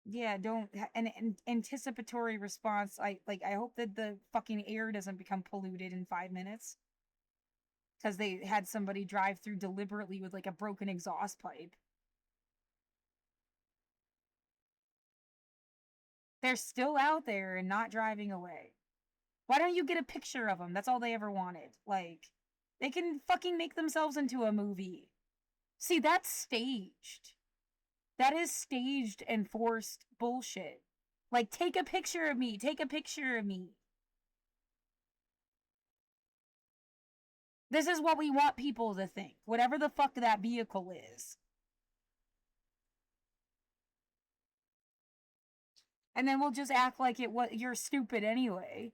Yeah, don't an anticipatory response. I hope that the fucking air doesn't become polluted in 5 minutes because they had somebody drive through deliberately with like a broken exhaust pipe. They're still out there and not driving away. Why don't you get a picture of them? That's all they ever wanted. Like, they can fucking make themselves into a movie. See, that's staged. That is staged and forced bullshit. Like, take a picture of me. Take a picture of me. This is what we want people to think. Whatever the fuck that vehicle is. And then we'll just act like you're stupid anyway.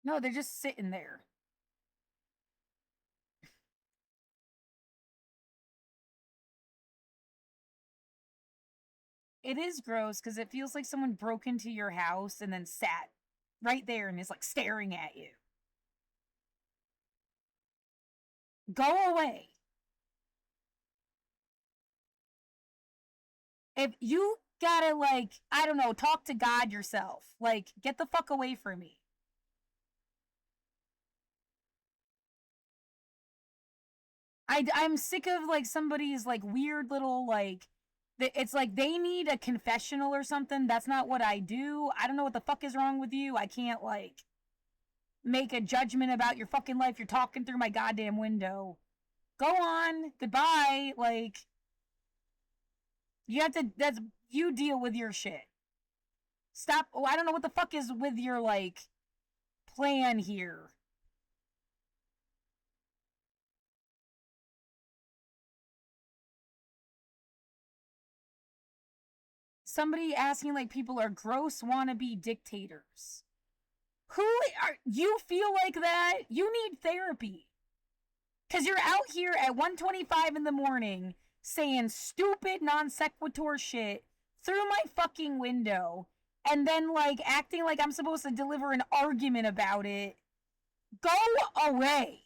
No, they're just sitting there. It is gross because it feels like someone broke into your house and then sat right there and is like staring at you. Go away. If you gotta, like, I don't know, talk to God yourself. Like, get the fuck away from me. I'm sick of, like, somebody's, like, weird little, like, it's like they need a confessional or something. That's not what I do. I don't know what the fuck is wrong with you. I can't, like, make a judgment about your fucking life. You're talking through my goddamn window. Go on. Goodbye. Like, you have to, you deal with your shit. Stop. Oh, I don't know what the fuck is with your, like, plan here. Somebody asking, like, people are gross wannabe dictators. Who are you? Feel like that? You need therapy. Because you're out here at 1:25 in the morning saying stupid non sequitur shit through my fucking window and then, like, acting like I'm supposed to deliver an argument about it. Go away.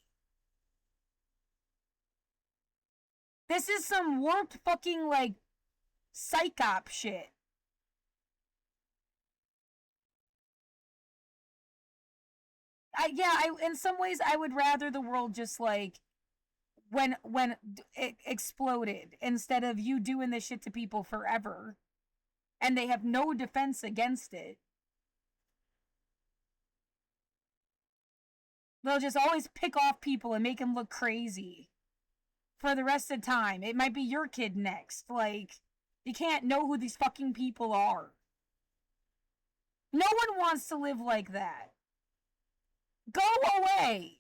This is some warped fucking, like, psychop shit. In some ways I would rather the world just, like, when it exploded instead of you doing this shit to people forever and they have no defense against it. They'll just always pick off people and make them look crazy for the rest of the time. It might be your kid next. Like, you can't know who these fucking people are. No one wants to live like that. Go away.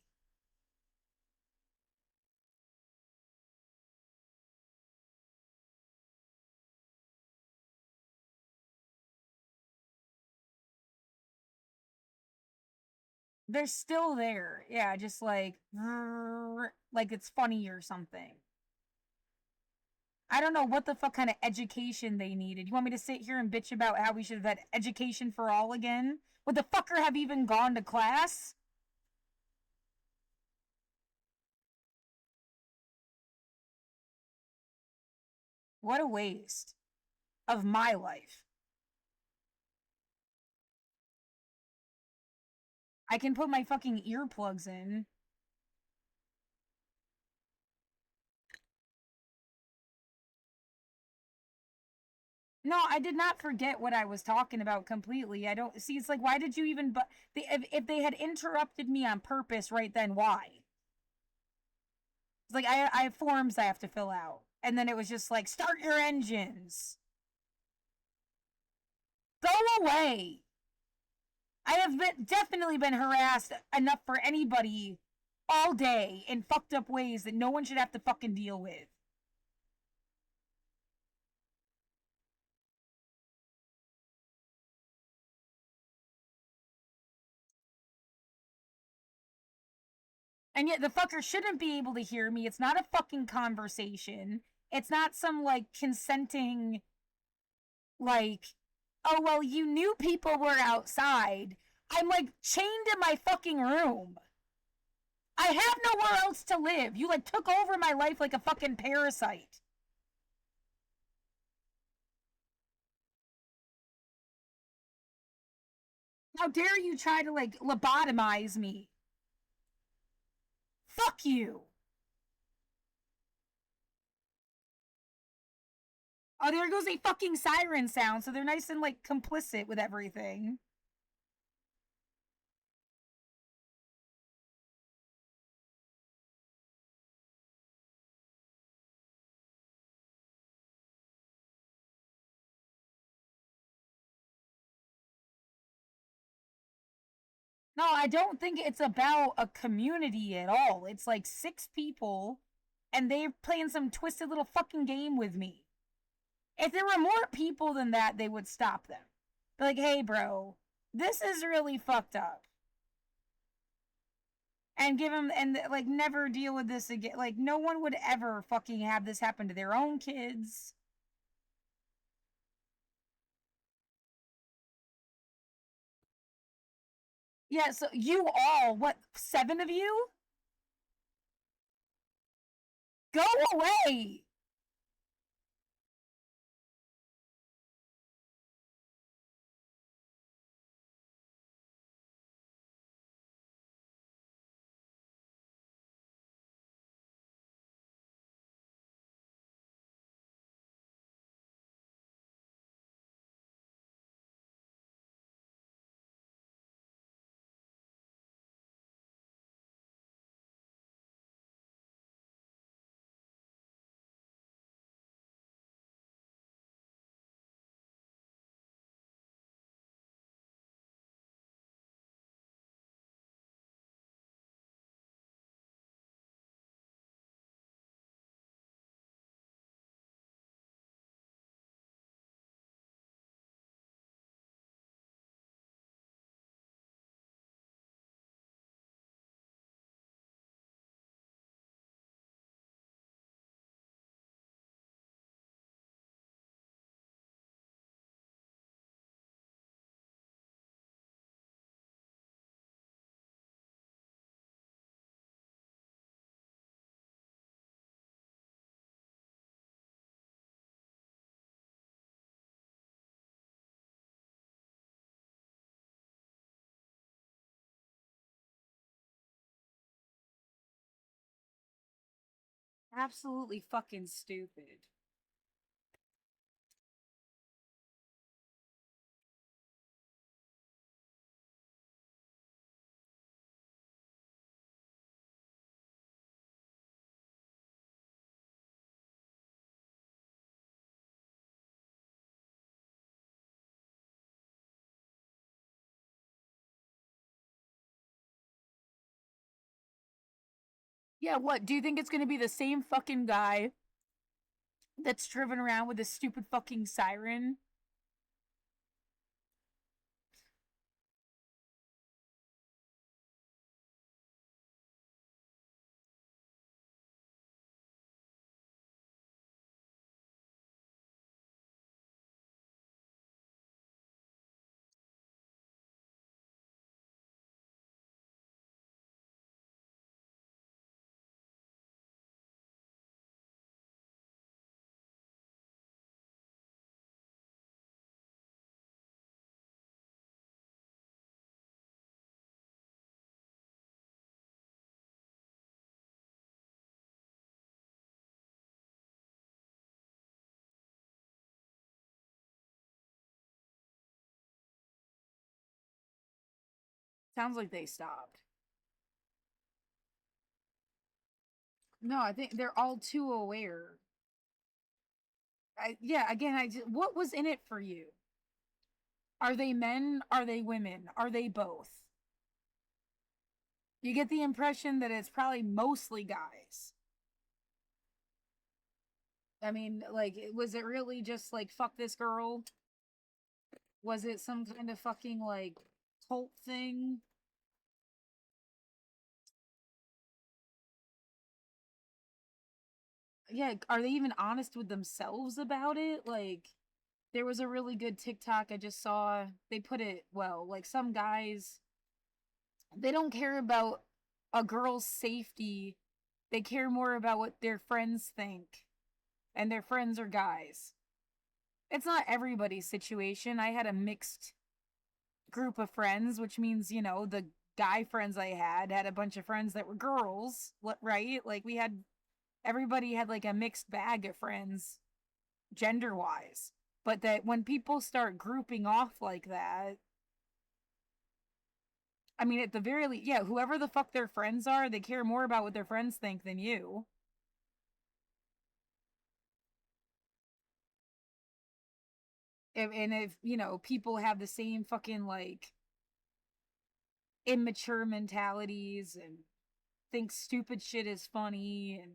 They're still there. Yeah, just like it's funny or something. I don't know what the fuck kind of education they needed. You want me to sit here and bitch about how we should have had education for all again? Would the fucker have even gone to class? What a waste of my life. I can put my fucking earplugs in. No, I did not forget what I was talking about completely. I don't see. It's like, why did you even? But if they had interrupted me on purpose right then, why? It's like I have forms I have to fill out, and then it was just like, start your engines. Go away. I have definitely been harassed enough for anybody all day in fucked up ways that no one should have to fucking deal with. And yet the fucker shouldn't be able to hear me. It's not a fucking conversation. It's not some, like, consenting, like, oh, well, you knew people were outside. I'm, like, chained in my fucking room. I have nowhere else to live. You, like, took over my life like a fucking parasite. How dare you try to like lobotomize me? Fuck you. Oh, there goes a fucking siren sound, so they're nice and like complicit with everything. No, I don't think it's about a community at all. It's like six people and they're playing some twisted little fucking game with me. If there were more people than that, they would stop them. Be like, hey, bro, this is really fucked up. And give them, and like, never deal with this again. Like, no one would ever fucking have this happen to their own kids. Yeah, so you all, what, seven of you? Go away. Absolutely fucking stupid. Yeah, what? Do you think it's gonna be the same fucking guy that's driven around with a stupid fucking siren? Sounds like they stopped. No, I think they're all too aware. Yeah, again, what was in it for you? Are they men? Are they women? Are they both? You get the impression that it's probably mostly guys. I mean, like, was it really just like, fuck this girl? Was it some kind of fucking, like, cult thing? Yeah, are they even honest with themselves about it? Like, there was a really good TikTok I just saw. They put it well, like, some guys, they don't care about a girl's safety. They care more about what their friends think, and their friends are guys. It's not everybody's situation. I had a mixed group of friends, which means, you know, the guy friends I had a bunch of friends that were girls, right? Like we had everybody had like a mixed bag of friends gender wise. But that when people start grouping off like that, I mean, at the very least, yeah, whoever the fuck their friends are, they care more about what their friends think than you. And if, you know, people have the same fucking like immature mentalities and think stupid shit is funny and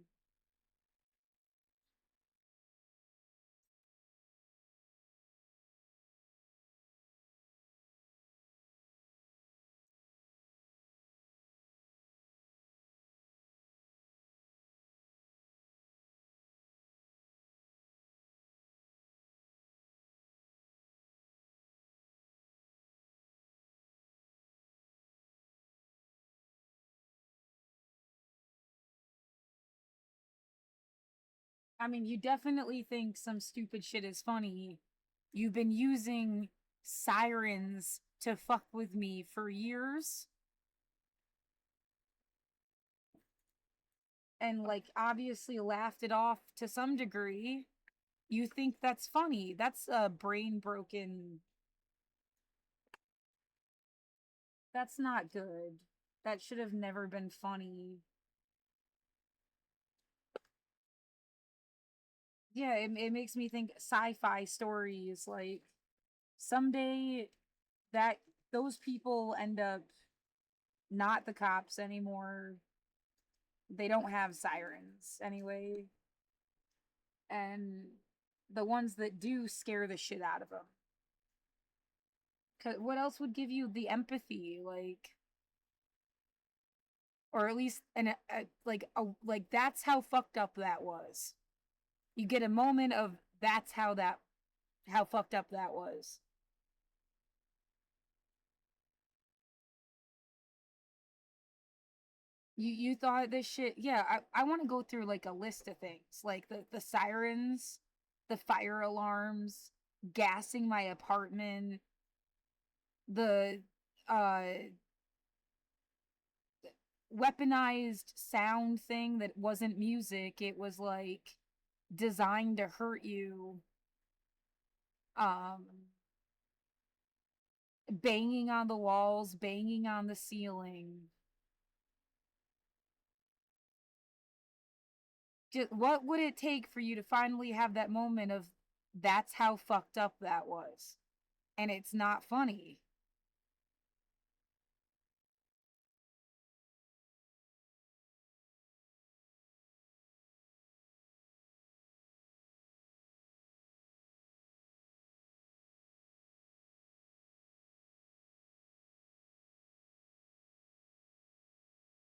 I mean, you definitely think some stupid shit is funny. You've been using sirens to fuck with me for years and like obviously laughed it off to some degree. You think that's funny. That's a brain broken. That's not good. That should have never been funny. Yeah, it makes me think sci-fi stories like someday that those people end up not the cops anymore. They don't have sirens anyway, and the ones that do scare the shit out of them. Cause what else would give you the empathy, like, or at least like that's how fucked up that was. You get a moment of that's how fucked up that was. You thought this shit, yeah. I want to go through like a list of things like the sirens, the fire alarms, gassing my apartment, the uh weaponized sound thing that wasn't music, it was like designed to hurt you, um banging on the walls, banging on the ceiling. Just, what would it take for you to finally have that moment of that's how fucked up that was and it's not funny?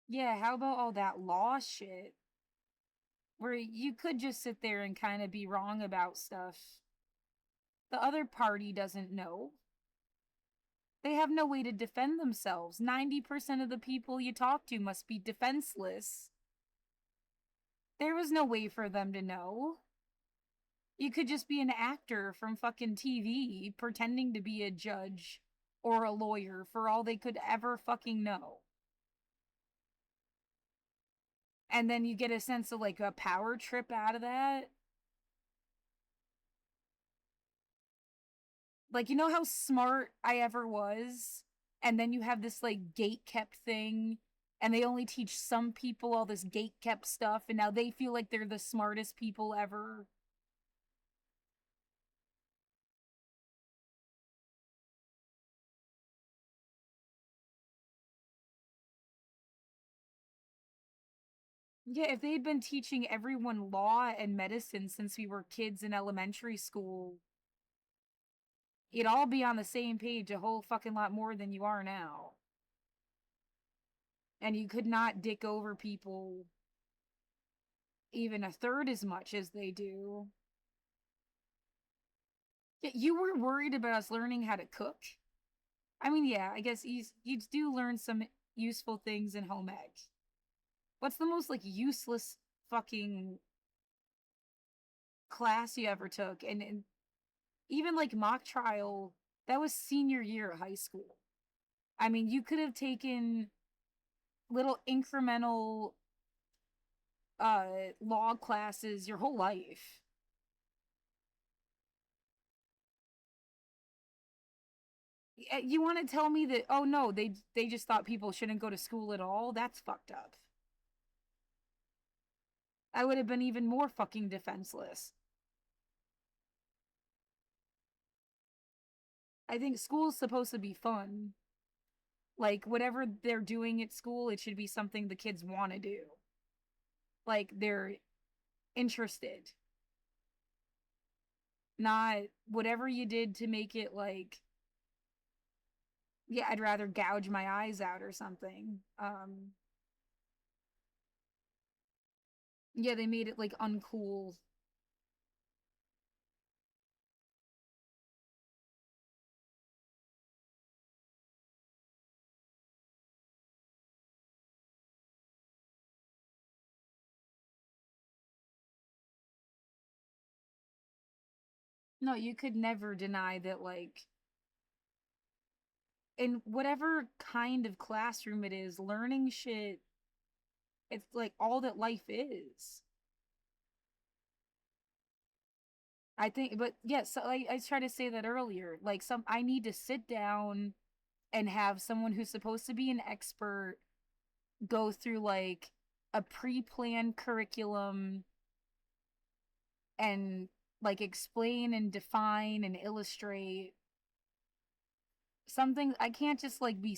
Yeah, how about all that law shit where you could just sit there and kind of be wrong about stuff the other party doesn't know? They have no way to defend themselves. 90% of the people you talk to must be defenseless. There was no way for them to know. You could just be an actor from fucking TV pretending to be a judge or a lawyer for all they could ever fucking know. And then you get a sense of like a power trip out of that. Like, you know how smart I ever was? And then you have this like gate kept thing, and they only teach some people all this gate kept stuff, and now they feel like they're the smartest people ever. Yeah, if they'd been teaching everyone law and medicine since we were kids in elementary school, you'd all be on the same page a whole fucking lot more than you are now. And you could not dick over people even a third as much as they do. Yeah, you were worried about us learning how to cook. I mean, yeah, I guess you do learn some useful things in home ec. What's the most like useless fucking class you ever took? And even like mock trial That was senior year of high school. I mean, you could have taken little incremental law classes your whole life. You want to tell me that, oh no, they just thought people shouldn't go to school at all? That's fucked up. I would have been even more fucking defenseless. I think school's supposed to be fun. Like whatever they're doing at school, it should be something the kids want to do. Like they're interested. Not whatever you did to make it like, yeah, I'd rather gouge my eyes out or something. Yeah, they made it like uncool. No, you could never deny that, like, in whatever kind of classroom it is, learning shit, it's like all that life is. I think, but yes, so I tried to say that earlier. Like, I need to sit down and have someone who's supposed to be an expert go through like a pre-planned curriculum and like explain and define and illustrate something. I can't just like be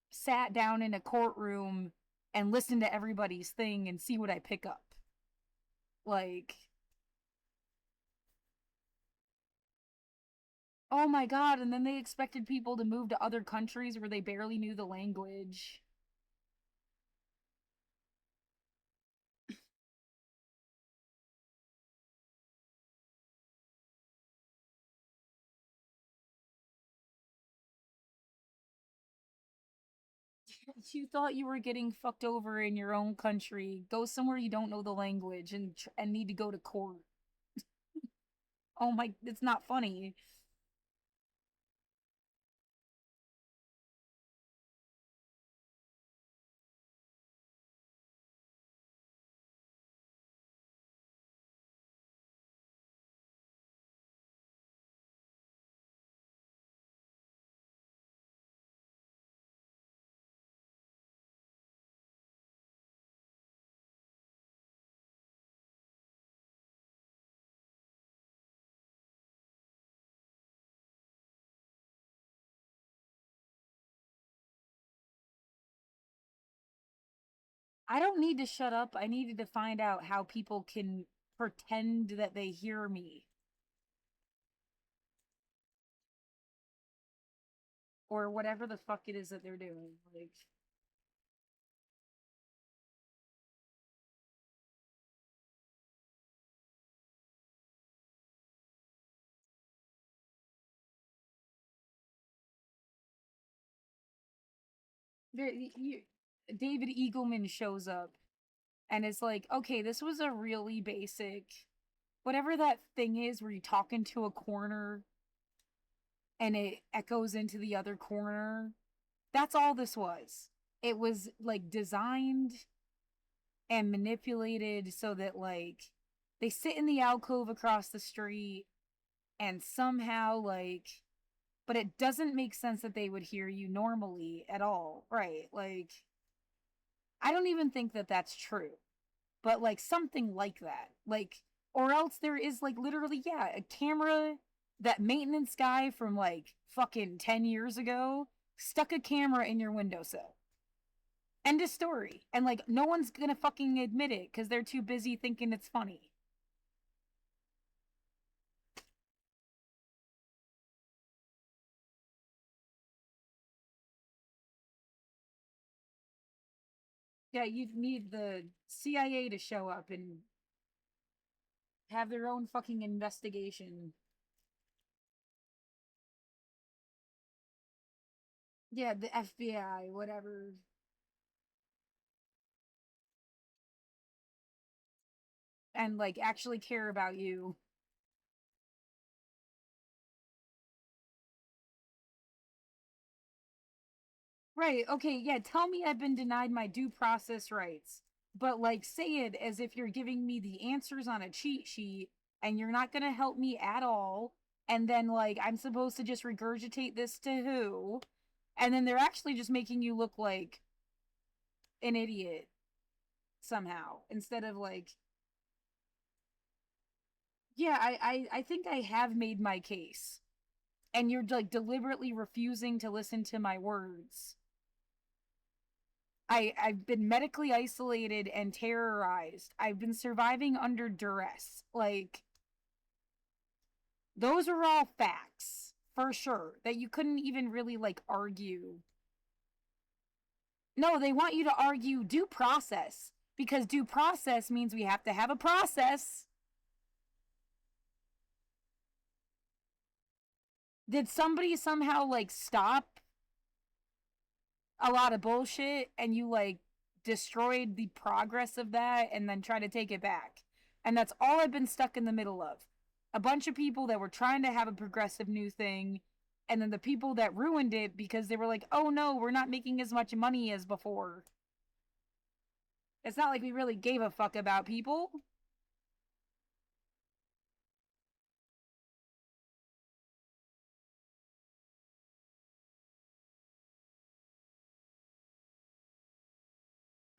sat down in a courtroom and listen to everybody's thing and see what I pick up. Like, oh my god, and then they expected people to move to other countries where they barely knew the language. You thought you were getting fucked over in your own country. Go somewhere you don't know the language and need to go to court. Oh my, it's not funny. I don't need to shut up. I needed to find out how people can pretend that they hear me or whatever the fuck it is that they're doing. Like, you, David Eagleman shows up and it's like, okay, this was a really basic, whatever that thing is where you talk into a corner and it echoes into the other corner. That's all this was. It was like designed and manipulated so that like they sit in the alcove across the street and somehow like, but it doesn't make sense that they would hear you normally at all, right? Like, I don't even think that that's true, but like something like that, like, or else there is like literally, yeah, a camera. That maintenance guy from like fucking 10 years ago stuck a camera in your windowsill. End of story. And like no one's gonna fucking admit it because they're too busy thinking it's funny. Yeah, you need the CIA to show up and have their own fucking investigation. Yeah, the FBI, whatever. And like actually care about you. Right. Okay. Yeah. Tell me I've been denied my due process rights, but like say it as if you're giving me the answers on a cheat sheet and you're not going to help me at all. And then like I'm supposed to just regurgitate this to who? And then they're actually just making you look like an idiot somehow instead of like, yeah, I think I have made my case. And you're like deliberately refusing to listen to my words. I've been medically isolated and terrorized. I've been surviving under duress. Like those are all facts for sure that you couldn't even really like argue. No, they want you to argue due process because due process means we have to have a process. Did somebody somehow like stop a lot of bullshit and you like destroyed the progress of that and then try to take it back? And that's all I've been stuck in the middle of. A bunch of people that were trying to have a progressive new thing, and then the people that ruined it because they were like, oh no, we're not making as much money as before. It's not like we really gave a fuck about people.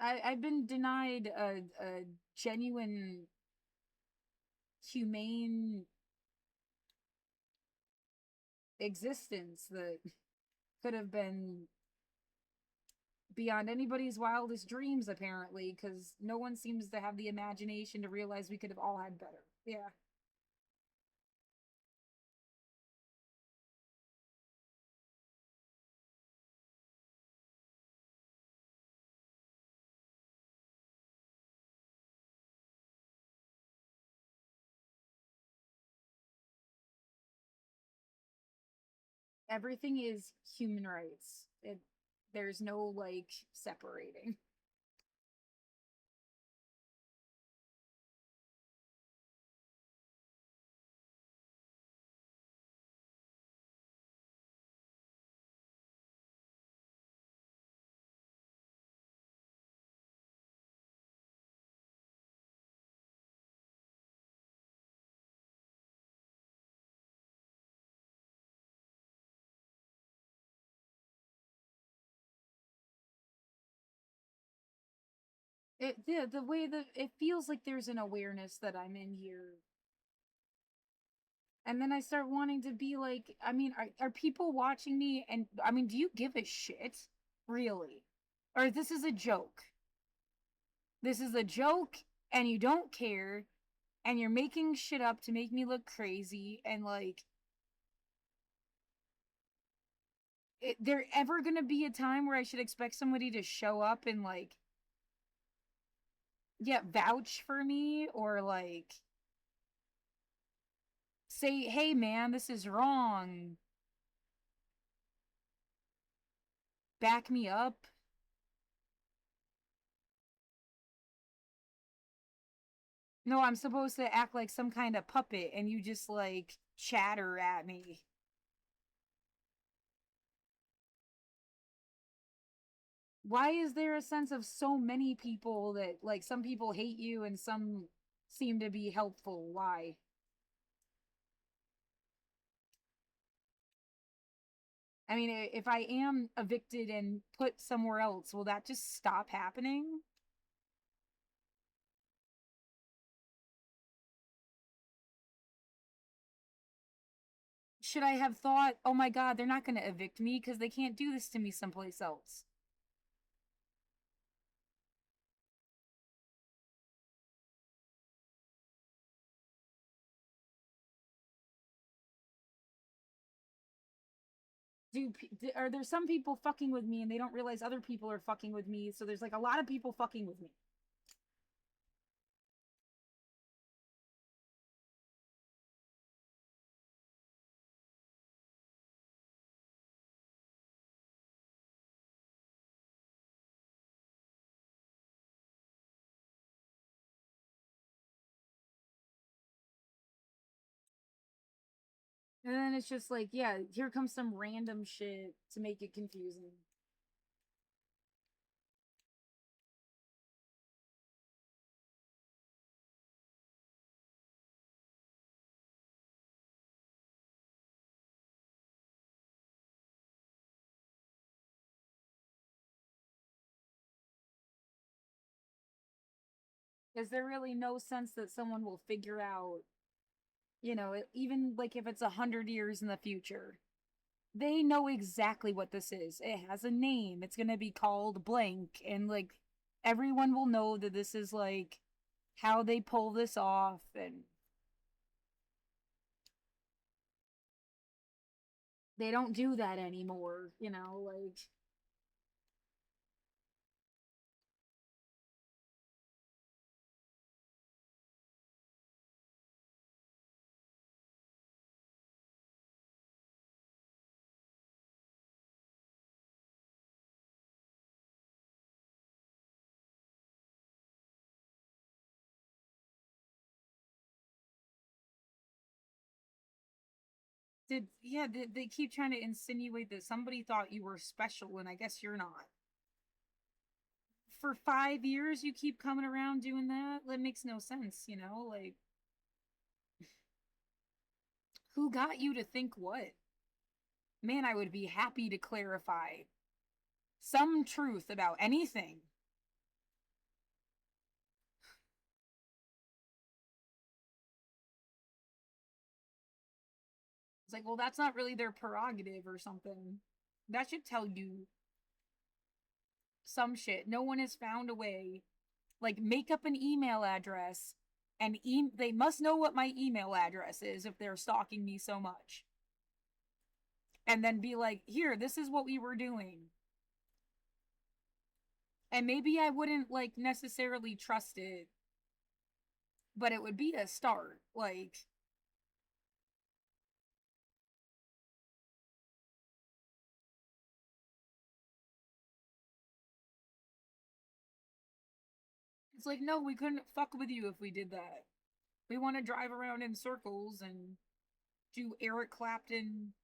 I've been denied a genuine, humane existence that could have been beyond anybody's wildest dreams, apparently, because no one seems to have the imagination to realize we could have all had better. Yeah. Everything is human rights. There's no like separating. The way that it feels like there's an awareness that I'm in here, and then I start wanting to be like, I mean, are people watching me? And I mean, do you give a shit, really, or this is a joke? This is a joke, and you don't care, and you're making shit up to make me look crazy, and like, there ever gonna be a time where I should expect somebody to show up and like, yeah, vouch for me or like say, hey man, this is wrong, back me up? No, I'm supposed to act like some kind of puppet and you just like chatter at me. Why is there a sense of so many people that like some people hate you and some seem to be helpful? Why? I mean, if I am evicted and put somewhere else, will that just stop happening? Should I have thought, oh my god, they're not going to evict me because they can't do this to me someplace else? Are there some people fucking with me and they don't realize other people are fucking with me? So there's like a lot of people fucking with me. And then it's just like, yeah, here comes some random shit to make it confusing. Is there really no sense that someone will figure out, even like if it's 100 years in the future, they know exactly what this is. It has a name. It's gonna be called blank, and like everyone will know that this is like how they pull this off, and they don't do that anymore. Like they keep trying to insinuate that somebody thought you were special, and I guess you're not. For 5 years, you keep coming around doing that. That makes no sense. Like, who got you to think what? Man, I would be happy to clarify some truth about anything. It's like, well, that's not really their prerogative or something. That should tell you some shit. No one has found a way. Like, make up an email address, and they must know what my email address is if they're stalking me so much. And then be like, here, this is what we were doing. And maybe I wouldn't like necessarily trust it, but it would be a start. Like, it's like, no, we couldn't fuck with you if we did that. We want to drive around in circles and do Eric Clapton,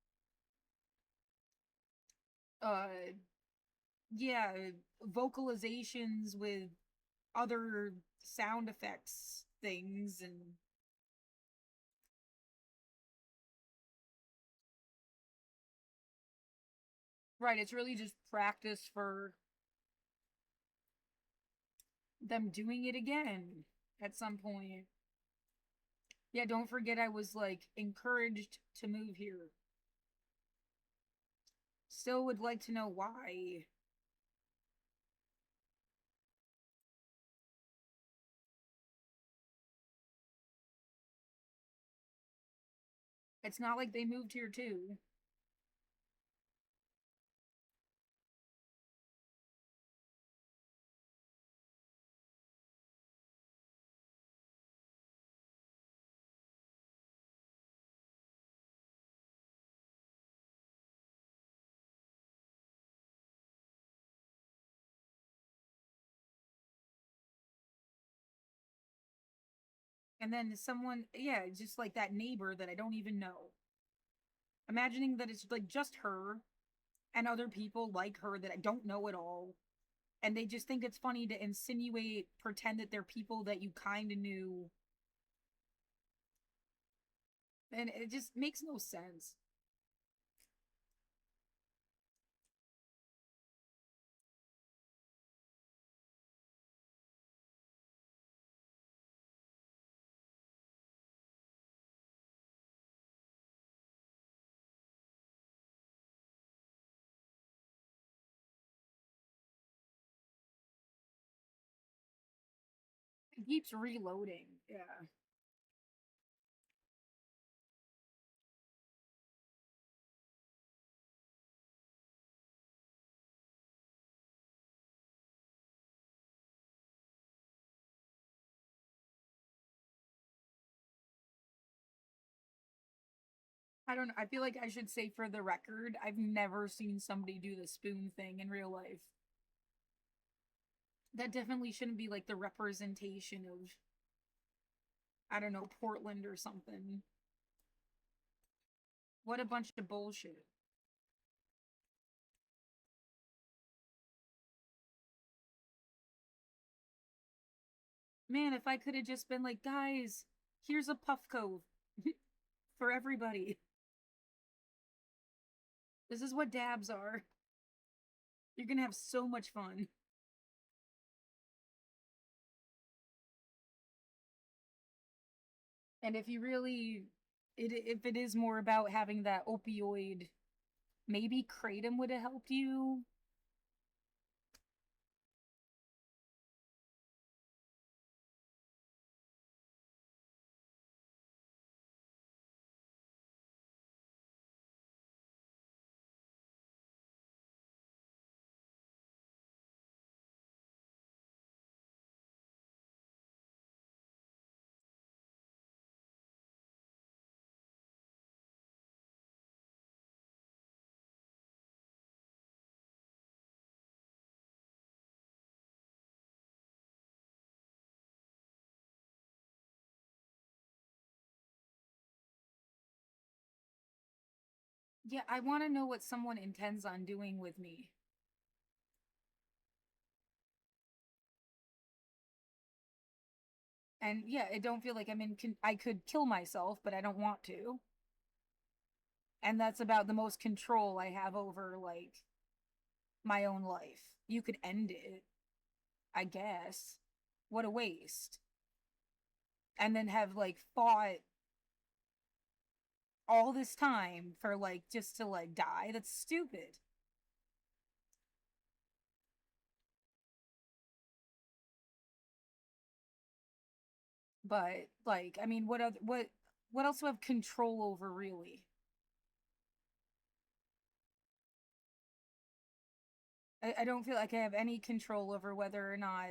uh, yeah, vocalizations with other sound effects things. And right, it's really just practice for them doing it again at some point. Yeah, don't forget I was like encouraged to move here. Still would like to know why. It's not like they moved here too. And then someone, yeah, just like that neighbor that I don't even know. Imagining that it's like just her and other people like her that I don't know at all. And they just think it's funny to insinuate, pretend that they're people that you kind of knew. And it just makes no sense. It keeps reloading. Yeah. I don't know. I feel like I should say for the record, I've never seen somebody do the spoon thing in real life. That definitely shouldn't be like the representation of, I don't know, Portland or something. What a bunch of bullshit. Man, if I could have just been like, guys, here's a Puffco for everybody. This is what dabs are. You're gonna have so much fun. And if you really, if it is more about having that opioid, maybe kratom would have helped you. Yeah, I want to know what someone intends on doing with me. And yeah, I don't feel like I could kill myself, but I don't want to. And that's about the most control I have over like my own life. You could end it, I guess. What a waste. And then have like fought all this time for like just to like die. That's stupid. But like, I mean, what else do I have control over really? I don't feel like I have any control over whether or not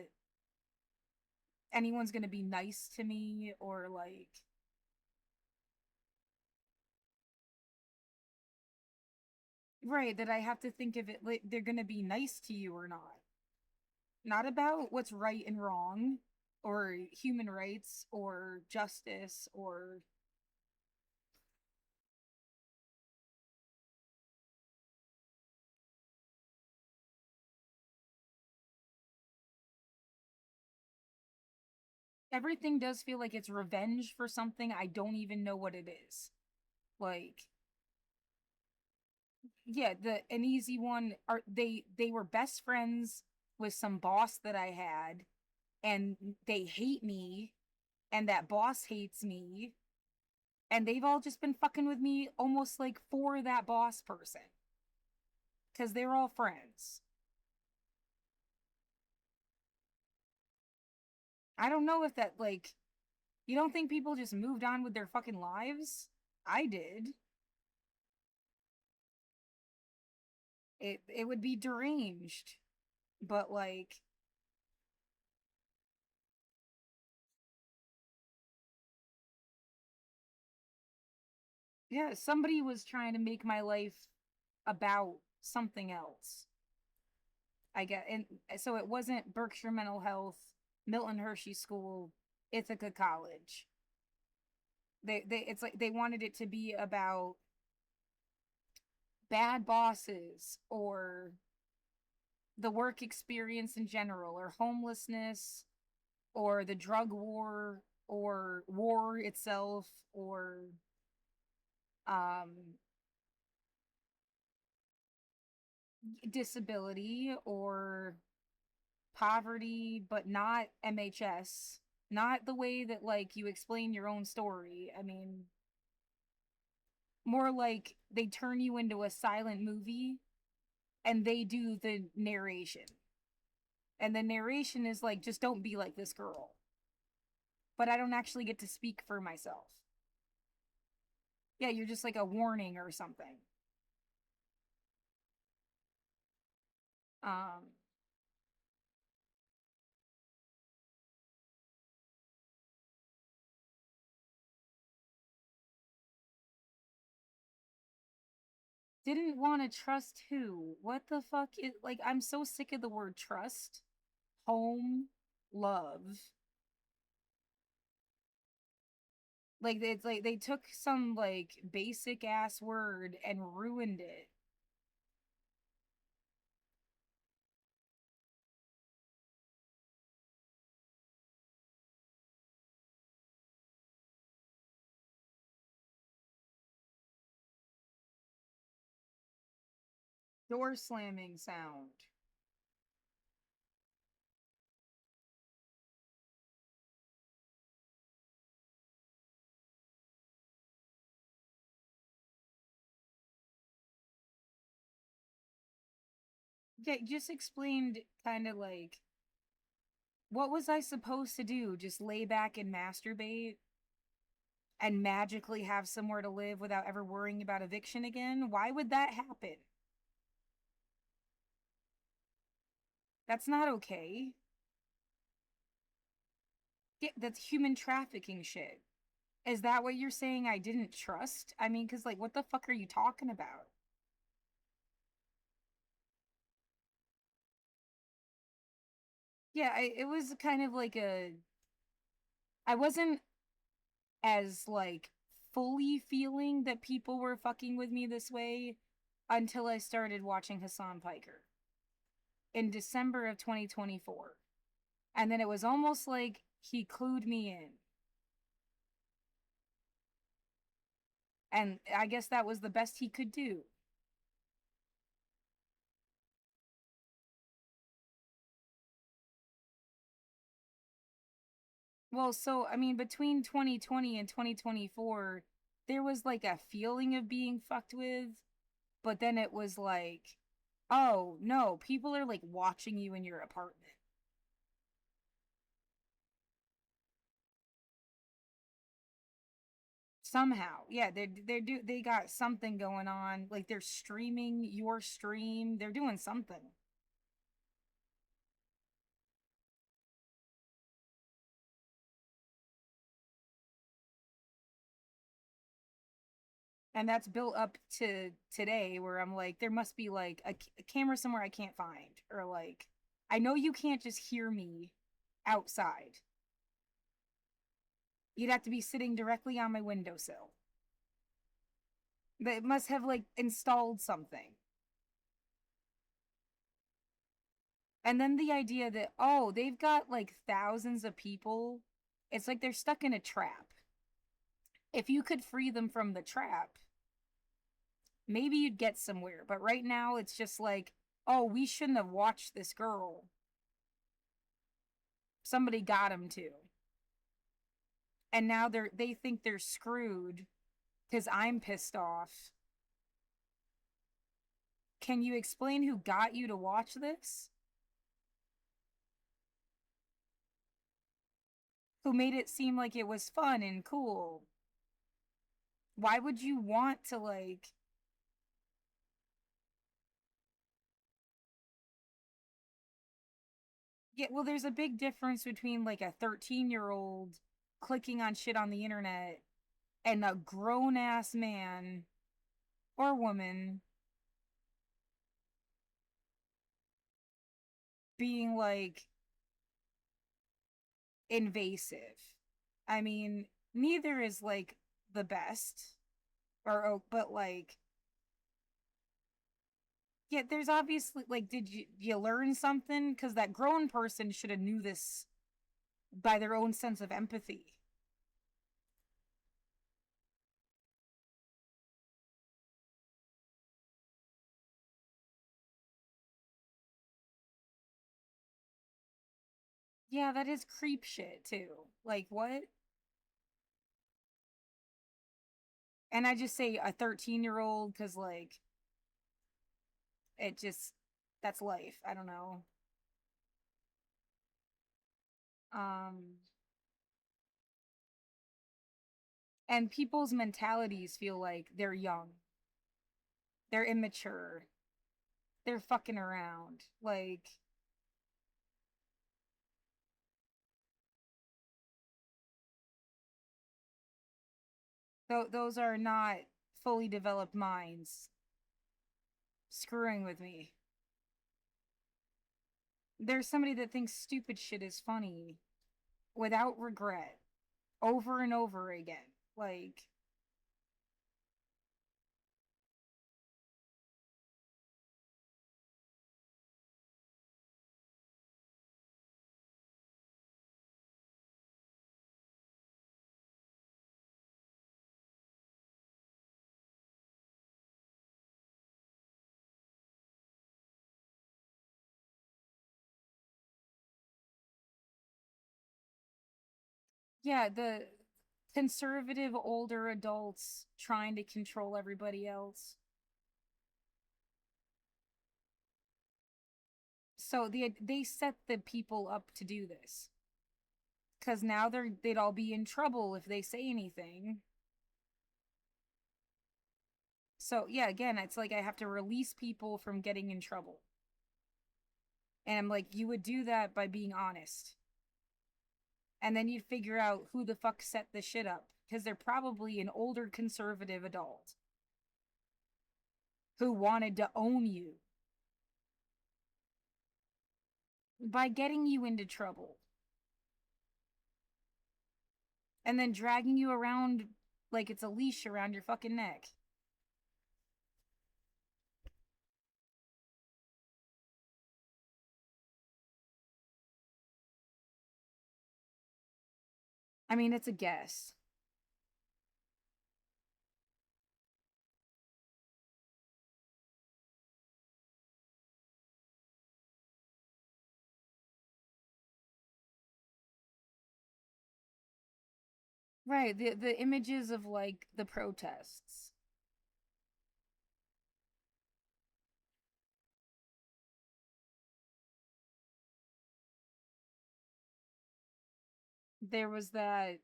anyone's gonna be nice to me or like right that I have to think of it like they're gonna be nice to you or not. Not about what's right and wrong or human rights or justice or everything does feel like it's revenge for something I don't even know what it is. Like yeah, the an easy one are they were best friends with some boss that I had and they hate me and that boss hates me and they've all just been fucking with me almost like for that boss person because they're all friends. I don't know if that like you don't think people just moved on with their fucking lives? I did. It would be deranged, but like yeah, somebody was trying to make my life about something else. I get and so it wasn't Berkshire Mental Health, Milton Hershey School, Ithaca College. They it's like they wanted it to be about bad bosses or the work experience in general or homelessness or the drug war or war itself or um disability or poverty but not MHS, not the way that like you explain your own story. I mean, more like they turn you into a silent movie and they do the narration. And the narration is like, just don't be like this girl. But I don't actually get to speak for myself. Yeah, you're just like a warning or something. Um, didn't want to trust who? What the fuck is like? I'm so sick of the word trust. Home, love. Like it's like they took some like basic ass word and ruined it. Door slamming sound. Yeah, you just explained kind of like what was I supposed to do? Just lay back and masturbate and magically have somewhere to live without ever worrying about eviction again? Why would that happen? That's not okay. Yeah, that's human trafficking shit. Is that what you're saying I didn't trust? I mean, because, like, what the fuck are you talking about? Yeah, it was kind of like a. I wasn't as, like, fully feeling that people were fucking with me this way until I started watching Hassan Piker in December of 2024. And then it was almost like he clued me in. And I guess that was the best he could do. Well, so I mean, between 2020 and 2024, there was like a feeling of being fucked with, but then it was like, oh no, people are like watching you in your apartment. Somehow. Yeah, they got something going on. Like they're streaming your stream. They're doing something. And that's built up to today where I'm like, there must be like a camera somewhere I can't find, or like, I know you can't just hear me outside. You'd have to be sitting directly on my windowsill. They must have like installed something. And then the idea that, oh, they've got like thousands of people. It's like they're stuck in a trap. If you could free them from the trap, maybe you'd get somewhere. But right now, it's just like, oh, we shouldn't have watched this girl. Somebody got him to. And now they think they're screwed because I'm pissed off. Can you explain who got you to watch this? Who made it seem like it was fun and cool? Why would you want to like get well, there's a big difference between like a 13-year-old clicking on shit on the internet and a grown ass man or woman being like invasive. I mean, neither is like the best or oh, but like yeah, there's obviously like did you learn something cuz that grown person should have knew this by their own sense of empathy. Yeah, that is creep shit too. Like what? And I just say a 13-year-old cuz like it just that's life. I don't know. Um and people's mentalities feel like they're young. They're immature. They're fucking around. Like those are not fully developed minds screwing with me. There's somebody that thinks stupid shit is funny without regret over and over again. Like yeah, the conservative older adults trying to control everybody else. So they set the people up to do this because now they'd all be in trouble if they say anything. So yeah, again, it's like I have to release people from getting in trouble. And I'm like, you would do that by being honest. And then you'd figure out who the fuck set the shit up. Because they're probably an older conservative adult who wanted to own you by getting you into trouble and then dragging you around like it's a leash around your fucking neck. I mean, it's a guess. Right, the images of like the protests. There was that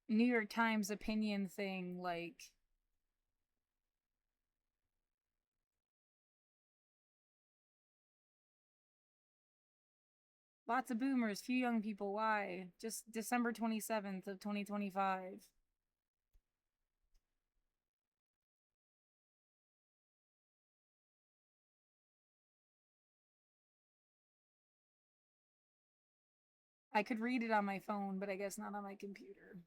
New York Times opinion thing like lots of boomers, few young people, why? Just December 27th of 2025. I could read it on my phone, but I guess not on my computer.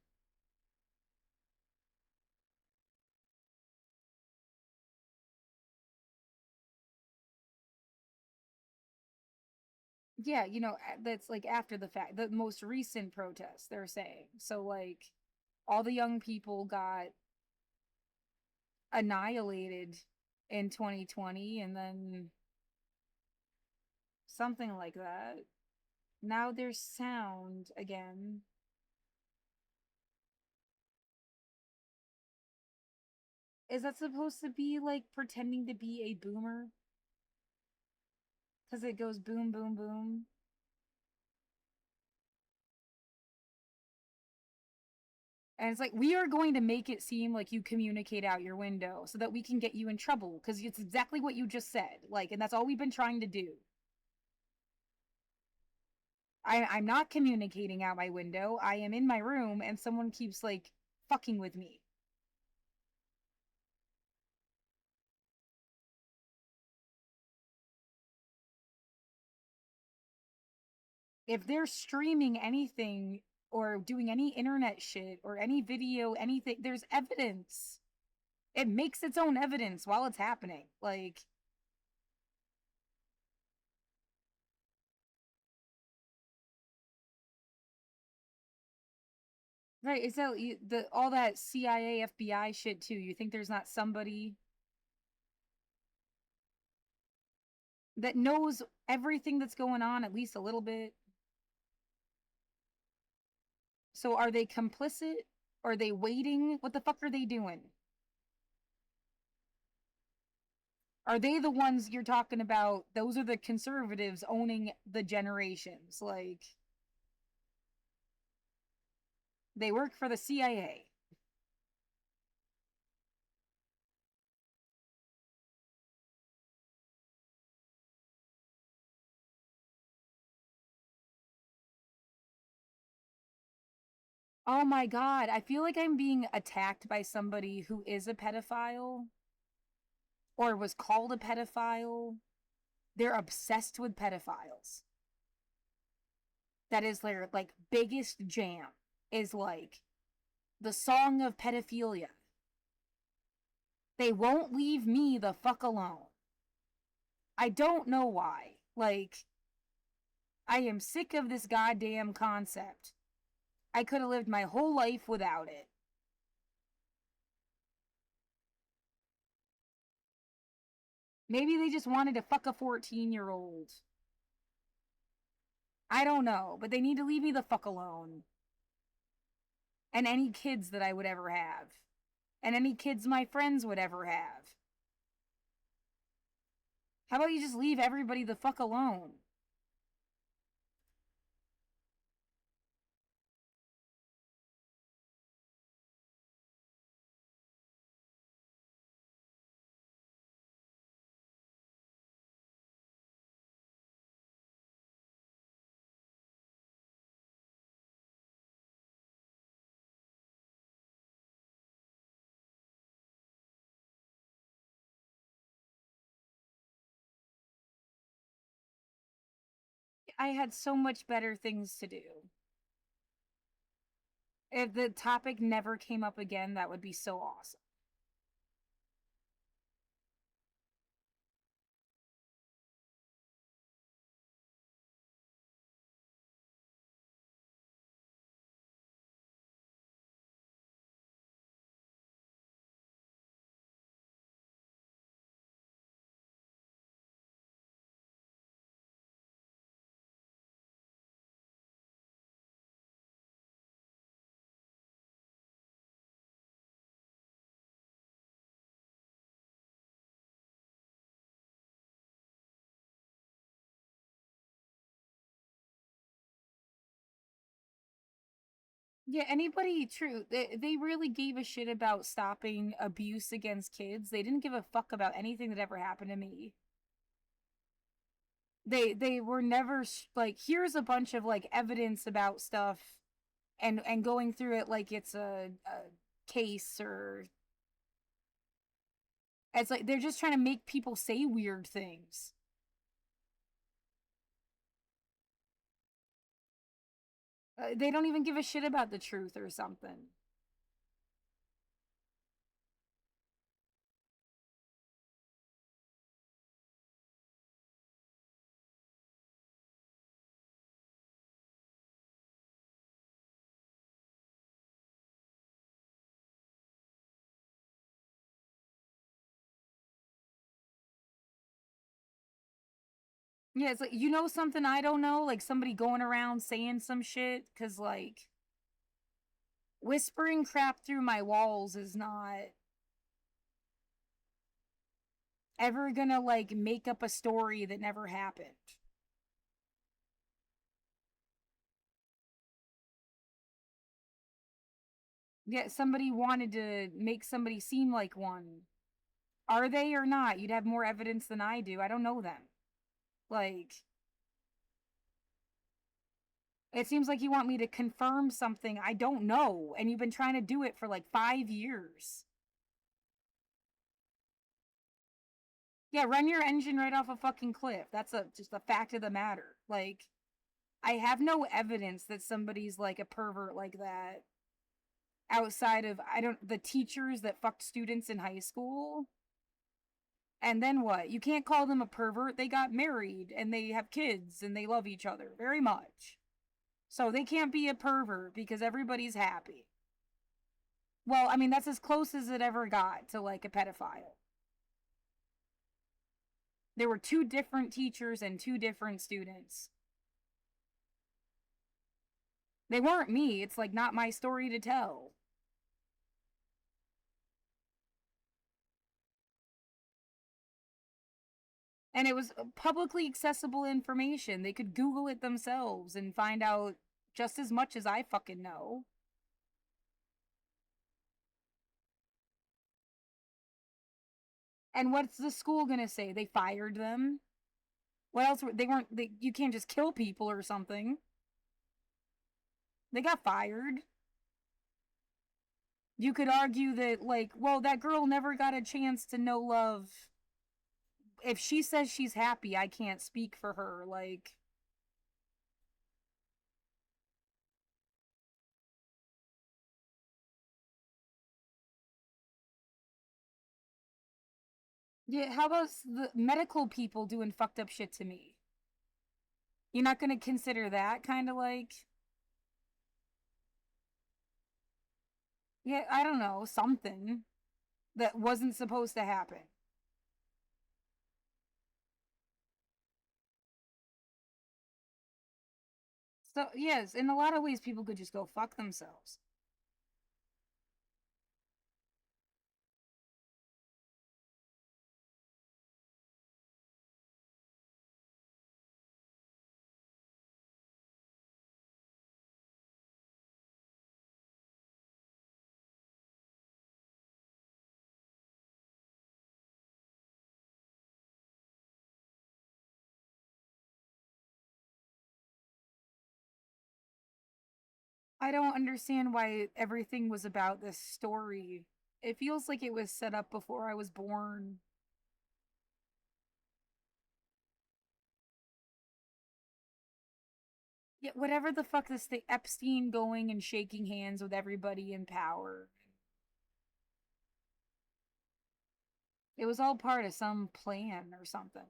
Yeah, that's like after the fact, the most recent protests, they're saying. So, like, all the young people got annihilated in 2020 and then something like that. Now there's sound again. Is that supposed to be like pretending to be a boomer? Because it goes boom, boom, boom. And it's like, we are going to make it seem like you communicate out your window so that we can get you in trouble. Because it's exactly what you just said. Like, and that's all we've been trying to do. I'm not communicating out my window. I am in my room and someone keeps like fucking with me. If they're streaming anything or doing any internet shit or any video, anything, there's evidence. It makes its own evidence while it's happening. Like, right? Is that the all that CIA, FBI shit too? You think there's not somebody that knows everything that's going on at least a little bit? So are they complicit? Are they waiting? What the fuck are they doing? Are they the ones you're talking about? Those are the conservatives owning the generations. Like, they work for the CIA. Oh my god, I feel like I'm being attacked by somebody who is a pedophile or was called a pedophile. They're obsessed with pedophiles. That is their like biggest jam is like the song of pedophilia. They won't leave me the fuck alone. I don't know why. Like, I am sick of this goddamn concept. I could have lived my whole life without it. Maybe they just wanted to fuck a 14-year-old. I don't know, but they need to leave me the fuck alone. And any kids that I would ever have. And any kids my friends would ever have. How about you just leave everybody the fuck alone? I had so much better things to do. If the topic never came up again, that would be so awesome. Yeah, anybody true. They really gave a shit about stopping abuse against kids. They didn't give a fuck about anything that ever happened to me. They were never like, here's a bunch of like evidence about stuff, and going through it like it's a case, or it's like they're just trying to make people say weird things. They don't even give a shit about the truth or something. Yeah, it's like, you know something I don't know, like somebody going around saying some shit, because like whispering crap through my walls is not ever gonna like make up a story that never happened. Yeah, somebody wanted to make somebody seem like one. Are they or not? You'd have more evidence than I do. I don't know them. Like, it seems like you want me to confirm something I don't know, and you've been trying to do it for like 5 years. Yeah, run your engine right off a fucking cliff. That's just a fact of the matter. Like, I have no evidence that somebody's like a pervert like that outside of, I don't, the teachers that fucked students in high school. And then what? You can't call them a pervert. They got married and they have kids and they love each other very much. So they can't be a pervert because everybody's happy. Well, I mean, that's as close as it ever got to like a pedophile. There were two different teachers and two different students. They weren't me. It's like not my story to tell. And it was publicly accessible information. They could Google it themselves and find out just as much as I fucking know. And what's the school gonna say? They fired them? What else? They weren't. You can't just kill people or something. They got fired. You could argue that, like, well, that girl never got a chance to know love. If she says she's happy, I can't speak for her. Like, yeah, how about the medical people doing fucked up shit to me? You're not gonna consider that kind of like, yeah, I don't know, something that wasn't supposed to happen. So, yes, in a lot of ways, people could just go fuck themselves. I don't understand why everything was about this story. It feels like it was set up before I was born. Yeah, whatever the fuck this thing, Epstein going and shaking hands with everybody in power. It was all part of some plan or something.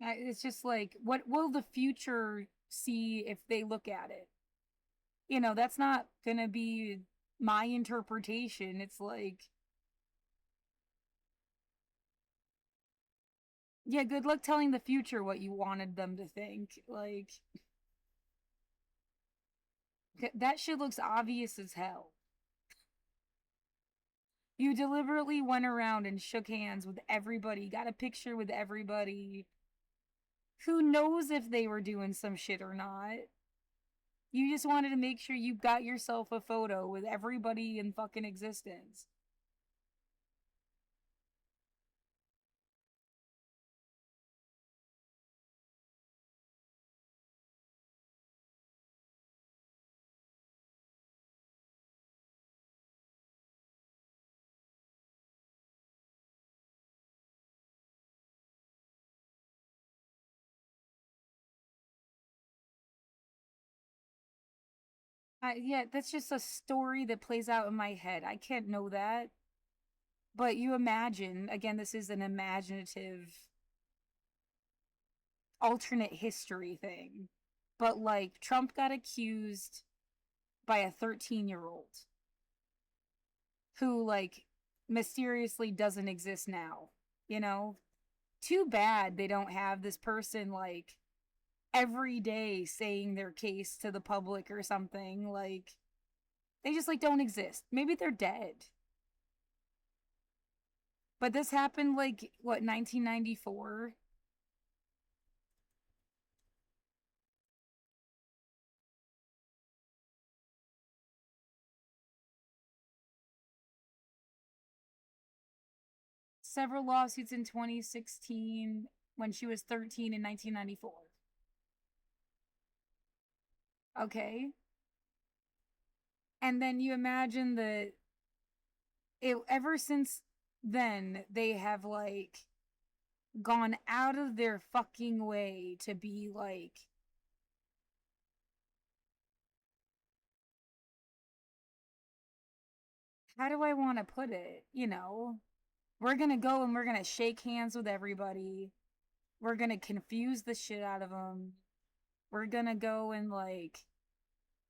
It's just like, what will the future see if they look at it? That's not gonna be my interpretation. It's like, yeah, good luck telling the future what you wanted them to think. Like, that shit looks obvious as hell. You deliberately went around and shook hands with everybody, got a picture with everybody. Who knows if they were doing some shit or not? You just wanted to make sure you got yourself a photo with everybody in fucking existence. Yeah, that's just a story that plays out in my head. I can't know that. But you imagine, again, this is an imaginative alternate history thing. But like, Trump got accused by a 13-year-old who, like, mysteriously doesn't exist now. You know? Too bad they don't have this person, like, every day saying their case to the public or something. Like, they just, like, don't exist. Maybe they're dead. But this happened, like, what, 1994? Several lawsuits in 2016 when she was 13 in 1994. Okay. And then you imagine that ever since then, they have, like, gone out of their fucking way to be like, how do I want to put it? We're gonna go and we're gonna shake hands with everybody. We're gonna confuse the shit out of them. We're gonna go and, like,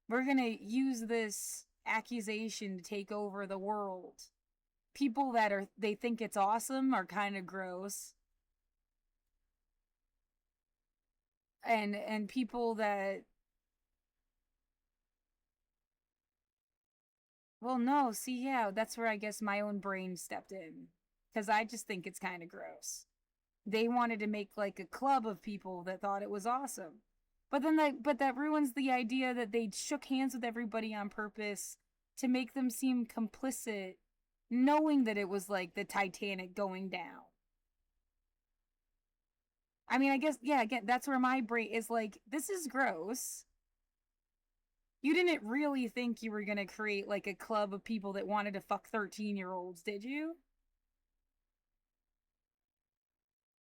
we're gonna use this accusation to take over the world. People that they think it's awesome are kind of gross, and people that, well, no, see, yeah, that's where I guess my own brain stepped in, because I just think it's kind of gross. They wanted to make, like, a club of people that thought it was awesome. But that ruins the idea that they shook hands with everybody on purpose to make them seem complicit, knowing that it was like the Titanic going down. I mean, I guess, yeah, again, that's where my brain is like, this is gross. You didn't really think you were going to create, like, a club of people that wanted to fuck 13-year-olds, did you?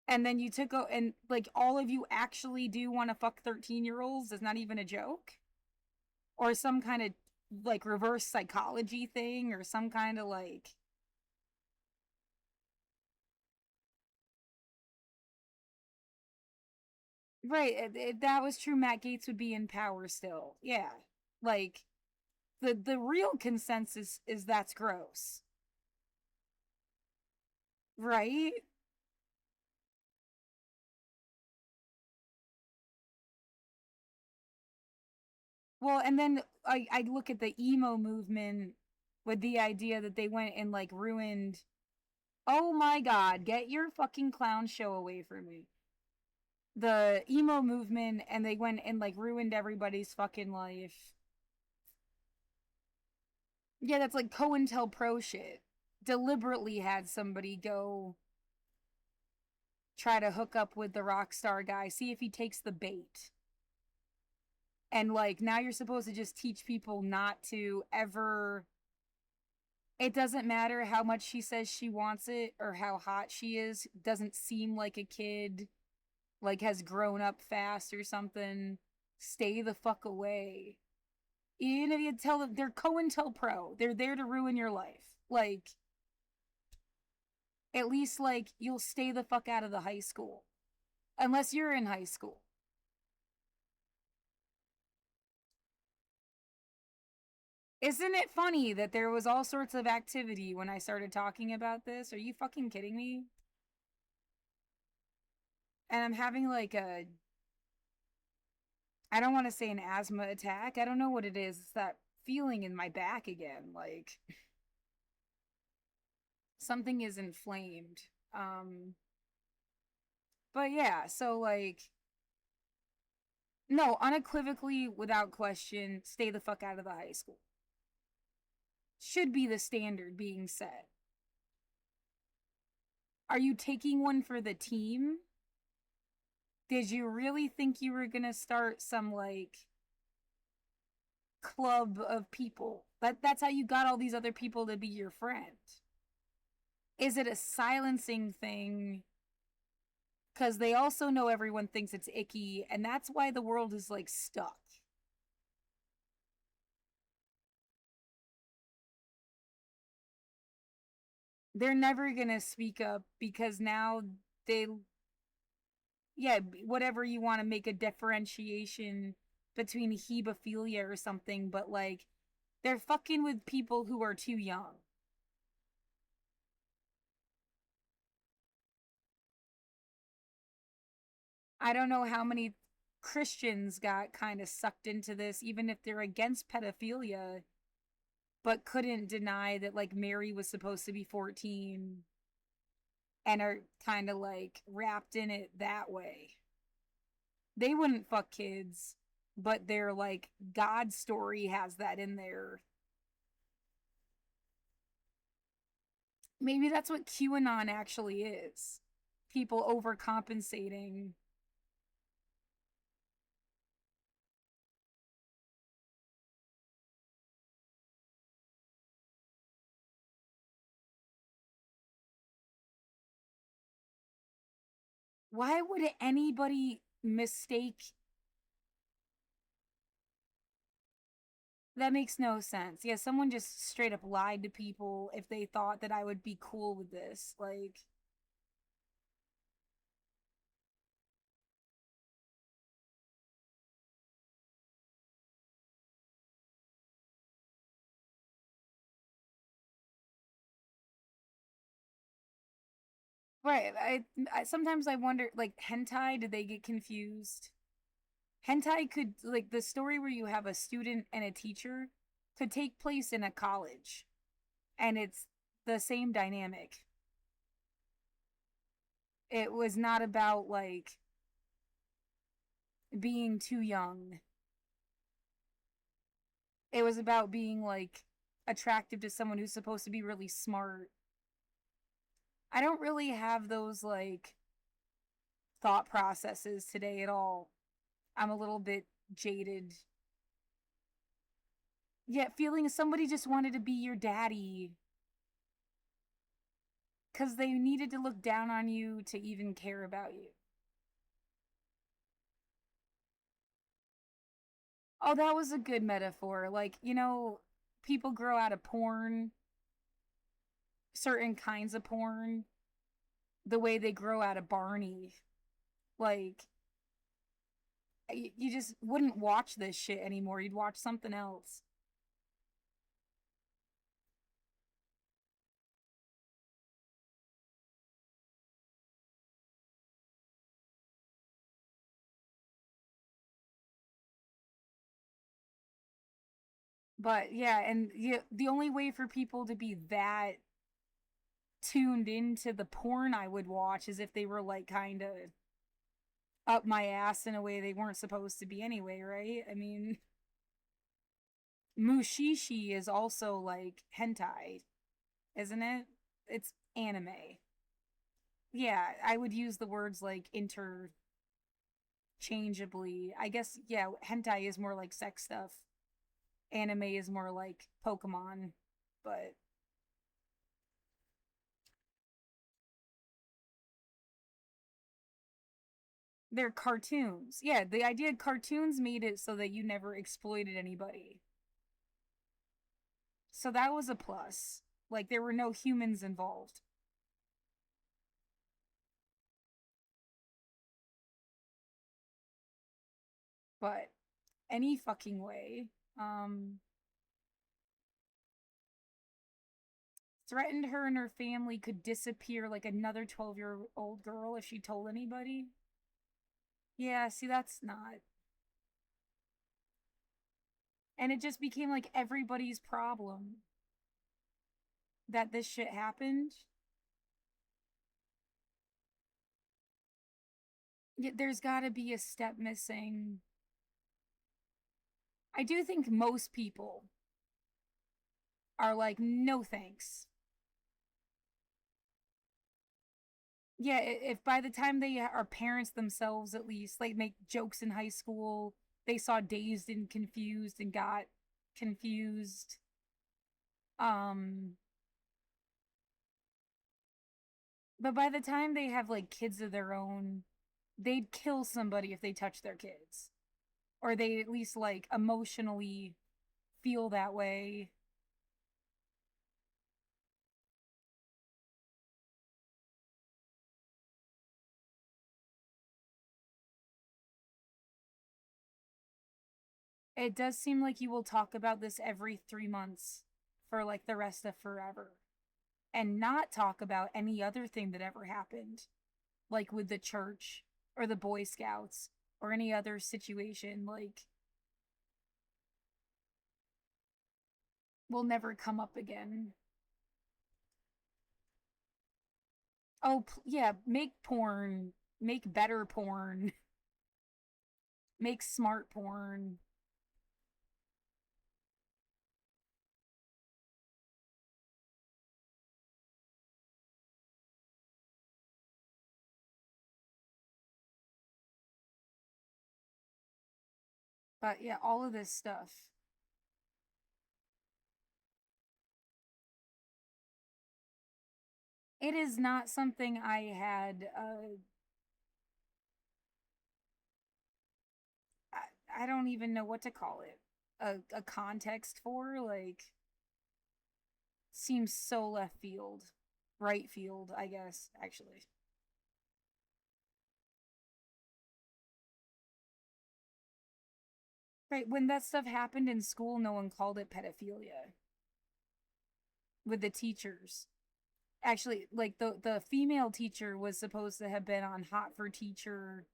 And then you and, like, all of you actually do want to fuck 13-year-olds? Is not even a joke? Or some kind of, like, reverse psychology thing, or some kind of, like, right, if that was true, Matt Gaetz would be in power still. Yeah. Like, the real consensus is that's gross. Right? Well, and then I look at the emo movement with the idea that they went and, like, ruined, oh my god, get your fucking clown show away from me. The emo movement, and they went and, like, ruined everybody's fucking life. Yeah, that's like COINTELPRO shit. Deliberately had somebody go. try to hook up with the rock star guy, see if he takes the bait. And like now you're supposed to just teach people not to ever, it doesn't matter how much she says she wants it or how hot she is, doesn't seem like a kid, like has grown up fast or something. Stay the fuck away. Even if you tell them they're COINTELPRO, they're there to ruin your life. Like, at least like you'll stay the fuck out of the high school. Unless you're in high school. Isn't it funny that there was all sorts of activity when I started talking about this? Are you fucking kidding me? And I'm having like a, I don't want to say an asthma attack. I don't know what it is. It's that feeling in my back again. Like something is inflamed. Um, but yeah, so like, no, unequivocally, without question, stay the fuck out of the high school. Should be the standard being set. Are you taking one for the team? Did you really think you were gonna start some like club of people? That's how you got all these other people to be your friend. Is it a silencing thing? Because they also know everyone thinks it's icky, and that's why the world is like stuck. They're never gonna speak up because now they, yeah, whatever you want to make a differentiation between hebophilia or something, but like they're fucking with people who are too young. I don't know how many Christians got kind of sucked into this, even if they're against pedophilia, but couldn't deny that like Mary was supposed to be 14 and are kind of like wrapped in it that way. They wouldn't fuck kids, but their like God story has that in there. Maybe that's what QAnon actually is. People overcompensating. Why would anybody mistake? That makes no sense. Yeah, someone just straight up lied to people if they thought that I would be cool with this. Like, right. I sometimes I wonder, like, hentai, did they get confused? Hentai could, like, the story where you have a student and a teacher could take place in a college, and it's the same dynamic. It was not about, like, being too young, it was about being, like, attractive to someone who's supposed to be really smart. I don't really have those, like, thought processes today at all. I'm a little bit jaded. Yeah, feeling somebody just wanted to be your daddy because they needed to look down on you to even care about you. Oh, that was a good metaphor. Like, people grow out of porn, certain kinds of porn, the way they grow out of Barney. Like, you just wouldn't watch this shit anymore. You'd watch something else. But yeah, and the only way for people to be that tuned into the porn I would watch is if they were like kind of up my ass in a way they weren't supposed to be anyway, right? I mean, Mushishi is also like hentai, isn't it? It's anime. Yeah, I would use the words like interchangeably. I guess, yeah, hentai is more like sex stuff. Anime is more like Pokemon, but they're cartoons. Yeah, the idea of cartoons made it so that you never exploited anybody. So that was a plus. Like there were no humans involved. But any fucking way, um threatened her and her family could disappear like another 12-year-old girl if she told anybody. Yeah, see that's not. And it just became like everybody's problem that this shit happened. Yet there's got to be a step missing. I do think most people are like, no thanks. Yeah, if by the time they are parents themselves, at least, like make jokes in high school, they saw Dazed and Confused and got confused. Um, but by the time they have like kids of their own, they'd kill somebody if they touch their kids, or they at least like emotionally feel that way. It does seem like you will talk about this every 3 months for like the rest of forever and not talk about any other thing that ever happened, like with the church or the Boy Scouts or any other situation. Like, will never come up again. Oh, yeah, make porn, make better porn, make smart porn. But yeah, all of this stuff. It is not something I had I don't even know what to call it. A context for like seems so left field, right field, I guess actually. Right, when that stuff happened in school, no one called it pedophilia with the teachers. Actually, like the female teacher was supposed to have been on Hot for Teacher,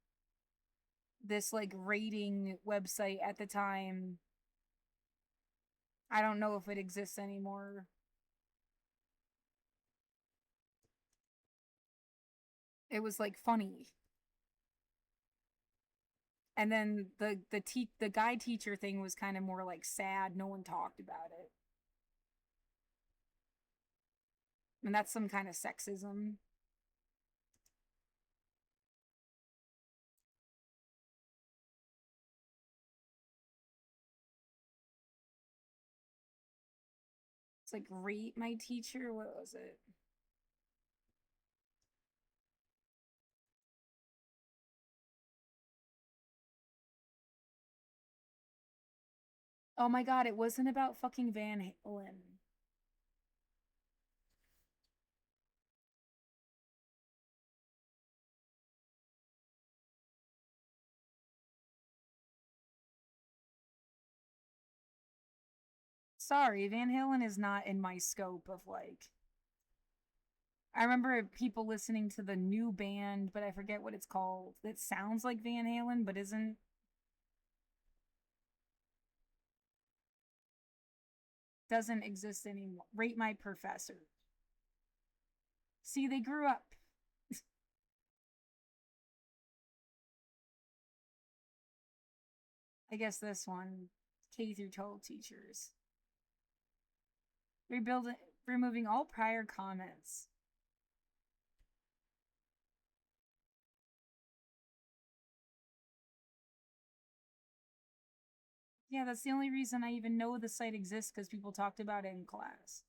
this like rating website at the time. I don't know if it exists anymore. It was like funny. And then the guy teacher thing was kind of more like sad. No one talked about it. And that's some kind of sexism. It's like rate my teacher. What was it? Oh my god, it wasn't about fucking Van Halen. Sorry, Van Halen is not in my scope of like. I remember people listening to the new band, but I forget what it's called. That sounds like Van Halen, but isn't. Doesn't exist anymore. Rate my professor. See, they grew up. I guess this one, K through 12 teachers. Rebuilding, removing all prior comments. Yeah, that's the only reason I even know the site exists because people talked about it in class.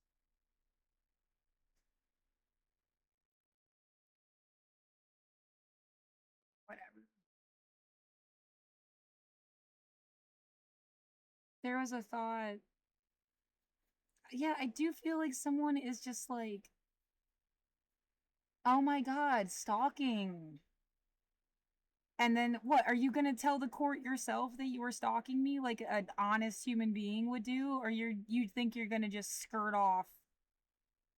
Whatever. There was a thought. Yeah, I do feel like someone is just like, oh my god, stalking. And then what? Are you gonna tell the court yourself that you were stalking me like an honest human being would do, or you think you're gonna just skirt off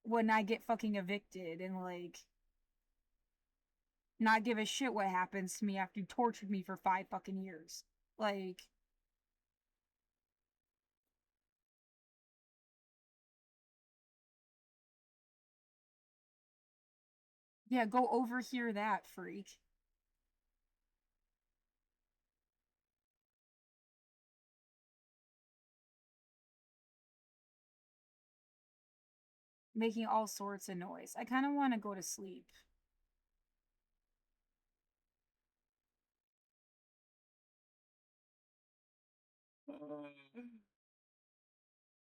when I get fucking evicted and like not give a shit what happens to me after you tortured me for 5 fucking years? Like, yeah, go overhear that, freak. Making all sorts of noise. I kind of want to go to sleep.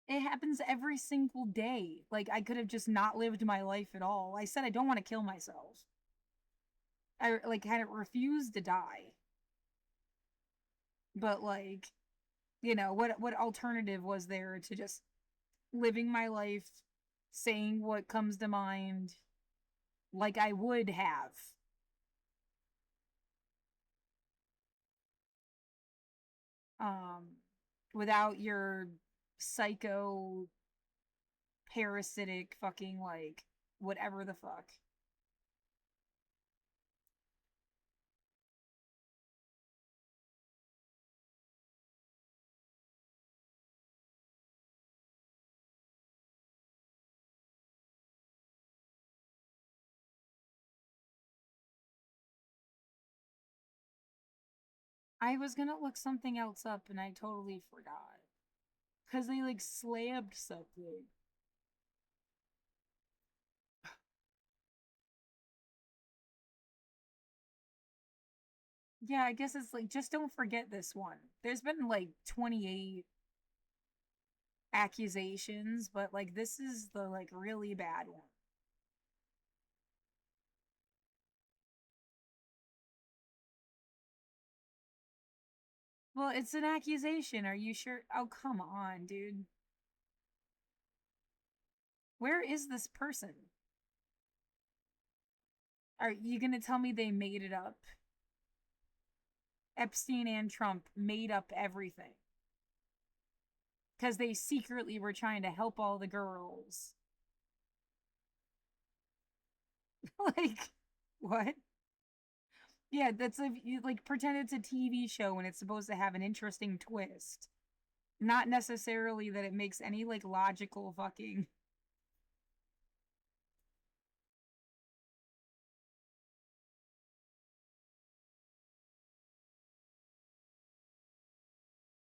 It happens every single day. Like, I could have just not lived my life at all. I said I don't want to kill myself. I like had it refused to die. But like, what alternative was there to just living my life, saying what comes to mind like I would have, um without your psycho parasitic fucking like whatever the fuck. I was gonna look something else up and I totally forgot. Cause they like slammed something. Yeah, I guess it's like just don't forget this one. There's been like 28 accusations, but like this is the like really bad one. Well, it's an accusation. Are you sure? Oh, come on, dude. Where is this person? Are you going to tell me they made it up? Epstein and Trump made up everything because they secretly were trying to help all the girls. Like, what? Yeah, that's like you like pretend it's a TV show and it's supposed to have an interesting twist. Not necessarily that it makes any like logical fucking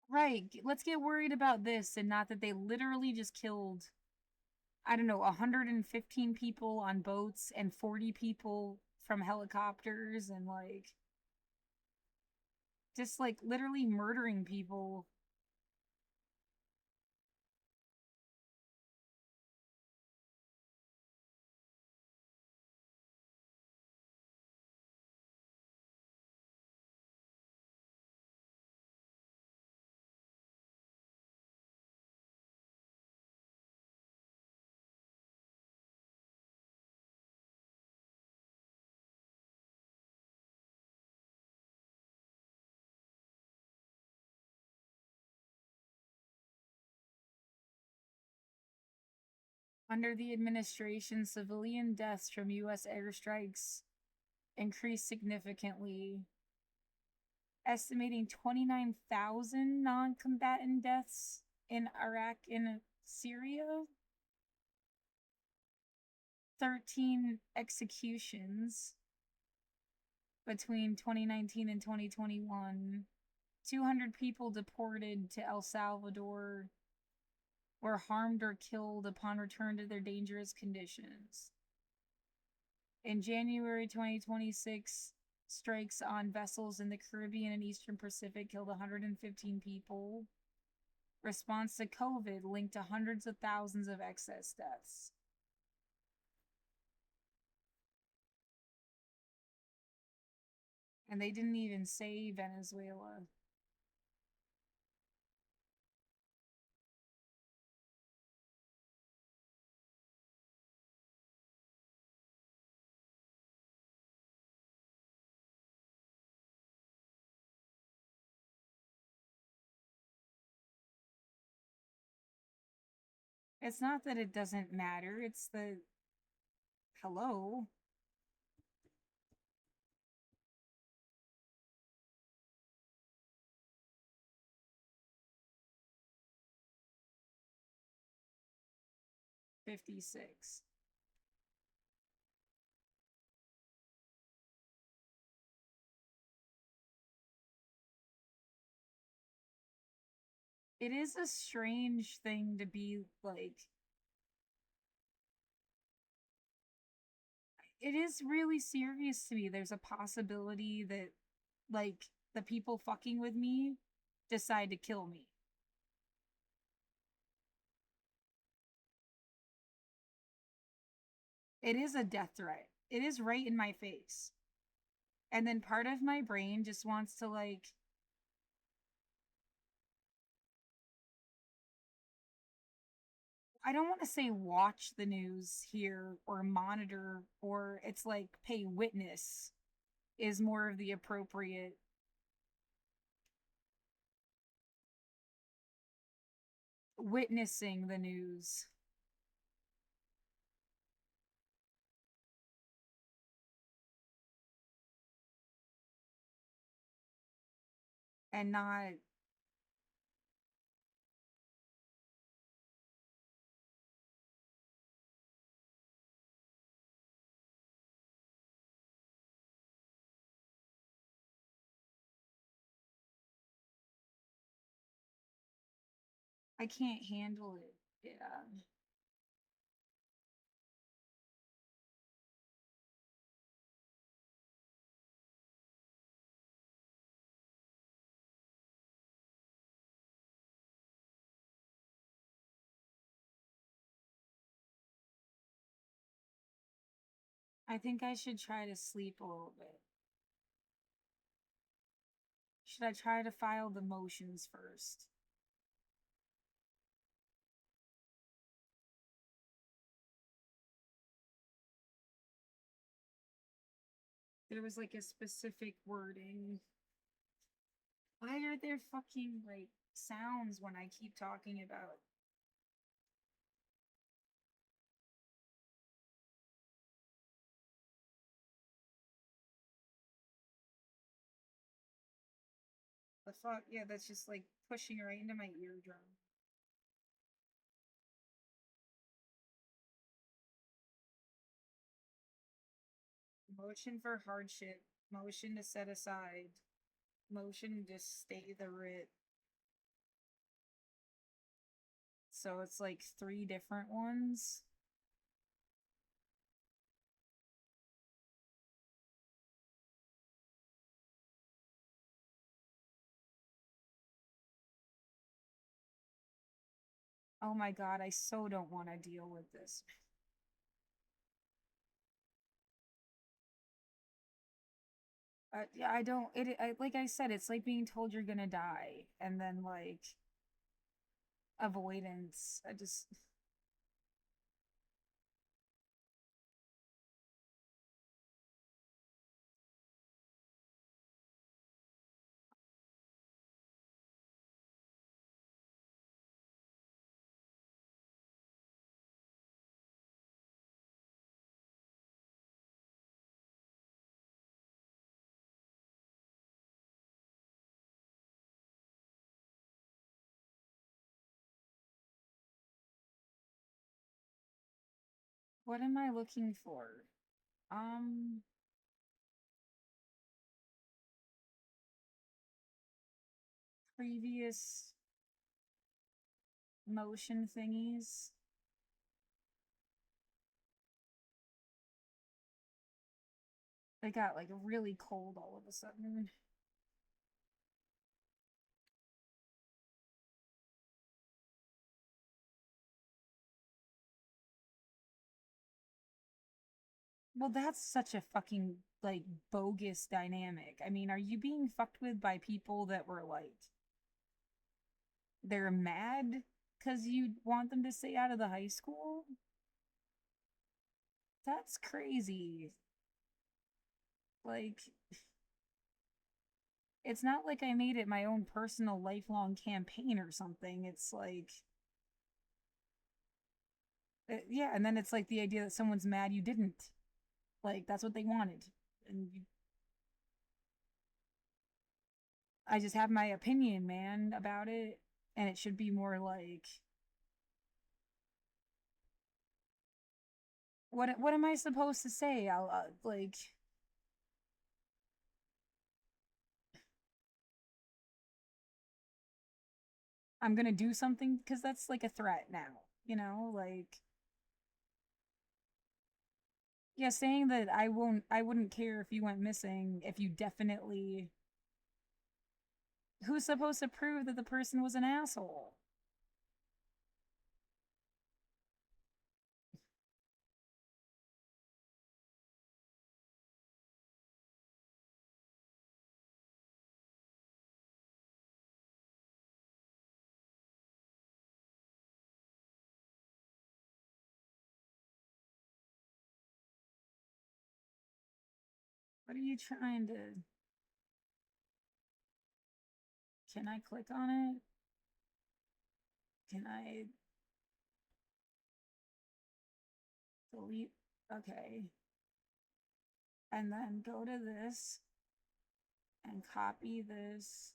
right. Let's get worried about this and not that they literally just killed, I don't know, 115 people on boats and 40 people from helicopters and like just like literally murdering people under the administration. Civilian deaths from US airstrikes increased significantly, estimating 29,000 non-combatant deaths in Iraq and Syria, 13 executions between 2019 and 2021, 200 people deported to El Salvador were harmed or killed upon return to their dangerous conditions. In January 2026, strikes on vessels in the Caribbean and Eastern Pacific killed 115 people. Response to COVID linked to hundreds of thousands of excess deaths. And they didn't even say Venezuela. It's not that it doesn't matter, it's the hello. 56. It is a strange thing to be like, it is really serious to me. There's a possibility that, like, the people fucking with me decide to kill me. It is a death threat. It is right in my face. And then part of my brain just wants to, like, I don't want to say watch the news here or monitor, or it's like pay witness is more of the appropriate witnessing the news and not. I can't handle it. Yeah. I think I should try to sleep a little bit. Should I try to file the motions first? There was like a specific wording. Why are there fucking like sounds when I keep talking about the fuck? Yeah, that's just like pushing right into my eardrum. Motion for hardship, motion to set aside, motion to stay the writ. So it's like three different ones. Oh my god, I so don't want to deal with this. Yeah, I don't. Like I said, it's like being told you're gonna die, and then like avoidance. I just. What am I looking for? Um, previous motion thingies. They got like really cold all of a sudden. Well, that's such a fucking like bogus dynamic. I mean, are you being fucked with by people that were like they're mad because you want them to stay out of the high school? That's crazy. Like, it's not like I made it my own personal lifelong campaign or something. It's like, yeah, and then it's like the idea that someone's mad you didn't. Like, that's what they wanted. And I just have my opinion, man, about it. And it should be more like, what am I supposed to say? I'll like I'm gonna do something because that's like a threat now. Like yeah, saying that I wouldn't care if you went missing if you definitely. Who's supposed to prove that the person was an asshole? What are you trying to? Can I click on it? Can I delete? Okay. And then go to this and copy this.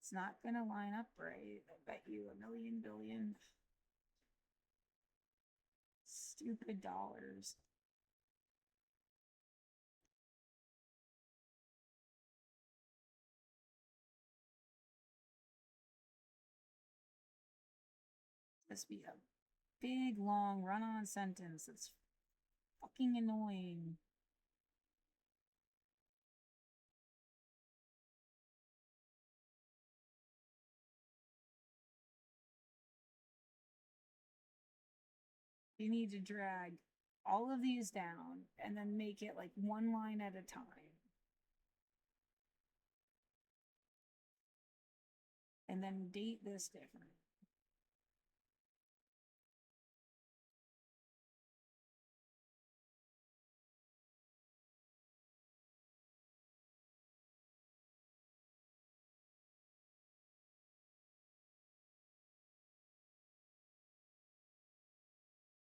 It's not gonna line up right. I bet you a million billion stupid dollars. This be a big long run-on sentence. It's fucking annoying. You need to drag all of these down and then make it like one line at a time. And then date this different.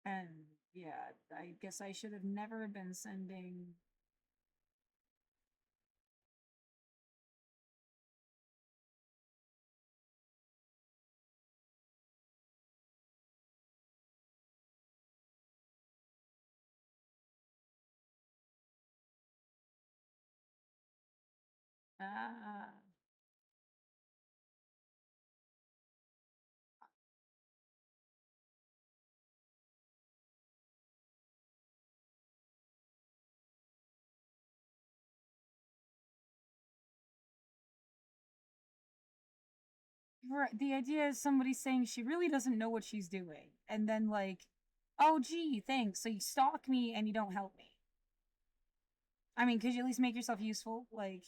And yeah, I guess I should have never been sending. Ah, right. The idea is somebody saying she really doesn't know what she's doing. And then, like, oh, gee, thanks. So you stalk me and you don't help me. I mean, could you at least make yourself useful? Like,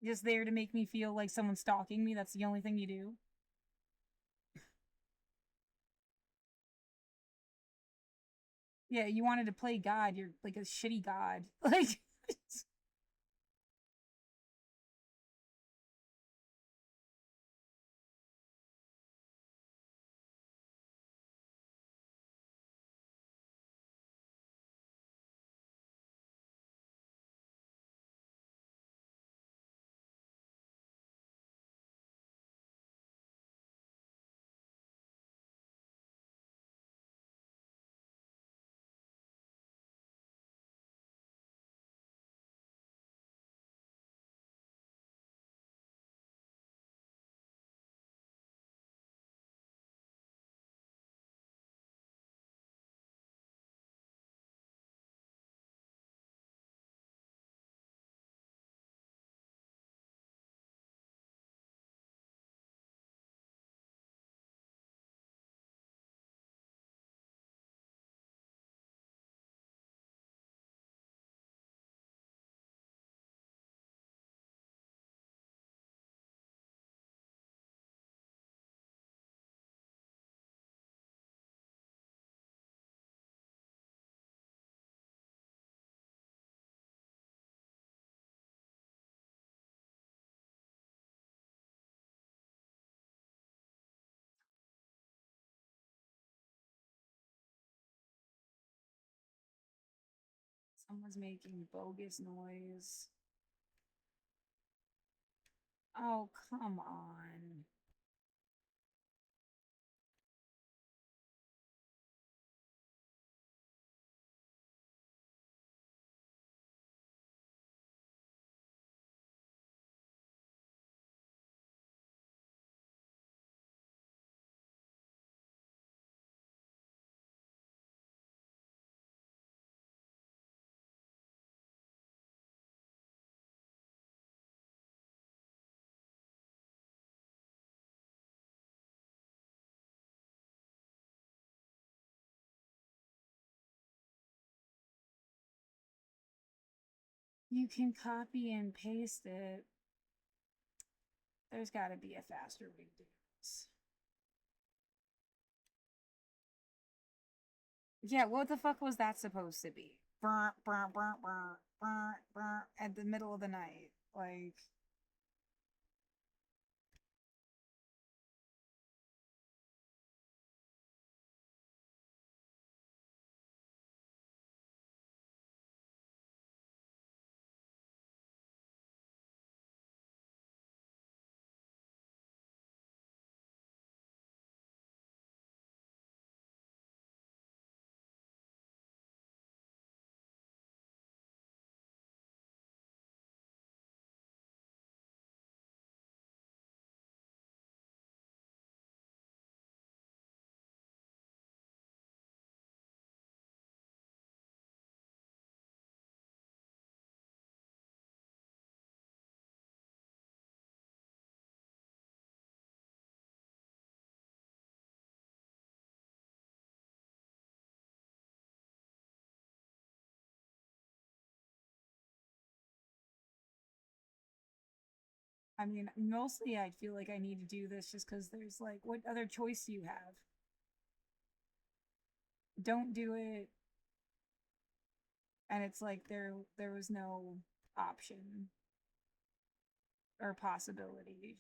just there to make me feel like someone's stalking me. That's the only thing you do. Yeah, you wanted to play God. You're like a shitty God. Like, Someone's making bogus noise. Oh, come on. You can copy and paste it. There's got to be a faster way to do this. Yeah, what the fuck was that supposed to be? Brr, brr, brr, brr, brr, brr, at the middle of the night. Like, I mean, mostly I feel like I need to do this just because there's like, what other choice do you have? Don't do it. And it's like there was no option or possibility.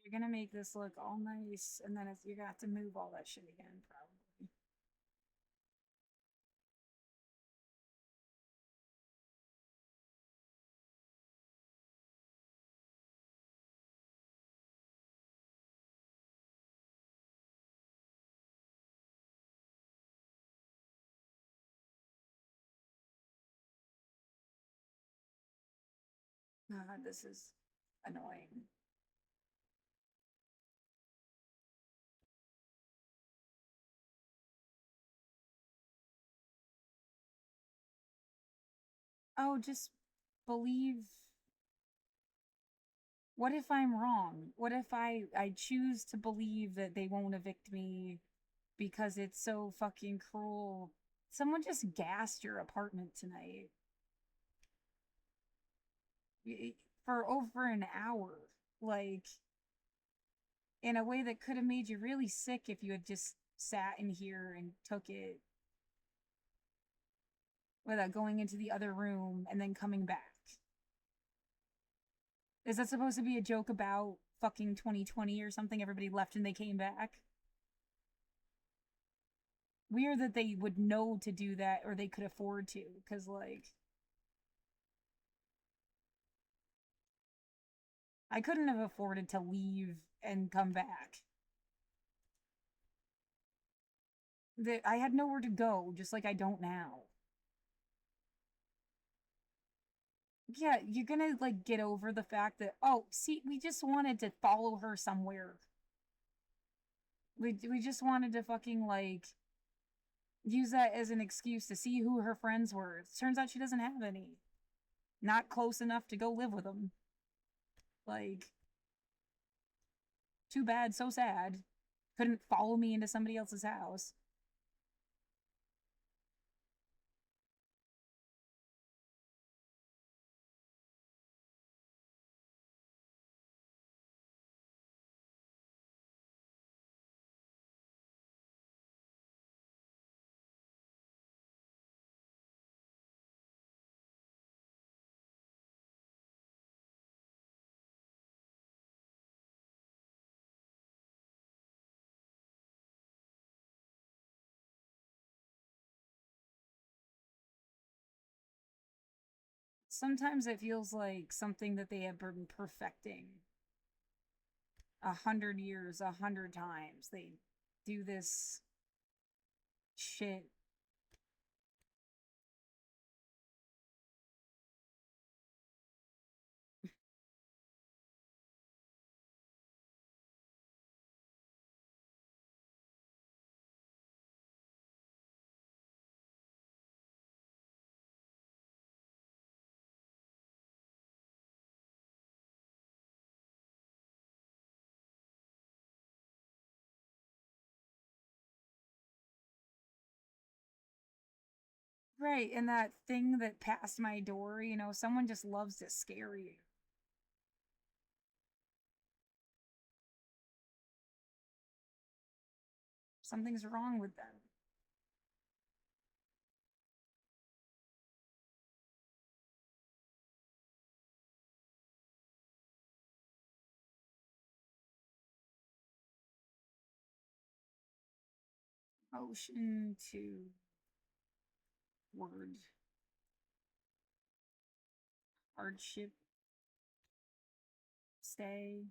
You're gonna make this look all nice, and then you're gonna have to move all that shit again, probably. God, this is annoying. Oh, just believe. What if I'm wrong? What if I choose to believe that they won't evict me because it's so fucking cruel? Someone just gassed your apartment tonight for over an hour. Like, in a way that could have made you really sick if you had just sat in here and took it without going into the other room and then coming back. Is that supposed to be a joke about fucking 2020 or something? Everybody left and they came back? Weird that they would know to do that or they could afford to, because, like, I couldn't have afforded to leave and come back. I had nowhere to go, just like I don't now. Yeah, you're gonna, like, get over the fact that, oh, see, we just wanted to follow her somewhere. We just wanted to fucking, like, use that as an excuse to see who her friends were. It turns out she doesn't have any. Not close enough to go live with them. Like, too bad, so sad. Couldn't follow me into somebody else's house. Sometimes it feels like something that they have been perfecting 100 years, 100 times. They do this shit. Right, and that thing that passed my door, someone just loves to scare you. Something's wrong with them. Motion to word hardship stay.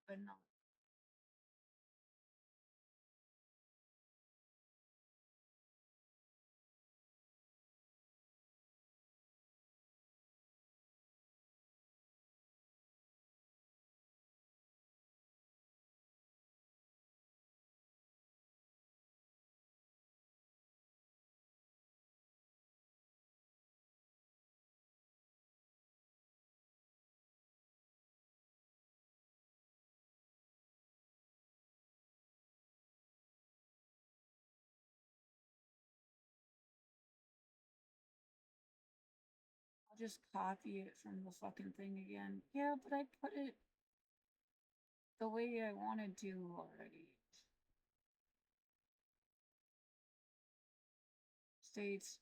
but no. I'll just copy it from the fucking thing again. Yeah, but I put it the way I wanted to already. States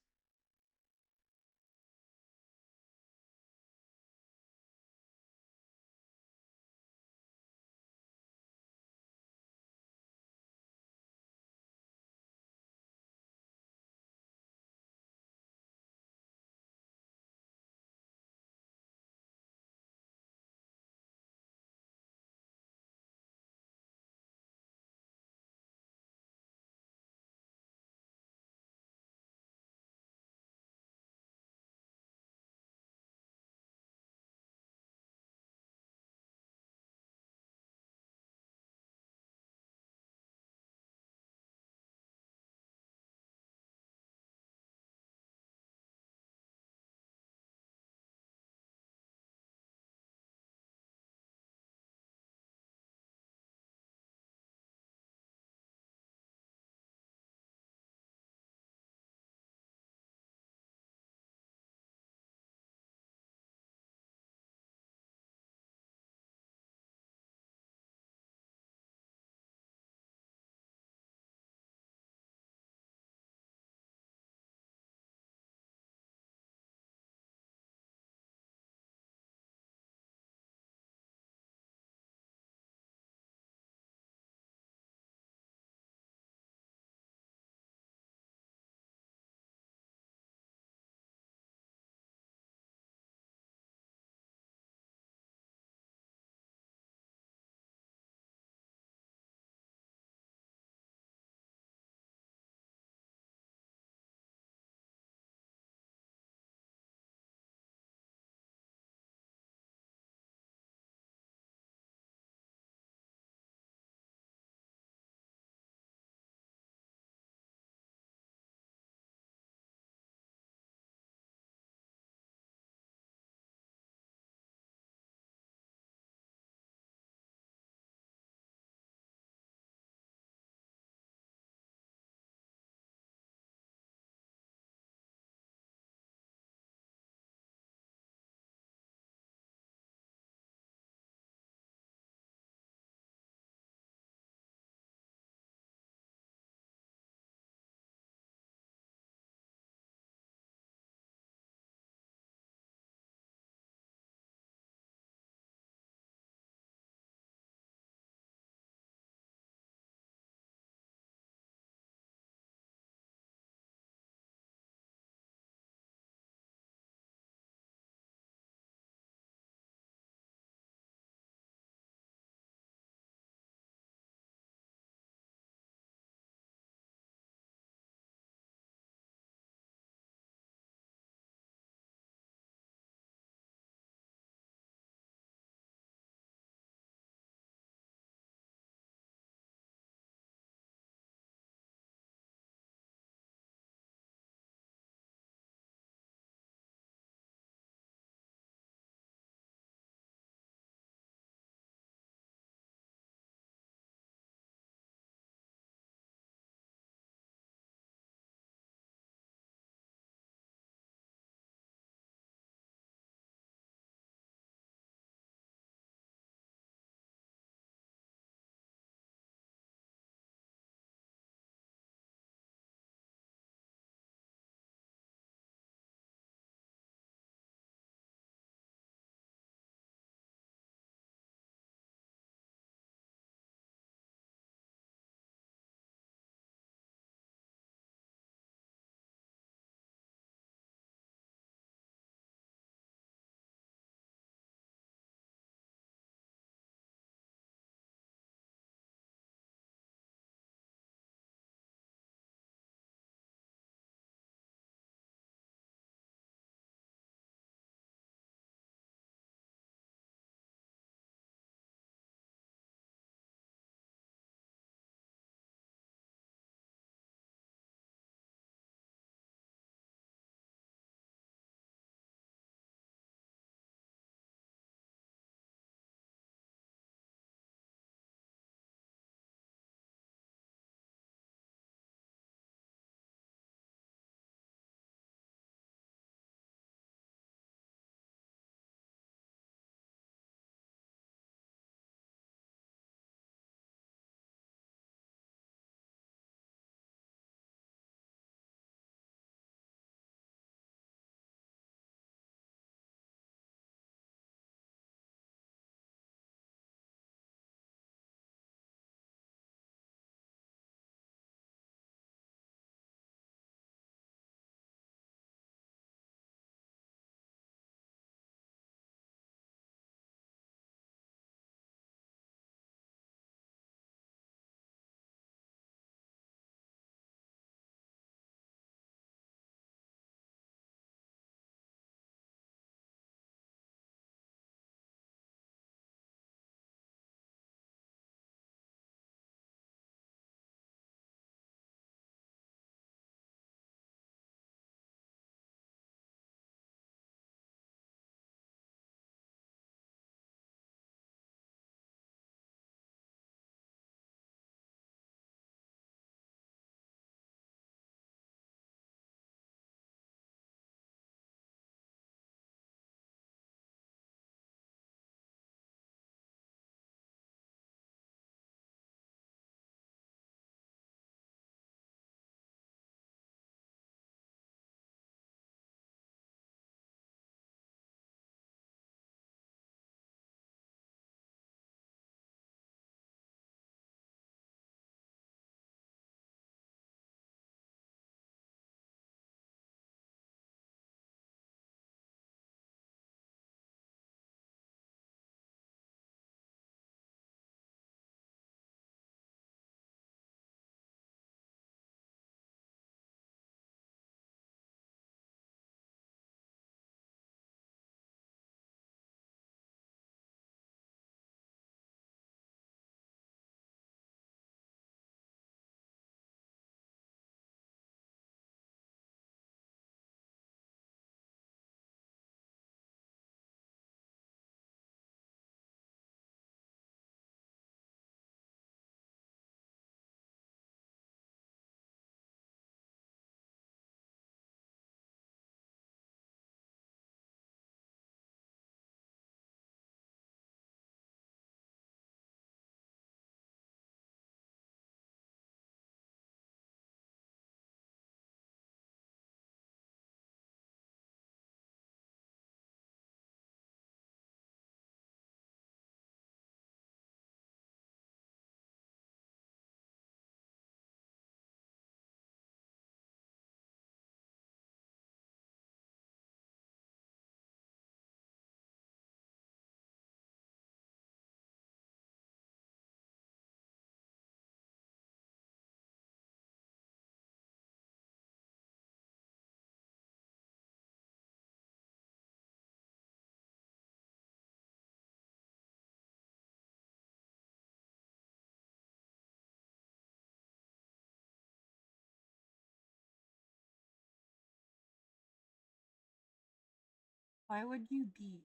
Why would you be?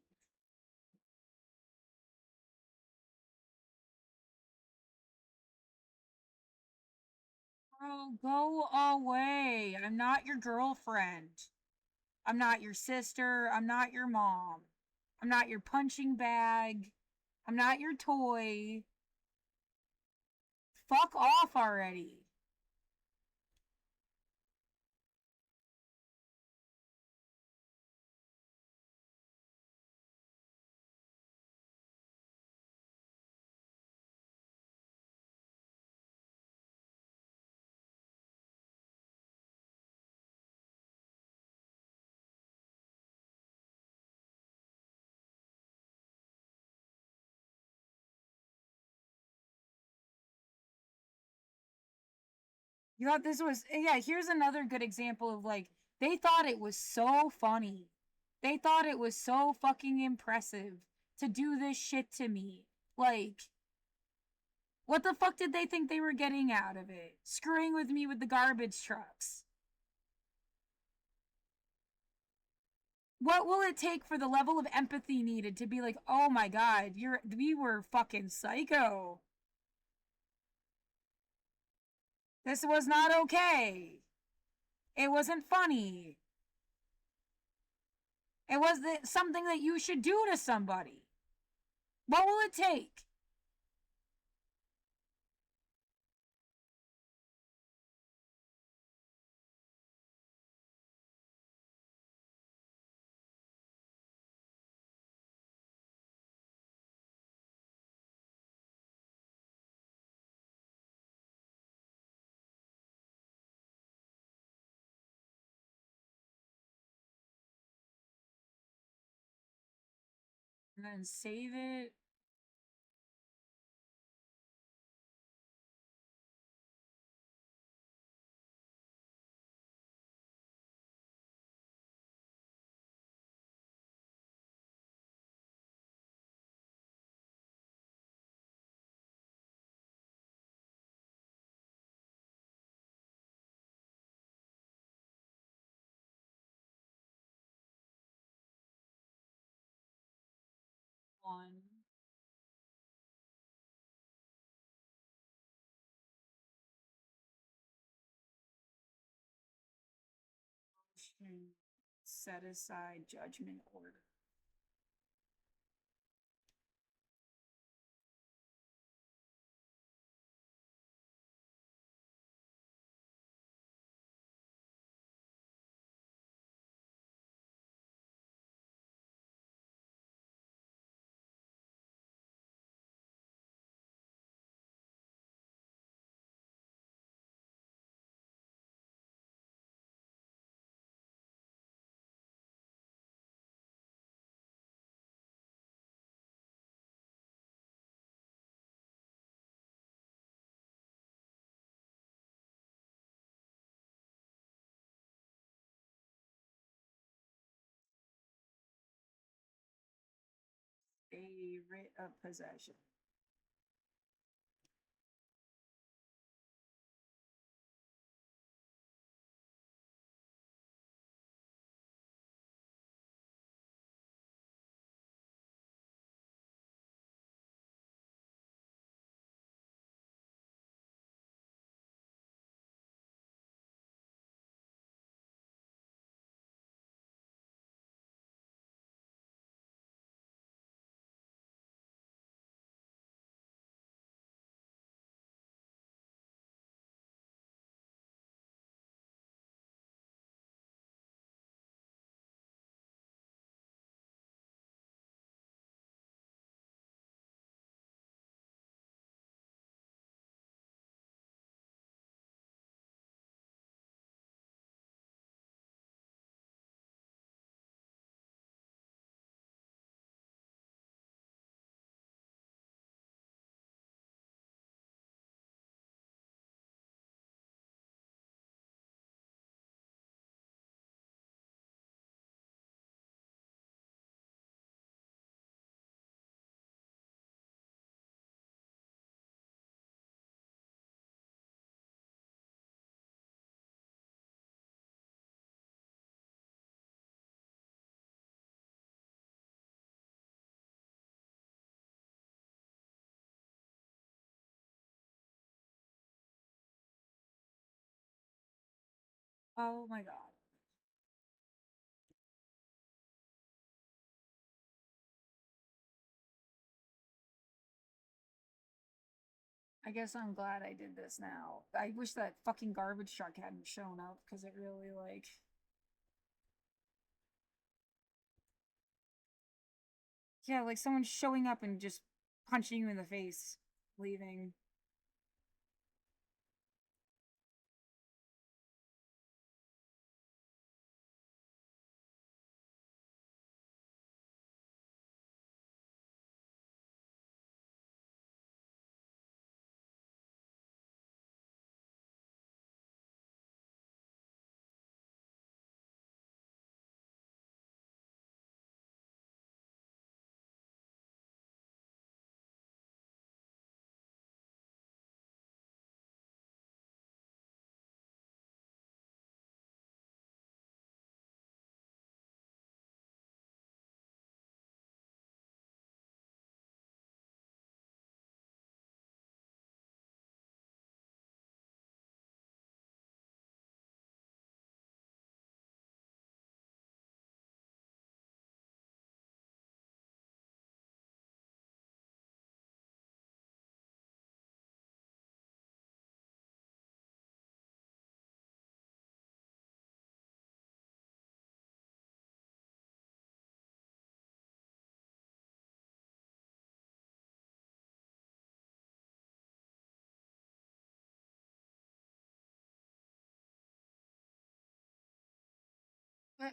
Bro, go away. I'm not your girlfriend. I'm not your sister. I'm not your mom. I'm not your punching bag. I'm not your toy. Fuck off already. You thought this was, yeah, here's another good example of like, they thought it was so funny. They thought it was so fucking impressive to do this shit to me. Like, what the fuck did they think they were getting out of it? Screwing with me with the garbage trucks. What will it take for the level of empathy needed to be like, oh my god, we were fucking psycho. This was not okay. It wasn't funny. It was something that you should do to somebody. What will it take? And then save it. One. Set aside judgment order. A writ of possession. Oh my god. I guess I'm glad I did this now. I wish that fucking garbage truck hadn't shown up because it really like yeah, like someone showing up and just punching you in the face, leaving.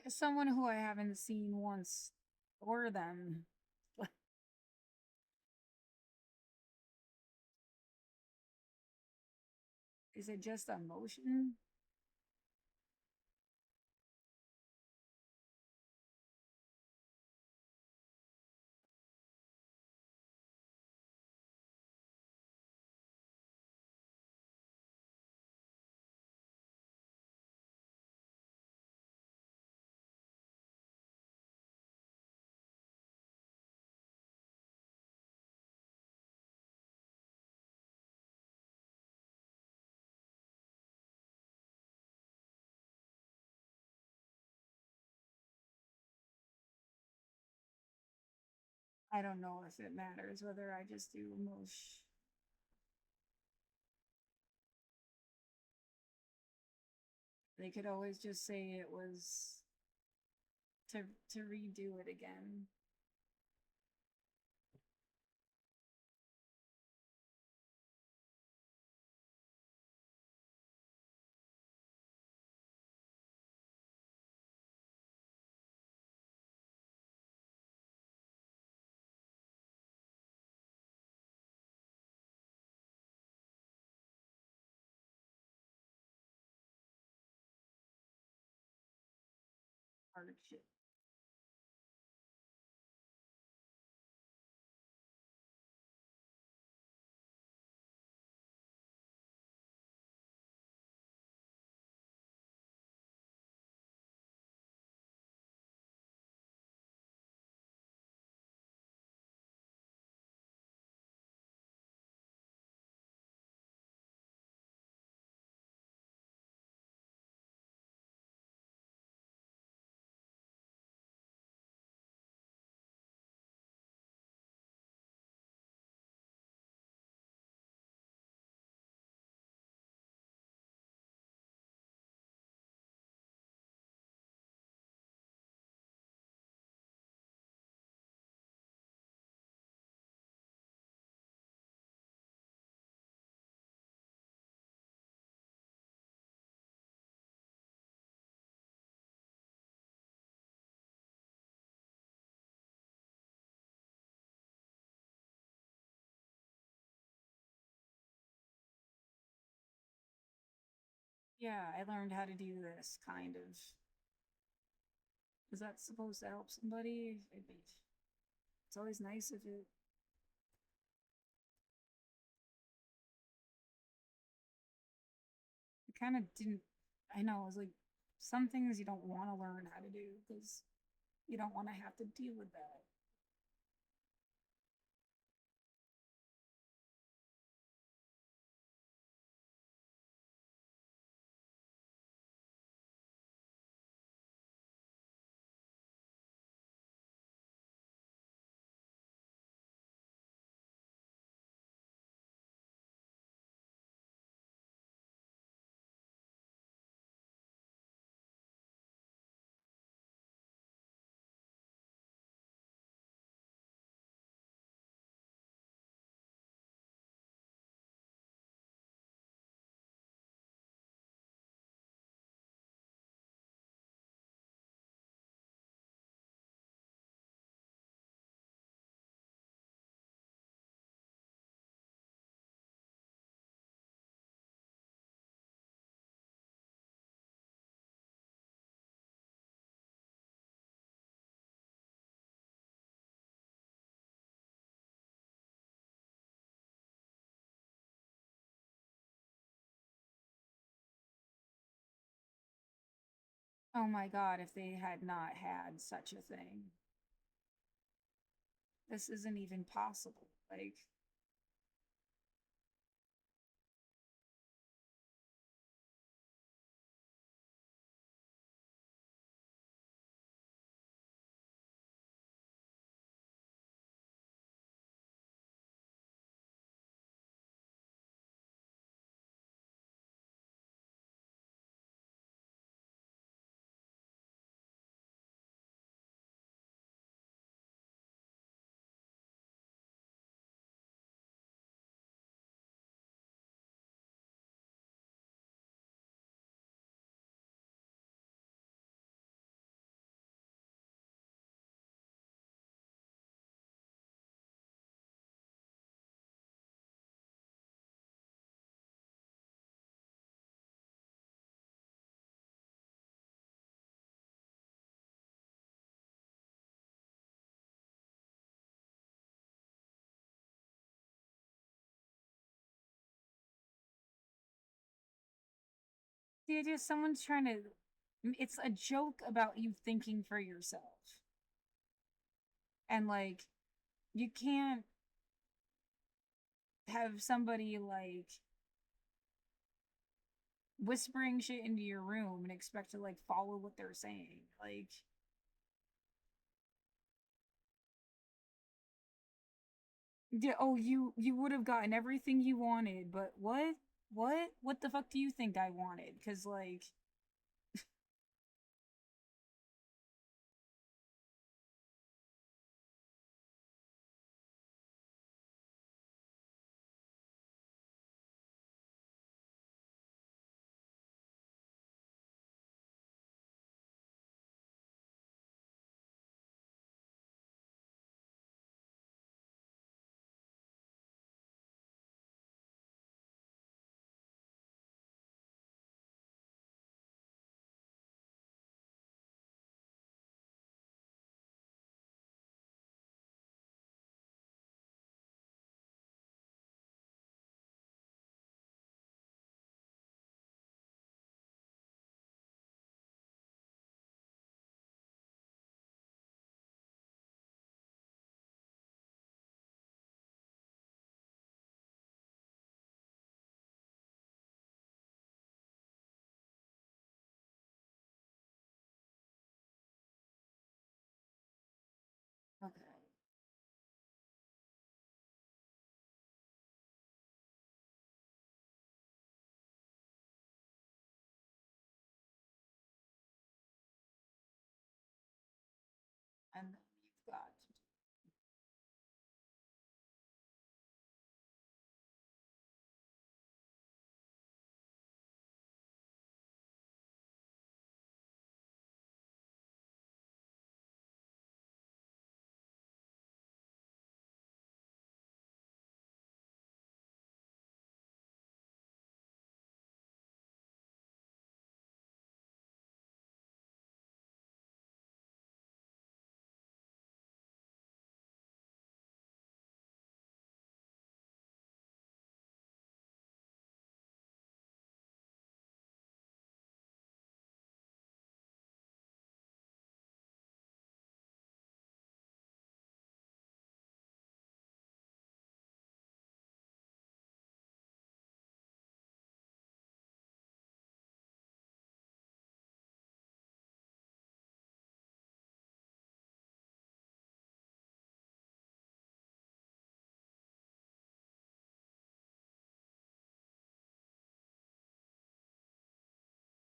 Someone who I haven't seen once or them. Is it just emotion? I don't know if it matters whether I just do emotion. They could always just say it was to to redo it again. Hardship. Yeah, I learned how to do this kind of. Is that supposed to help somebody? It's always nice if it. It kind of didn't. I know. I was like, some things you don't want to learn how to do because you don't want to have to deal with that. Oh my god, if they had not had such a thing, this isn't even possible. Like, the idea someone's trying to. It's a joke about you thinking for yourself. And, like, you can't have somebody, like, whispering shit into your room and expect to, like, follow what they're saying. Like, yeah, oh, you would have gotten everything you wanted, but what? What the fuck do you think I wanted? Because, like, okay. And then you've got.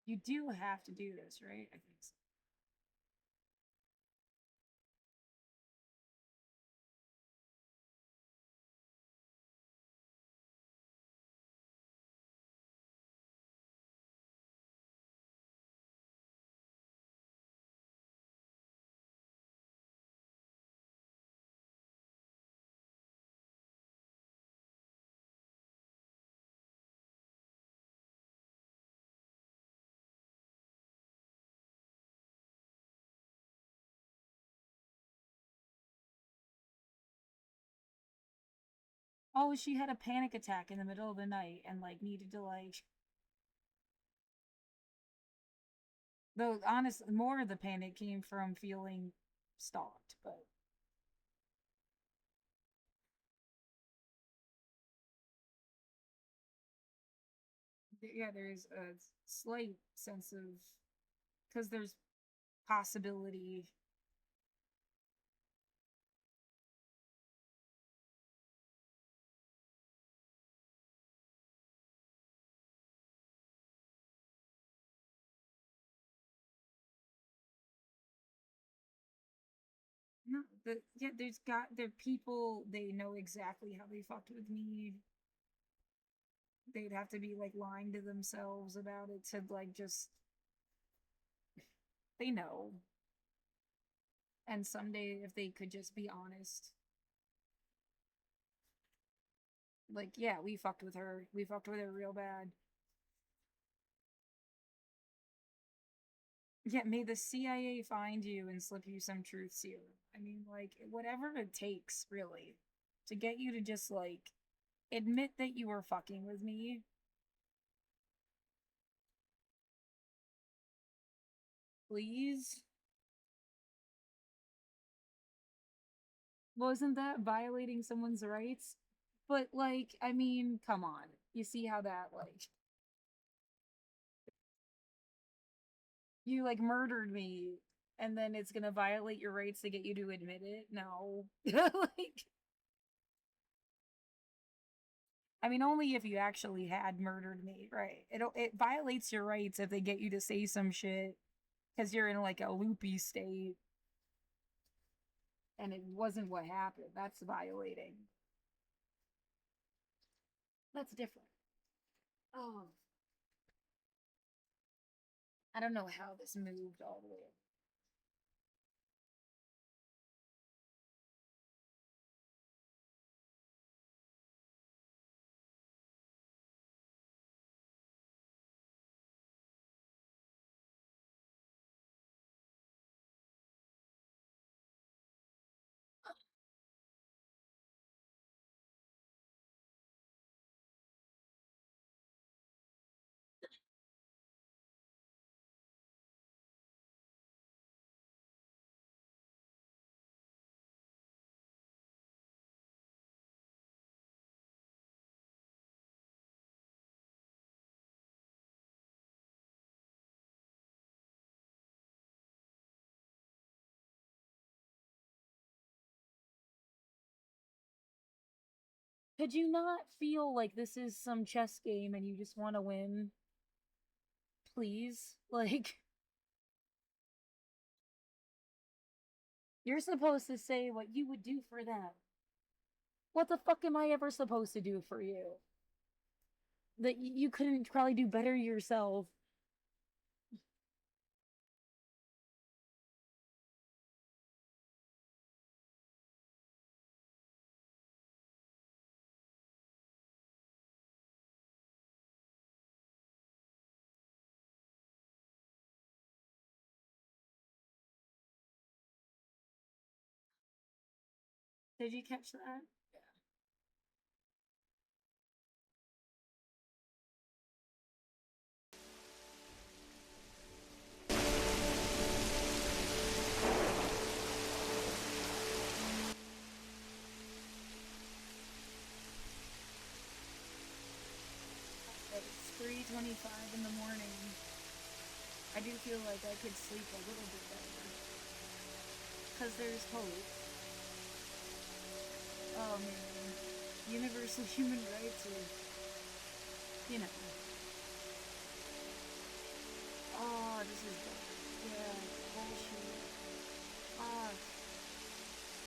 You do have to do this, right? I think so. Oh, she had a panic attack in the middle of the night and, like, needed to, like. Though, honestly, more of the panic came from feeling stalked, but yeah, there's a slight sense of, because there's possibility. No, yeah, there's got there people, they know exactly how they fucked with me. They'd have to be like lying to themselves about it to like just, they know. And someday, if they could just be honest, like, yeah, we fucked with her. We fucked with her real bad. Yeah, may the CIA find you and slip you some truth serum. I mean, like, whatever it takes, really, to get you to just, like, admit that you were fucking with me. Please? Wasn't that violating someone's rights? But, like, I mean, come on. You see how that, like, you, like, murdered me, and then it's gonna violate your rights to get you to admit it? No. Like, I mean, only if you actually had murdered me, right? It violates your rights if they get you to say some shit because you're in like a loopy state and it wasn't what happened. That's violating. That's different. Oh, I don't know how this moved all the way. Could you not feel like this is some chess game and you just want to win? Please? Like, you're supposed to say what you would do for them. What the fuck am I ever supposed to do for you? That you couldn't probably do better yourself. Did you catch that? It's 3:25 in the morning. I do feel like I could sleep a little bit better. Because there's hope. Oh man. Universal human rights are, you know. Oh, this is